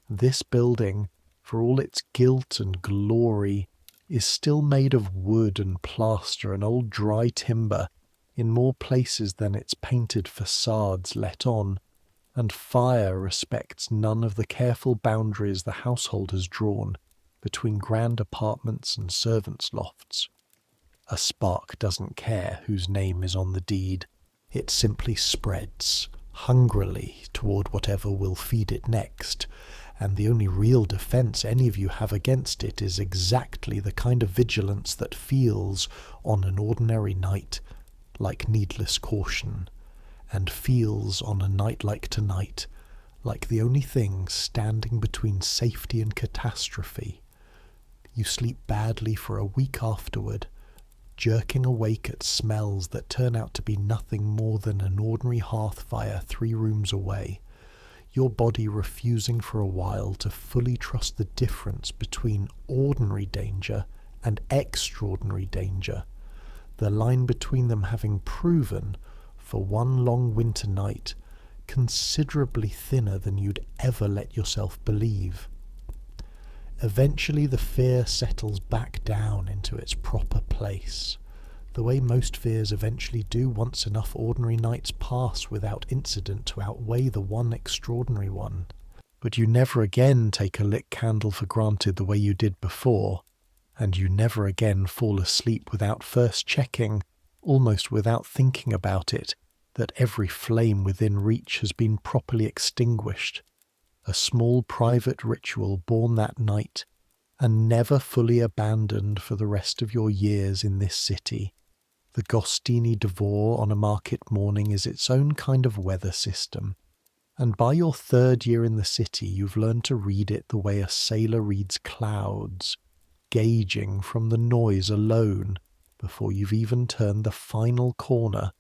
This building, for all its gilt and glory, is still made of wood and plaster and old dry timber in more places than its painted facades let on, and fire respects none of the careful boundaries the household has drawn between grand apartments and servants' lofts. A spark doesn't care whose name is on the deed. It simply spreads, hungrily, toward whatever will feed it next, and the only real defence any of you have against it is exactly the kind of vigilance that feels, on an ordinary night, like needless caution, and feels, on a night like tonight, like the only thing standing between safety and catastrophe. You sleep badly for a week afterward, jerking awake at smells that turn out to be nothing more than an ordinary hearth fire 3 rooms away, your body refusing for a while to fully trust the difference between ordinary danger and extraordinary danger, the line between them having proven, for one long winter night, considerably thinner than you'd ever let yourself believe. Eventually the fear settles back down into its proper place, the way most fears eventually do once enough ordinary nights pass without incident to outweigh the one extraordinary one. But you never again take a lit candle for granted the way you did before, and you never again fall asleep without first checking, almost without thinking about it, that every flame within reach has been properly extinguished. A small private ritual born that night, and never fully abandoned for the rest of your years in this city. The Gostini Dvor on a market morning is its own kind of weather system, and by your 3rd year in the city you've learned to read it the way a sailor reads clouds, gauging from the noise alone, before you've even turned the final corner,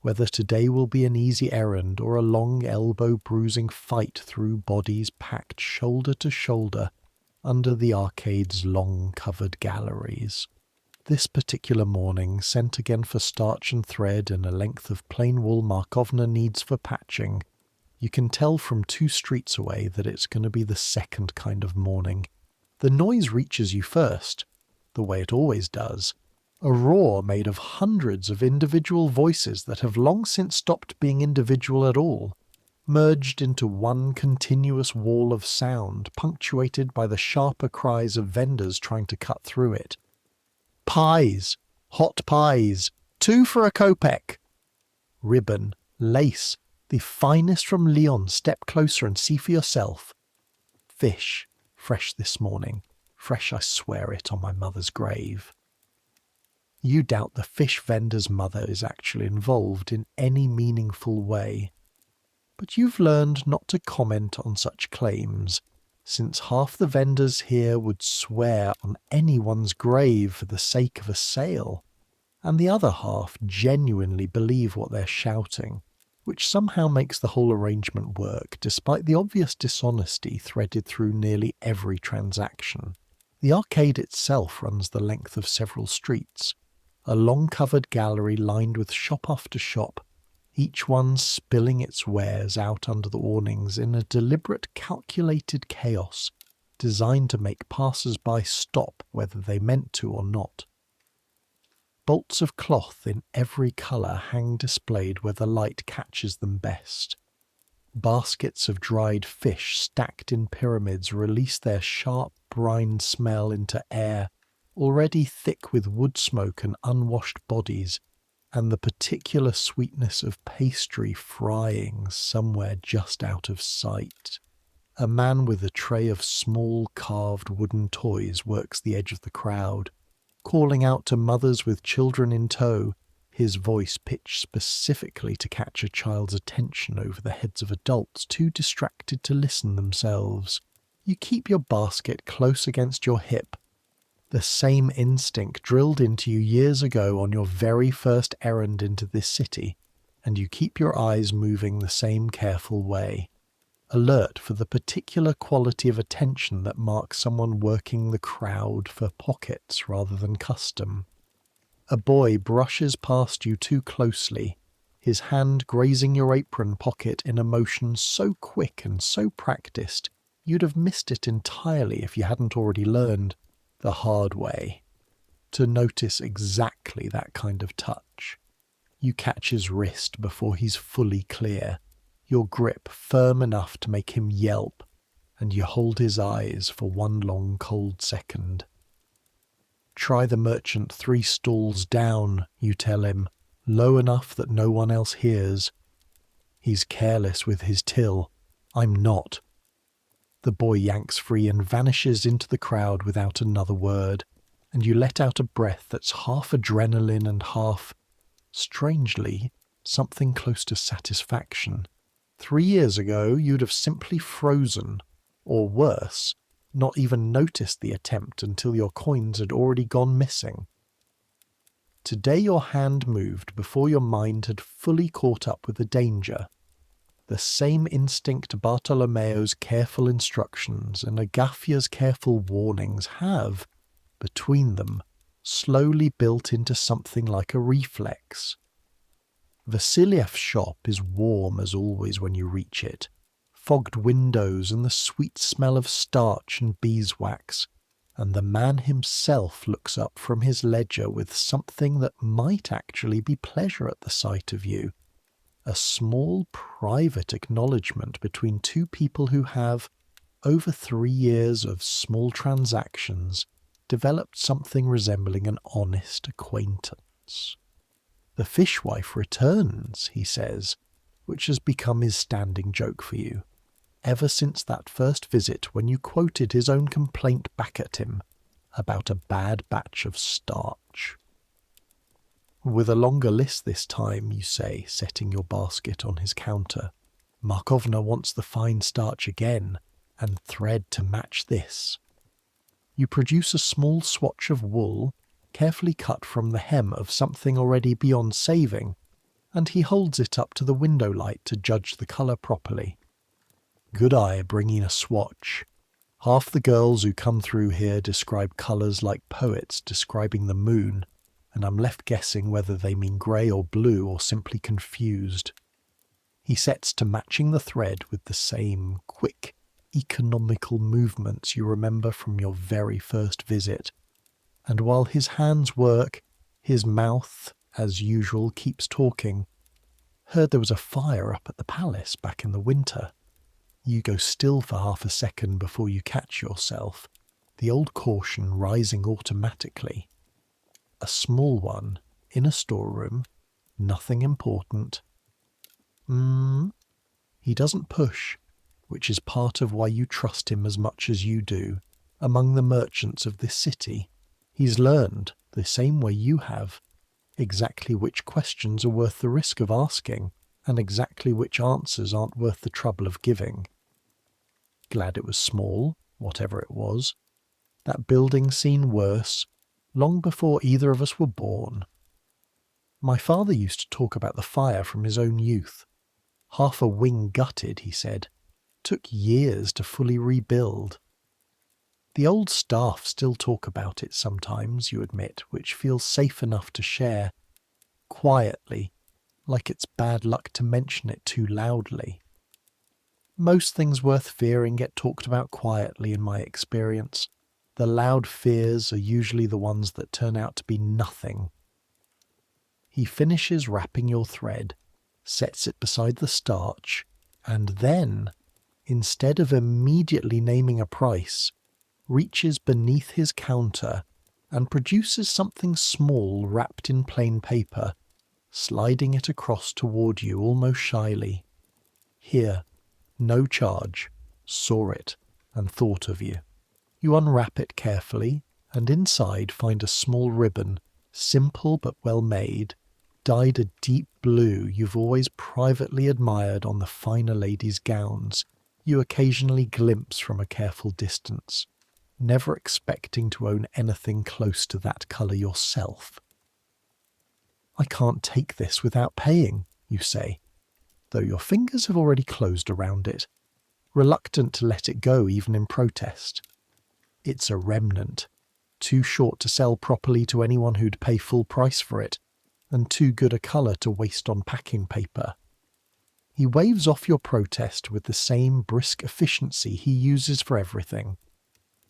whether today will be an easy errand or a long elbow-bruising fight through bodies packed shoulder to shoulder under the arcade's long covered galleries. This particular morning, sent again for starch and thread and a length of plain wool Markovna needs for patching, you can tell from 2 streets away that it's going to be the second kind of morning. The noise reaches you first, the way it always does, a roar made of hundreds of individual voices that have long since stopped being individual at all, merged into one continuous wall of sound punctuated by the sharper cries of vendors trying to cut through it. Pies! Hot pies! 2 for a kopeck! Ribbon, lace, the finest from Lyon, step closer and see for yourself. Fish, fresh this morning, fresh I swear it on my mother's grave. You doubt the fish vendor's mother is actually involved in any meaningful way. But you've learned not to comment on such claims, since half the vendors here would swear on anyone's grave for the sake of a sale, and the other half genuinely believe what they're shouting, which somehow makes the whole arrangement work, despite the obvious dishonesty threaded through nearly every transaction. The arcade itself runs the length of several streets, a long-covered gallery lined with shop after shop, each one spilling its wares out under the awnings in a deliberate, calculated chaos designed to make passers-by stop whether they meant to or not. Bolts of cloth in every colour hang displayed where the light catches them best. Baskets of dried fish stacked in pyramids release their sharp brine smell into air already thick with wood smoke and unwashed bodies, and the particular sweetness of pastry frying somewhere just out of sight. A man with a tray of small carved wooden toys works the edge of the crowd, calling out to mothers with children in tow, his voice pitched specifically to catch a child's attention over the heads of adults too distracted to listen themselves. You keep your basket close against your hip, the same instinct drilled into you years ago on your very first errand into this city, and you keep your eyes moving the same careful way, alert for the particular quality of attention that marks someone working the crowd for pockets rather than custom. A boy brushes past you too closely, his hand grazing your apron pocket in a motion so quick and so practiced you'd have missed it entirely if you hadn't already learned, the hard way, to notice exactly that kind of touch. You catch his wrist before he's fully clear, your grip firm enough to make him yelp, and you hold his eyes for one long cold second. Try the merchant 3 stalls down, you tell him, low enough that no one else hears. He's careless with his till. I'm not. The boy yanks free and vanishes into the crowd without another word, and you let out a breath that's half adrenaline and half, strangely, something close to satisfaction. 3 years ago, you'd have simply frozen, or worse, not even noticed the attempt until your coins had already gone missing. Today your hand moved before your mind had fully caught up with the danger. The same instinct Bartolomeo's careful instructions and Agafia's careful warnings have, between them, slowly built into something like a reflex. Vasiliev's shop is warm as always when you reach it. Fogged windows and the sweet smell of starch and beeswax, and the man himself looks up from his ledger with something that might actually be pleasure at the sight of you. A small private acknowledgement between 2 people who have, over 3 years of small transactions, developed something resembling an honest acquaintance. The fishwife returns, he says, which has become his standing joke for you, ever since that first visit when you quoted his own complaint back at him about a bad batch of starch. With a longer list this time, you say, setting your basket on his counter. Markovna wants the fine starch again, and thread to match this. You produce a small swatch of wool, carefully cut from the hem of something already beyond saving, and he holds it up to the window light to judge the colour properly. Good eye bringing a swatch. Half the girls who come through here describe colours like poets describing the moon, and I'm left guessing whether they mean grey or blue or simply confused. He sets to matching the thread with the same quick, economical movements you remember from your very first visit, and while his hands work, his mouth, as usual, keeps talking. Heard there was a fire up at the palace back in the winter. You go still for half a second before you catch yourself, the old caution rising automatically. A small one, in a storeroom, nothing important. He doesn't push, which is part of why you trust him as much as you do, among the merchants of this city. He's learned, the same way you have, exactly which questions are worth the risk of asking, and exactly which answers aren't worth the trouble of giving. Glad it was small, whatever it was. That building seen worse, long before either of us were born. My father used to talk about the fire from his own youth. Half a wing gutted, he said. Took years to fully rebuild. The old staff still talk about it sometimes, you admit, which feels safe enough to share. Quietly, like it's bad luck to mention it too loudly. Most things worth fearing get talked about quietly in my experience. The loud fears are usually the ones that turn out to be nothing. He finishes wrapping your thread, sets it beside the starch, and then, instead of immediately naming a price, reaches beneath his counter and produces something small wrapped in plain paper, sliding it across toward you almost shyly. Here, no charge, saw it and thought of you. You unwrap it carefully, and inside find a small ribbon, simple but well made, dyed a deep blue you've always privately admired on the finer ladies' gowns you occasionally glimpse from a careful distance, never expecting to own anything close to that colour yourself. I can't take this without paying, you say, though your fingers have already closed around it, reluctant to let it go even in protest. It's a remnant, too short to sell properly to anyone who'd pay full price for it, and too good a colour to waste on packing paper. He waves off your protest with the same brisk efficiency he uses for everything.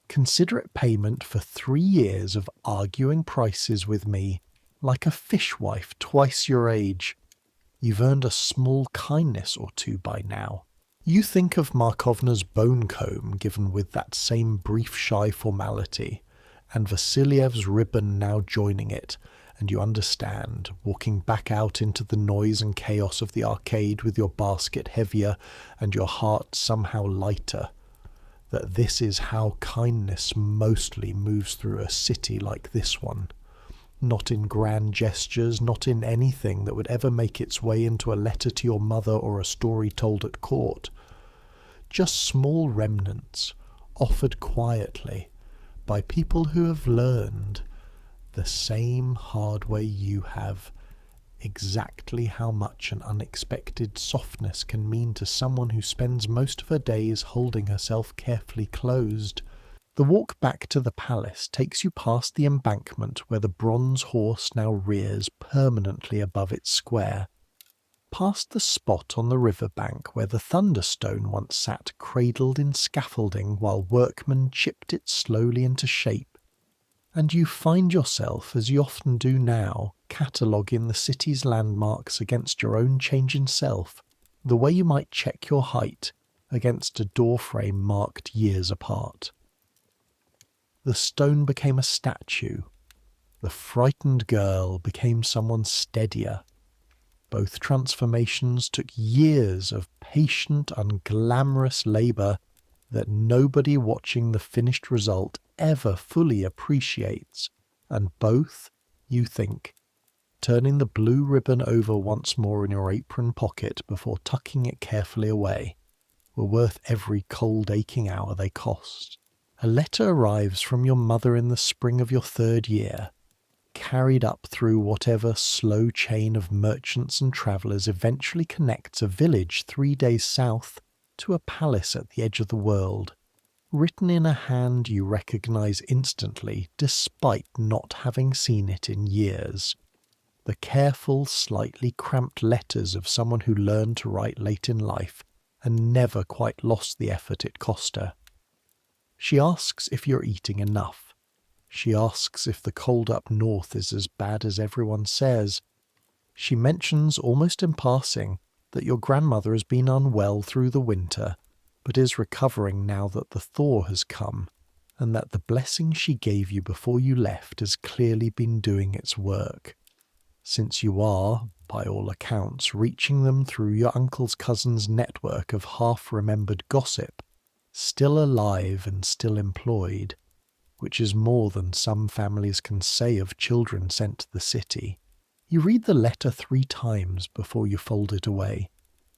Consider it payment for 3 years of arguing prices with me, like a fishwife twice your age. You've earned a small kindness or two by now. You think of Markovna's bone comb given with that same brief shy formality, and Vasiliev's ribbon now joining it, and you understand, walking back out into the noise and chaos of the arcade with your basket heavier and your heart somehow lighter, that this is how kindness mostly moves through a city like this one. Not in grand gestures, not in anything that would ever make its way into a letter to your mother or a story told at court. Just small remnants, offered quietly, by people who have learned, the same hard way you have, exactly how much an unexpected softness can mean to someone who spends most of her days holding herself carefully closed. The walk back to the palace takes you past the embankment where the bronze horse now rears permanently above its square, past the spot on the river bank where the thunderstone once sat cradled in scaffolding while workmen chipped it slowly into shape, and you find yourself, as you often do now, cataloguing the city's landmarks against your own changing self, the way you might check your height against a doorframe marked years apart. The stone became a statue. The frightened girl became someone steadier. Both transformations took years of patient, unglamorous labour that nobody watching the finished result ever fully appreciates, and both, you think, turning the blue ribbon over once more in your apron pocket before tucking it carefully away, were worth every cold aching hour they cost. A letter arrives from your mother in the spring of your 3rd year, carried up through whatever slow chain of merchants and travellers eventually connects a village 3 days south to a palace at the edge of the world, written in a hand you recognise instantly despite not having seen it in years. The careful, slightly cramped letters of someone who learned to write late in life and never quite lost the effort it cost her. She asks if you're eating enough. She asks if the cold up north is as bad as everyone says. She mentions almost in passing that your grandmother has been unwell through the winter, but is recovering now that the thaw has come, and that the blessing she gave you before you left has clearly been doing its work, since you are, by all accounts, reaching them through your uncle's cousin's network of half-remembered gossip, still alive and still employed, which is more than some families can say of children sent to the city. You read the letter 3 times before you fold it away,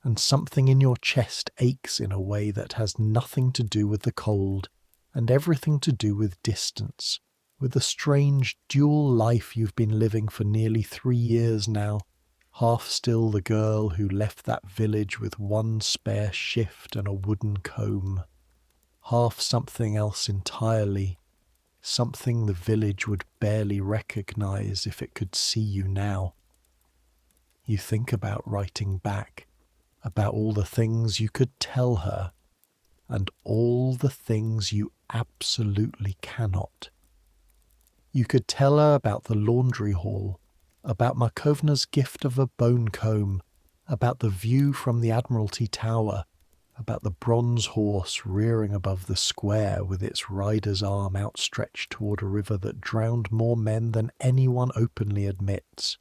and something in your chest aches in a way that has nothing to do with the cold and everything to do with distance, with the strange dual life you've been living for nearly 3 years now, half still the girl who left that village with 1 spare shift and a wooden comb, half something else entirely, something the village would barely recognise if it could see you now. You think about writing back, about all the things you could tell her, and all the things you absolutely cannot. You could tell her about the laundry hall, about Markovna's gift of a bone comb, about the view from the Admiralty Tower, about the bronze horse rearing above the square with its rider's arm outstretched toward a river that drowned more men than anyone openly admits.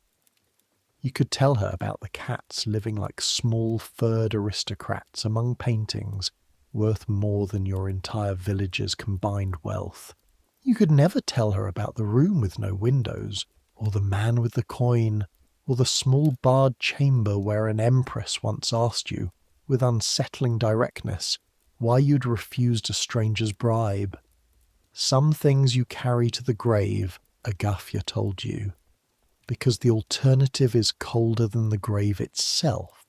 You could tell her about the cats living like small furred aristocrats among paintings worth more than your entire village's combined wealth. You could never tell her about the room with no windows, or the man with the coin, or the small barred chamber where an empress once asked you, with unsettling directness, why you'd refused a stranger's bribe. Some things you carry to the grave, Agafya told you, because the alternative is colder than the grave itself,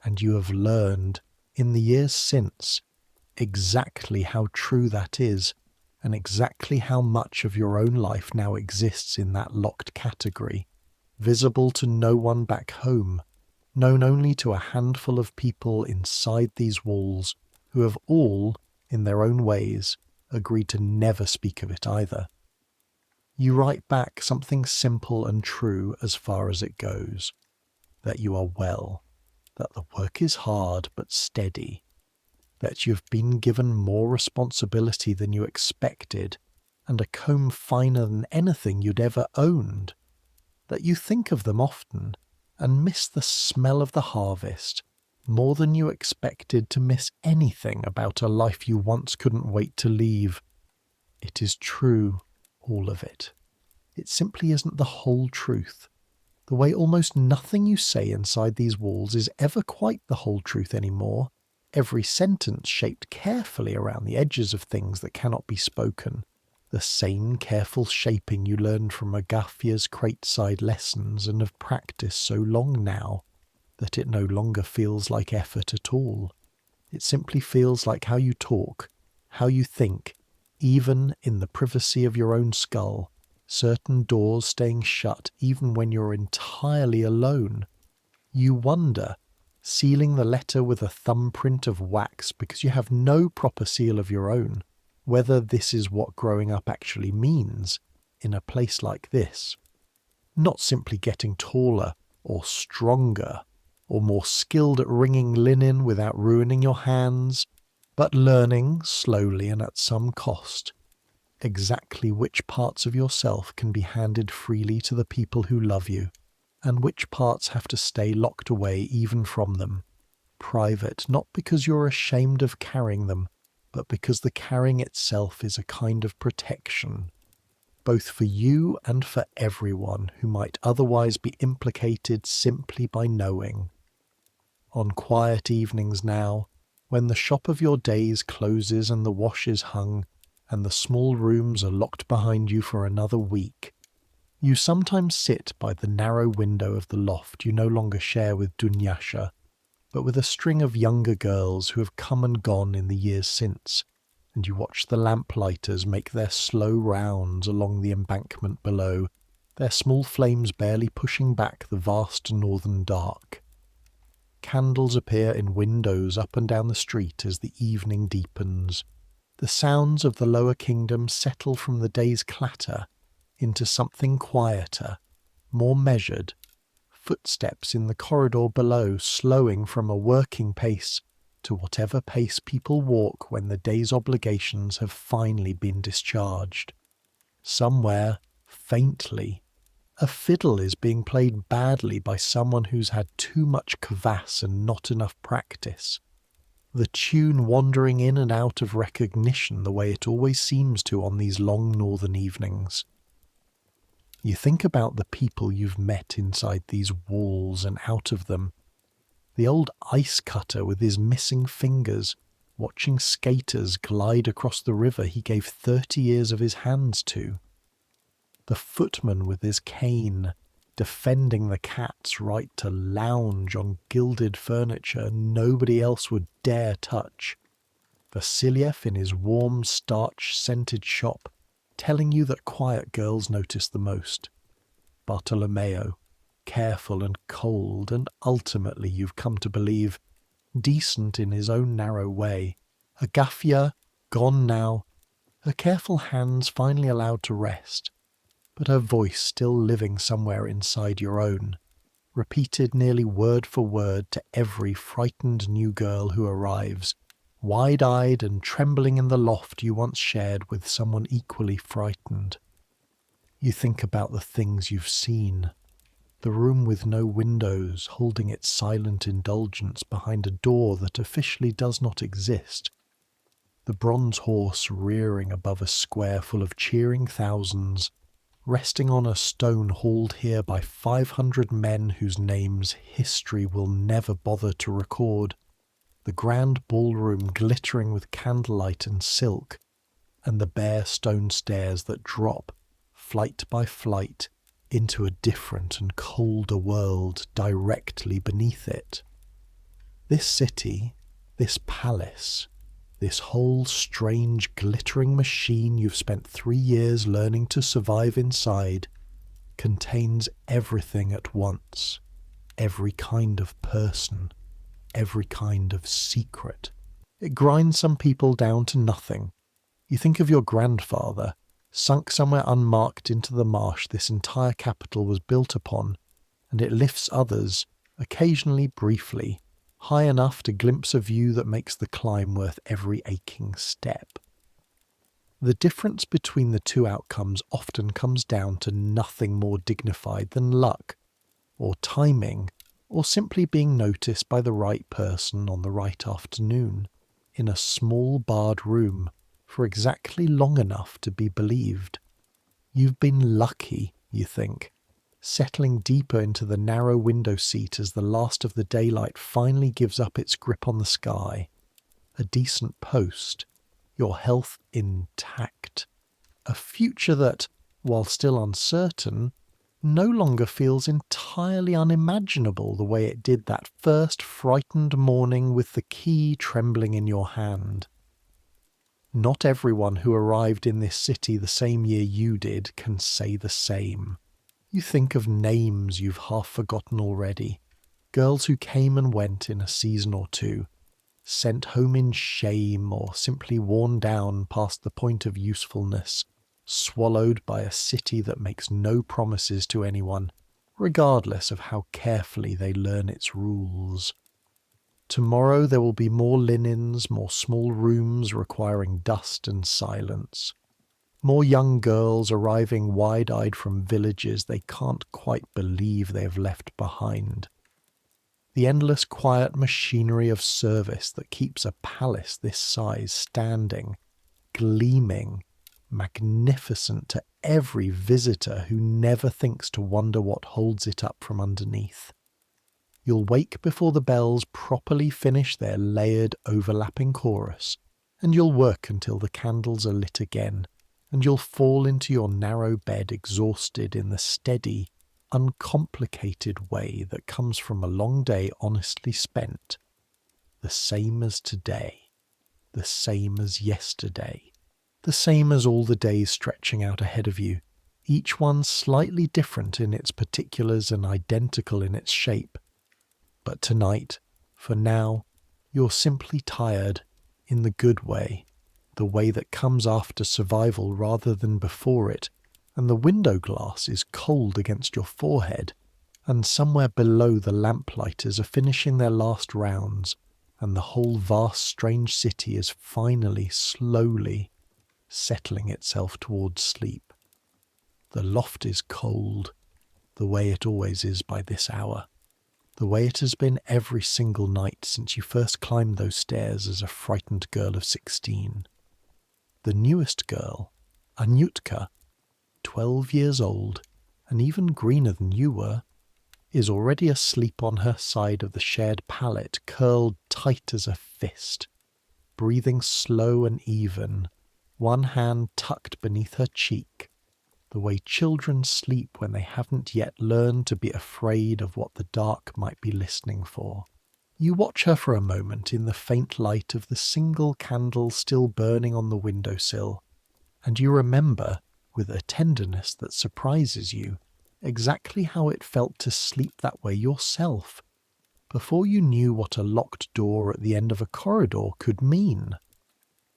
and you have learned, in the years since, exactly how true that is, and exactly how much of your own life now exists in that locked category, visible to no one back home, known only to a handful of people inside these walls who have all, in their own ways, agreed to never speak of it either. You write back something simple and true as far as it goes, that you are well, that the work is hard but steady, that you have been given more responsibility than you expected, and a comb finer than anything you'd ever owned, that you think of them often and miss the smell of the harvest more than you expected to miss anything about a life you once couldn't wait to leave. It is true, all of it. It simply isn't the whole truth. The way almost nothing you say inside these walls is ever quite the whole truth anymore, every sentence shaped carefully around the edges of things that cannot be spoken, the same careful shaping you learned from Agafya's crate-side lessons and have practiced so long now that it no longer feels like effort at all. It simply feels like how you talk, how you think, even in the privacy of your own skull, certain doors staying shut even when you're entirely alone. You wonder, sealing the letter with a thumbprint of wax because you have no proper seal of your own, whether this is what growing up actually means in a place like this. Not simply getting taller or stronger or more skilled at wringing linen without ruining your hands, but learning, slowly and at some cost, exactly which parts of yourself can be handed freely to the people who love you, and which parts have to stay locked away even from them, private, not because you're ashamed of carrying them, but because the carrying itself is a kind of protection, both for you and for everyone who might otherwise be implicated simply by knowing. On quiet evenings now, when the shop of your days closes and the wash is hung, and the small rooms are locked behind you for another week, you sometimes sit by the narrow window of the loft you no longer share with Dunyasha, but with a string of younger girls who have come and gone in the years since, and you watch the lamplighters make their slow rounds along the embankment below, their small flames barely pushing back the vast northern dark. Candles appear in windows up and down the street as the evening deepens. The sounds of the lower kingdom settle from the day's clatter into something quieter, more measured, footsteps in the corridor below slowing from a working pace to whatever pace people walk when the day's obligations have finally been discharged. Somewhere, faintly, a fiddle is being played badly by someone who's had too much kvass and not enough practice, the tune wandering in and out of recognition the way it always seems to on these long northern evenings. You think about the people you've met inside these walls and out of them. The old ice cutter with his missing fingers, watching skaters glide across the river he gave 30 years of his hands to. The footman with his cane, defending the cat's right to lounge on gilded furniture nobody else would dare touch. Vasiliev in his warm, starch-scented shop, telling you that quiet girls notice the most. Bartolomeo, careful and cold, and ultimately you've come to believe, decent in his own narrow way. Agafya, gone now, her careful hands finally allowed to rest. but her voice still living somewhere inside your own, repeated nearly word for word to every frightened new girl who arrives, wide-eyed and trembling in the loft you once shared with someone equally frightened. You think about the things you've seen. The room with no windows, holding its silent indulgence behind a door that officially does not exist. The bronze horse rearing above a square full of cheering thousands, resting on a stone hauled here by 500 men whose names history will never bother to record. The grand ballroom glittering with candlelight and silk, and the bare stone stairs that drop, flight by flight, into a different and colder world directly beneath it. This city, this palace, this whole strange glittering machine you've spent 3 years learning to survive inside, contains everything at once, every kind of person, every kind of secret. It grinds some people down to nothing. You think of your grandfather, sunk somewhere unmarked into the marsh this entire capital was built upon, and it lifts others, occasionally briefly, high enough to glimpse a view that makes the climb worth every aching step. The difference between the two outcomes often comes down to nothing more dignified than luck, or timing, or simply being noticed by the right person on the right afternoon, in a small barred room, for exactly long enough to be believed. You've been lucky, you think, settling deeper into the narrow window seat as the last of the daylight finally gives up its grip on the sky. A decent post, your health intact, a future that, while still uncertain, no longer feels entirely unimaginable the way it did that first frightened morning with the key trembling in your hand. Not everyone who arrived in this city the same year you did can say the same. You think of names you've half forgotten already, girls who came and went in a season or two, sent home in shame or simply worn down past the point of usefulness, swallowed by a city that makes no promises to anyone, regardless of how carefully they learn its rules. Tomorrow there will be more linens, more small rooms requiring dust and silence, more young girls arriving wide-eyed from villages they can't quite believe they have left behind. The endless quiet machinery of service that keeps a palace this size standing, gleaming, magnificent to every visitor who never thinks to wonder what holds it up from underneath. You'll wake before the bells properly finish their layered, overlapping chorus, and you'll work until the candles are lit again, and you'll fall into your narrow bed exhausted in the steady, uncomplicated way that comes from a long day honestly spent, the same as today, the same as yesterday, the same as all the days stretching out ahead of you, each one slightly different in its particulars and identical in its shape. But tonight, for now, you're simply tired, in the good way, the way that comes after survival rather than before it, and the window glass is cold against your forehead, and somewhere below the lamplighters are finishing their last rounds, and the whole vast strange city is finally, slowly, settling itself towards sleep. The loft is cold, the way it always is by this hour, the way it has been every single night since you first climbed those stairs as a frightened girl of 16. The newest girl, Anyutka, 12 years old, and even greener than you were, is already asleep on her side of the shared pallet, curled tight as a fist, breathing slow and even, one hand tucked beneath her cheek, the way children sleep when they haven't yet learned to be afraid of what the dark might be listening for. You watch her for a moment in the faint light of the single candle still burning on the windowsill, and you remember, with a tenderness that surprises you, exactly how it felt to sleep that way yourself, before you knew what a locked door at the end of a corridor could mean.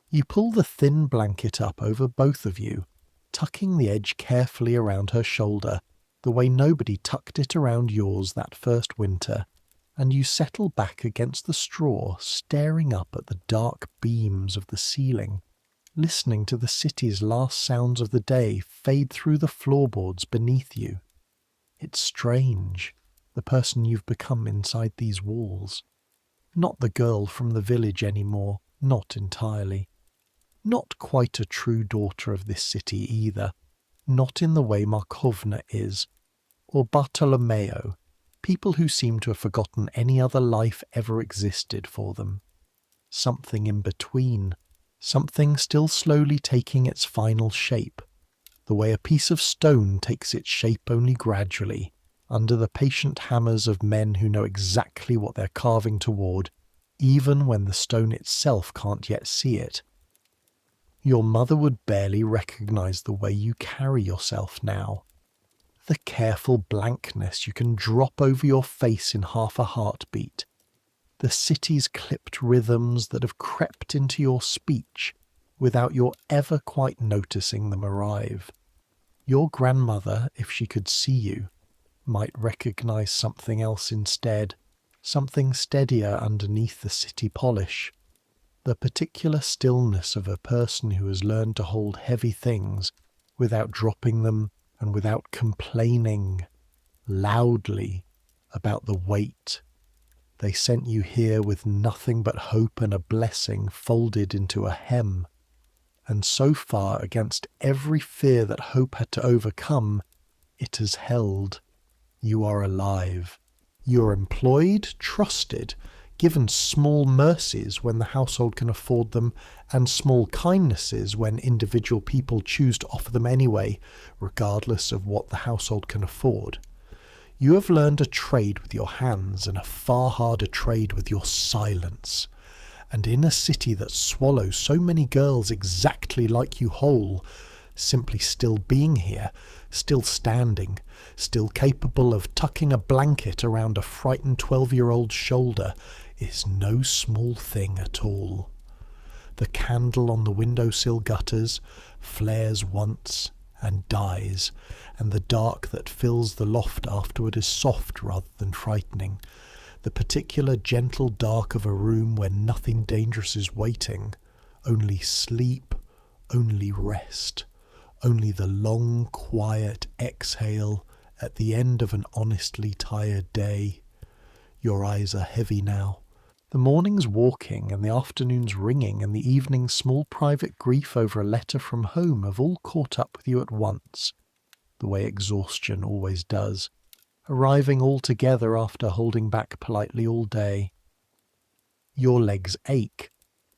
You pull the thin blanket up over both of you, tucking the edge carefully around her shoulder, the way nobody tucked it around yours that first winter, and you settle back against the straw, staring up at the dark beams of the ceiling, listening to the city's last sounds of the day fade through the floorboards beneath you. It's strange, the person you've become inside these walls. Not the girl from the village anymore, not entirely. Not quite a true daughter of this city either, not in the way Markovna is, or Bartolomeo, people who seem to have forgotten any other life ever existed for them. Something in between, something still slowly taking its final shape, the way a piece of stone takes its shape only gradually, under the patient hammers of men who know exactly what they're carving toward, even when the stone itself can't yet see it. Your mother would barely recognize the way you carry yourself now. The careful blankness you can drop over your face in half a heartbeat. The city's clipped rhythms that have crept into your speech without your ever quite noticing them arrive. Your grandmother, if she could see you, might recognize something else instead, something steadier underneath the city polish. The particular stillness of a person who has learned to hold heavy things without dropping them and without complaining loudly about the weight. They sent you here with nothing but hope and a blessing folded into a hem. And so far, against every fear that hope had to overcome, it has held. You are alive. You are employed, trusted, given small mercies when the household can afford them, and small kindnesses when individual people choose to offer them anyway, regardless of what the household can afford. You have learned a trade with your hands and a far harder trade with your silence. And in a city that swallows so many girls exactly like you whole, simply still being here, still standing, still capable of tucking a blanket around a frightened 12-year-old's shoulder is no small thing at all. The candle on the windowsill gutters flares once and dies, and the dark that fills the loft afterward is soft rather than frightening. The particular gentle dark of a room where nothing dangerous is waiting, only sleep, only rest, only the long, quiet exhale at the end of an honestly tired day. Your eyes are heavy now. The morning's walking and the afternoon's ringing and the evening's small private grief over a letter from home have all caught up with you at once, the way exhaustion always does, arriving all together after holding back politely all day. Your legs ache,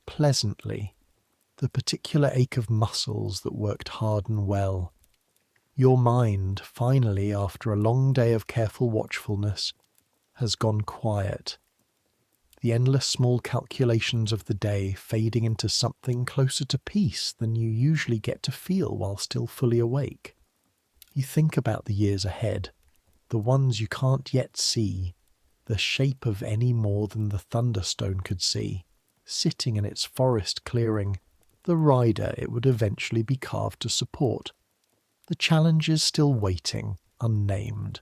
pleasantly, the particular ache of muscles that worked hard and well. Your mind, finally, after a long day of careful watchfulness, has gone quiet. The endless small calculations of the day fading into something closer to peace than you usually get to feel while still fully awake. You think about the years ahead, the ones you can't yet see, the shape of any more than the thunderstone could see, sitting in its forest clearing, the rider it would eventually be carved to support, the challenges still waiting, unnamed,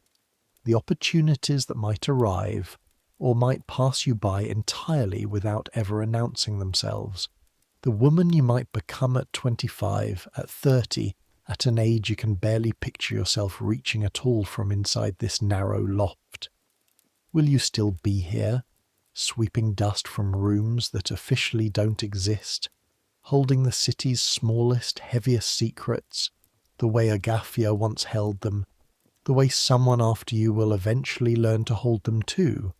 the opportunities that might arrive, or might pass you by entirely without ever announcing themselves, the woman you might become at 25, at 30, at an age you can barely picture yourself reaching at all from inside this narrow loft. Will you still be here, sweeping dust from rooms that officially don't exist, holding the city's smallest, heaviest secrets, the way Agafia once held them, the way someone after you will eventually learn to hold them too?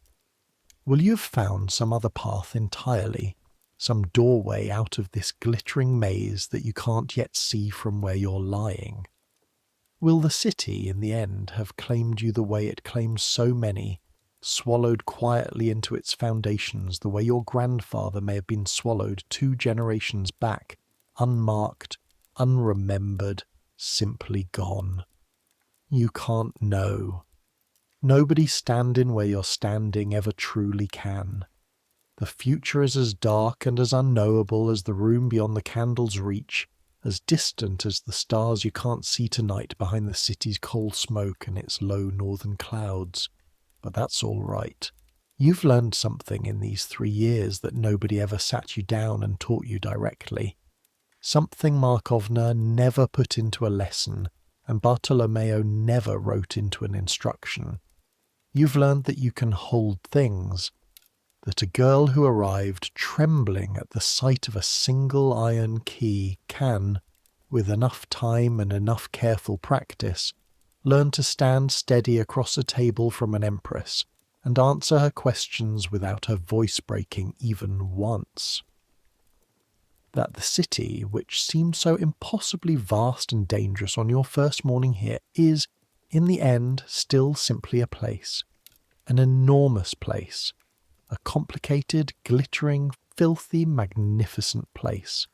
Will you have found some other path entirely, some doorway out of this glittering maze that you can't yet see from where you're lying? Will the city, in the end, have claimed you the way it claims so many, swallowed quietly into its foundations the way your grandfather may have been swallowed 2 generations back, unmarked, unremembered, simply gone? You can't know. Nobody standing where you're standing ever truly can. The future is as dark and as unknowable as the room beyond the candle's reach, as distant as the stars you can't see tonight behind the city's coal smoke and its low northern clouds. But that's all right. You've learned something in these 3 years that nobody ever sat you down and taught you directly. Something Markovna never put into a lesson and Bartolomeo never wrote into an instruction. You've learned that you can hold things, that a girl who arrived trembling at the sight of a single iron key can, with enough time and enough careful practice, learn to stand steady across a table from an empress and answer her questions without her voice breaking even once. That the city, which seemed so impossibly vast and dangerous on your first morning here, is, in the end, still simply a place. An enormous place. A complicated, glittering, filthy, magnificent place.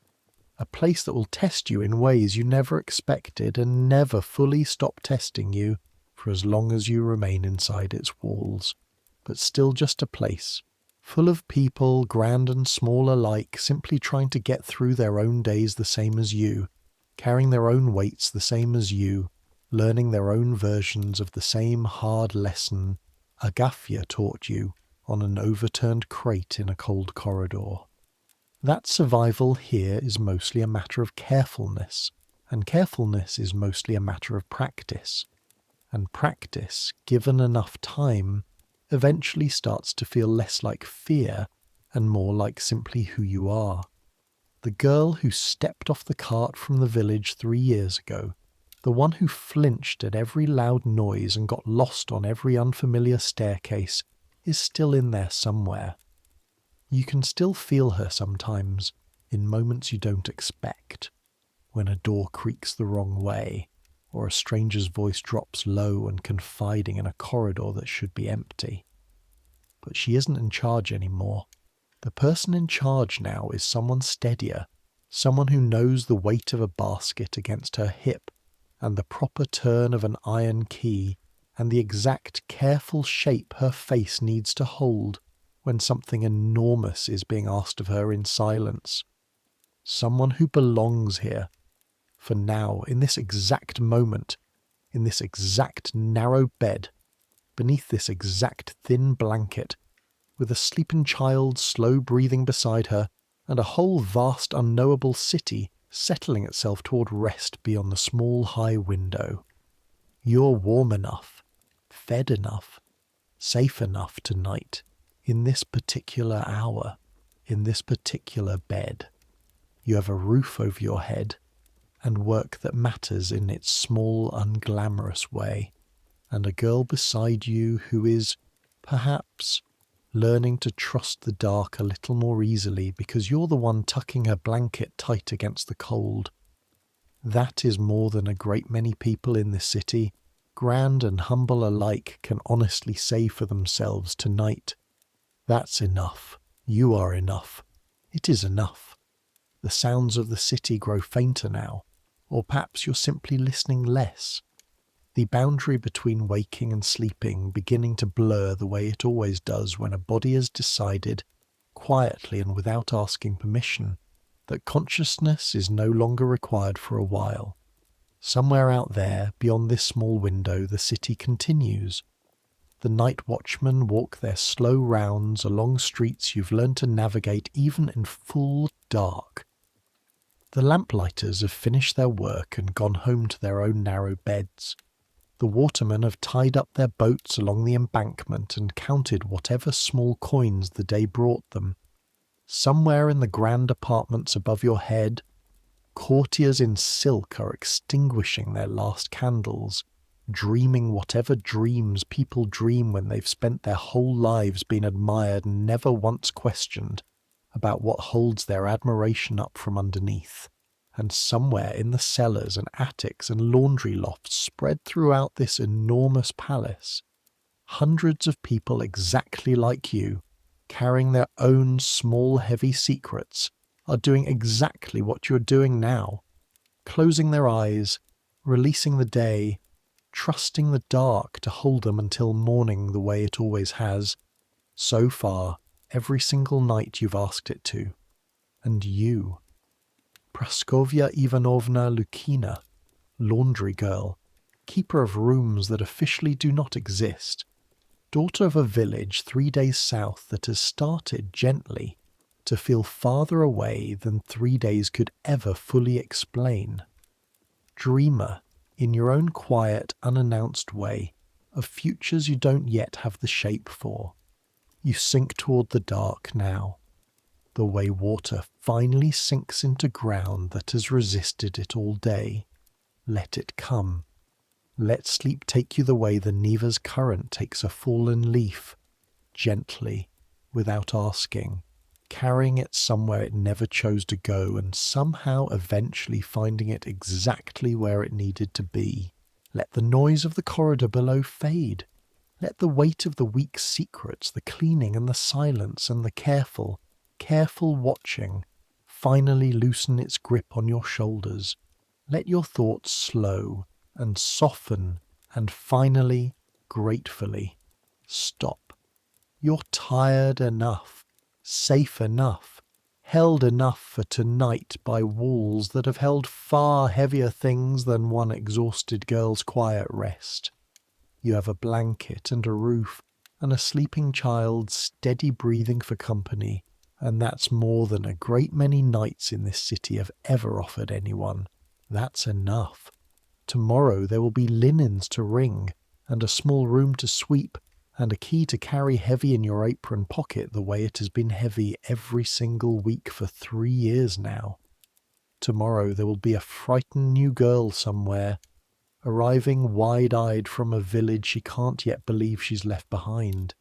A place that will test you in ways you never expected and never fully stop testing you for as long as you remain inside its walls. But still just a place, full of people, grand and small alike, simply trying to get through their own days the same as you, carrying their own weights the same as you, learning their own versions of the same hard lesson Agafya taught you on an overturned crate in a cold corridor. That survival here is mostly a matter of carefulness, and carefulness is mostly a matter of practice. And practice, given enough time, eventually starts to feel less like fear and more like simply who you are. The girl who stepped off the cart from the village 3 years ago, the one who flinched at every loud noise and got lost on every unfamiliar staircase, is still in there somewhere. You can still feel her sometimes, in moments you don't expect, when a door creaks the wrong way, or a stranger's voice drops low and confiding in a corridor that should be empty. But she isn't in charge anymore. The person in charge now is someone steadier, someone who knows the weight of a basket against her hip, and the proper turn of an iron key, and the exact careful shape her face needs to hold when something enormous is being asked of her in silence. Someone who belongs here. For now, in this exact moment, in this exact narrow bed, beneath this exact thin blanket, with a sleeping child slow breathing beside her, and a whole vast unknowable city settling itself toward rest beyond the small high window. You're warm enough, fed enough, safe enough tonight, in this particular hour, in this particular bed. You have a roof over your head, and work that matters in its small, unglamorous way, and a girl beside you who is, perhaps, learning to trust the dark a little more easily because you're the one tucking her blanket tight against the cold. That is more than a great many people in this city, grand and humble alike, can honestly say for themselves tonight. That's enough. You are enough. It is enough. The sounds of the city grow fainter now, or perhaps you're simply listening less. The boundary between waking and sleeping beginning to blur the way it always does when a body has decided, quietly and without asking permission, that consciousness is no longer required for a while. Somewhere out there, beyond this small window, the city continues. The night watchmen walk their slow rounds along streets you've learned to navigate even in full dark. The lamplighters have finished their work and gone home to their own narrow beds. The watermen have tied up their boats along the embankment and counted whatever small coins the day brought them. Somewhere in the grand apartments above your head, courtiers in silk are extinguishing their last candles, dreaming whatever dreams people dream when they've spent their whole lives being admired and never once questioned about what holds their admiration up from underneath. And somewhere in the cellars and attics and laundry lofts spread throughout this enormous palace, hundreds of people exactly like you, carrying their own small heavy secrets, are doing exactly what you're doing now, closing their eyes, releasing the day, trusting the dark to hold them until morning the way it always has, so far, every single night you've asked it to. And you. Praskovya Ivanovna Lukina, laundry girl, keeper of rooms that officially do not exist, daughter of a village 3 days south that has started gently to feel farther away than 3 days could ever fully explain. Dreamer, in your own quiet, unannounced way, of futures you don't yet have the shape for. You sink toward the dark now, the way water finally sinks into ground that has resisted it all day. Let it come. Let sleep take you the way the Neva's current takes a fallen leaf, gently, without asking, carrying it somewhere it never chose to go and somehow eventually finding it exactly where it needed to be. Let the noise of the corridor below fade. Let the weight of the week's secrets, the cleaning and the silence and the careful watching, finally loosen its grip on your shoulders. Let your thoughts slow and soften and finally, gratefully, stop. You're tired enough, safe enough, held enough for tonight by walls that have held far heavier things than one exhausted girl's quiet rest. You have a blanket and a roof and a sleeping child steady breathing for company, and that's more than a great many nights in this city have ever offered anyone. That's enough. Tomorrow there will be linens to wring, and a small room to sweep, and a key to carry heavy in your apron pocket the way it has been heavy every single week for 3 years now. Tomorrow there will be a frightened new girl somewhere, arriving wide-eyed from a village she can't yet believe she's left behind,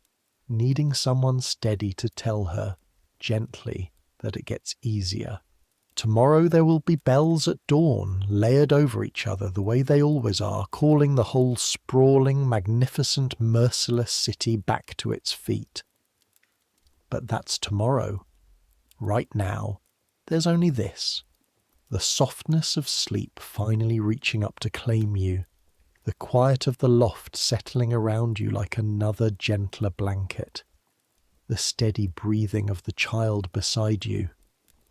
needing someone steady to tell her, gently, that it gets easier. Tomorrow there will be bells at dawn, layered over each other the way they always are, calling the whole sprawling, magnificent, merciless city back to its feet. But that's tomorrow. Right now, there's only this. The softness of sleep finally reaching up to claim you, the quiet of the loft settling around you like another gentler blanket, the steady breathing of the child beside you,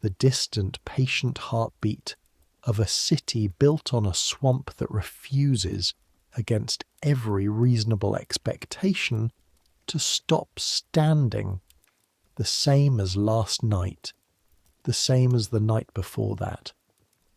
the distant, patient heartbeat of a city built on a swamp that refuses, against every reasonable expectation, to stop standing, the same as last night, the same as the night before that,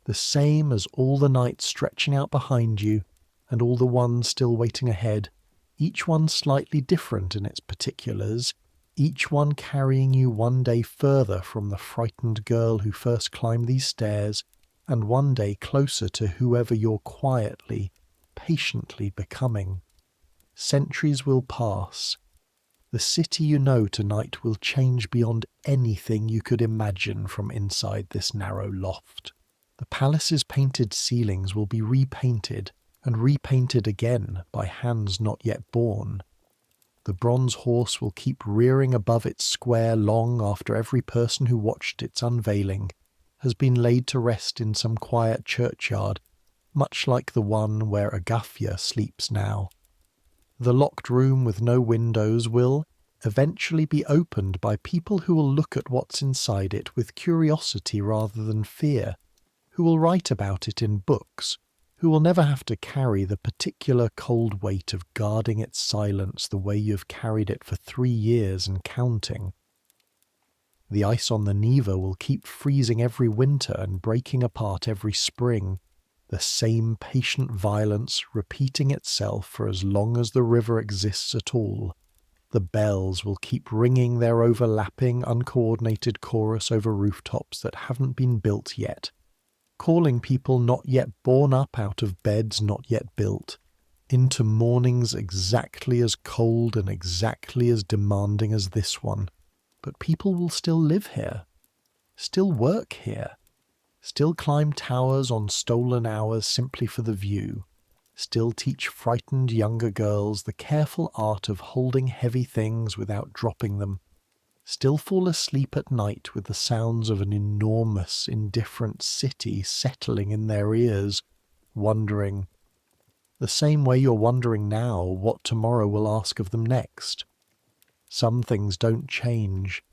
the same as all the nights stretching out behind you and all the ones still waiting ahead, each one slightly different in its particulars, each one carrying you one day further from the frightened girl who first climbed these stairs, and one day closer to whoever you're quietly, patiently becoming. Centuries will pass. The city you know tonight will change beyond anything you could imagine from inside this narrow loft. The palace's painted ceilings will be repainted and repainted again by hands not yet born. The bronze horse will keep rearing above its square long after every person who watched its unveiling has been laid to rest in some quiet churchyard, much like the one where Agafya sleeps now. The locked room with no windows will eventually be opened by people who will look at what's inside it with curiosity rather than fear, who will write about it in books, who will never have to carry the particular cold weight of guarding its silence the way you've carried it for 3 years and counting. The ice on the Neva will keep freezing every winter and breaking apart every spring, the same patient violence repeating itself for as long as the river exists at all. The bells will keep ringing their overlapping, uncoordinated chorus over rooftops that haven't been built yet, calling people not yet born up out of beds not yet built, into mornings exactly as cold and exactly as demanding as this one. But people will still live here, still work here, still climb towers on stolen hours simply for the view, still teach frightened younger girls the careful art of holding heavy things without dropping them, still fall asleep at night with the sounds of an enormous, indifferent city settling in their ears, wondering, the same way you're wondering now what tomorrow will ask of them next. Some things don't change.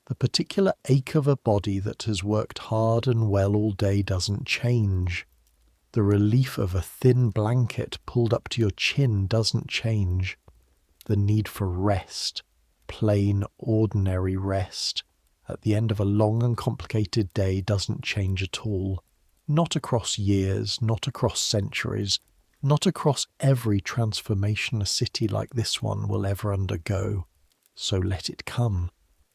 The particular ache of a body that has worked hard and well all day doesn't change. The relief of a thin blanket pulled up to your chin doesn't change. The need for rest, plain, ordinary rest, at the end of a long and complicated day doesn't change at all. Not across years, not across centuries, not across every transformation a city like this one will ever undergo. So let it come.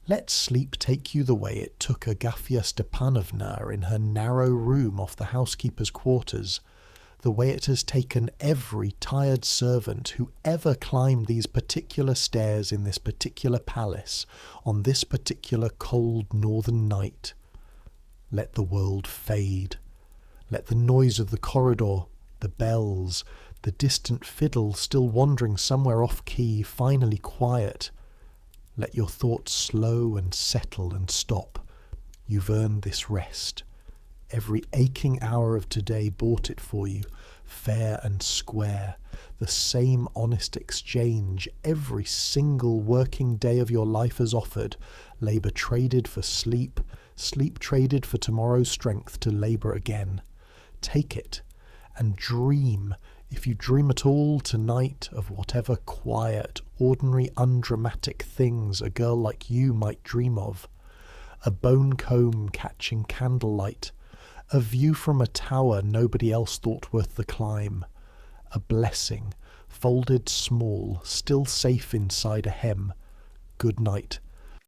Let sleep take you the way it took Agafya Stepanovna in her narrow room off the housekeeper's quarters, the way it has taken every tired servant who ever climbed these particular stairs in this particular palace on this particular cold northern night. Let the world fade. Let the noise of the corridor, the bells, the distant fiddle still wandering somewhere off-key finally quiet. Let your thoughts slow and settle and stop. You've earned this rest. Every aching hour of today bought it for you, fair and square. The same honest exchange every single working day of your life has offered. Labour traded for sleep, sleep traded for tomorrow's strength to labour again. Take it and dream, if you dream at all tonight, of whatever quiet, ordinary, undramatic things a girl like you might dream of. A bone comb catching candlelight, a view from a tower nobody else thought worth the climb, a blessing, folded small, still safe inside a hem. Good night,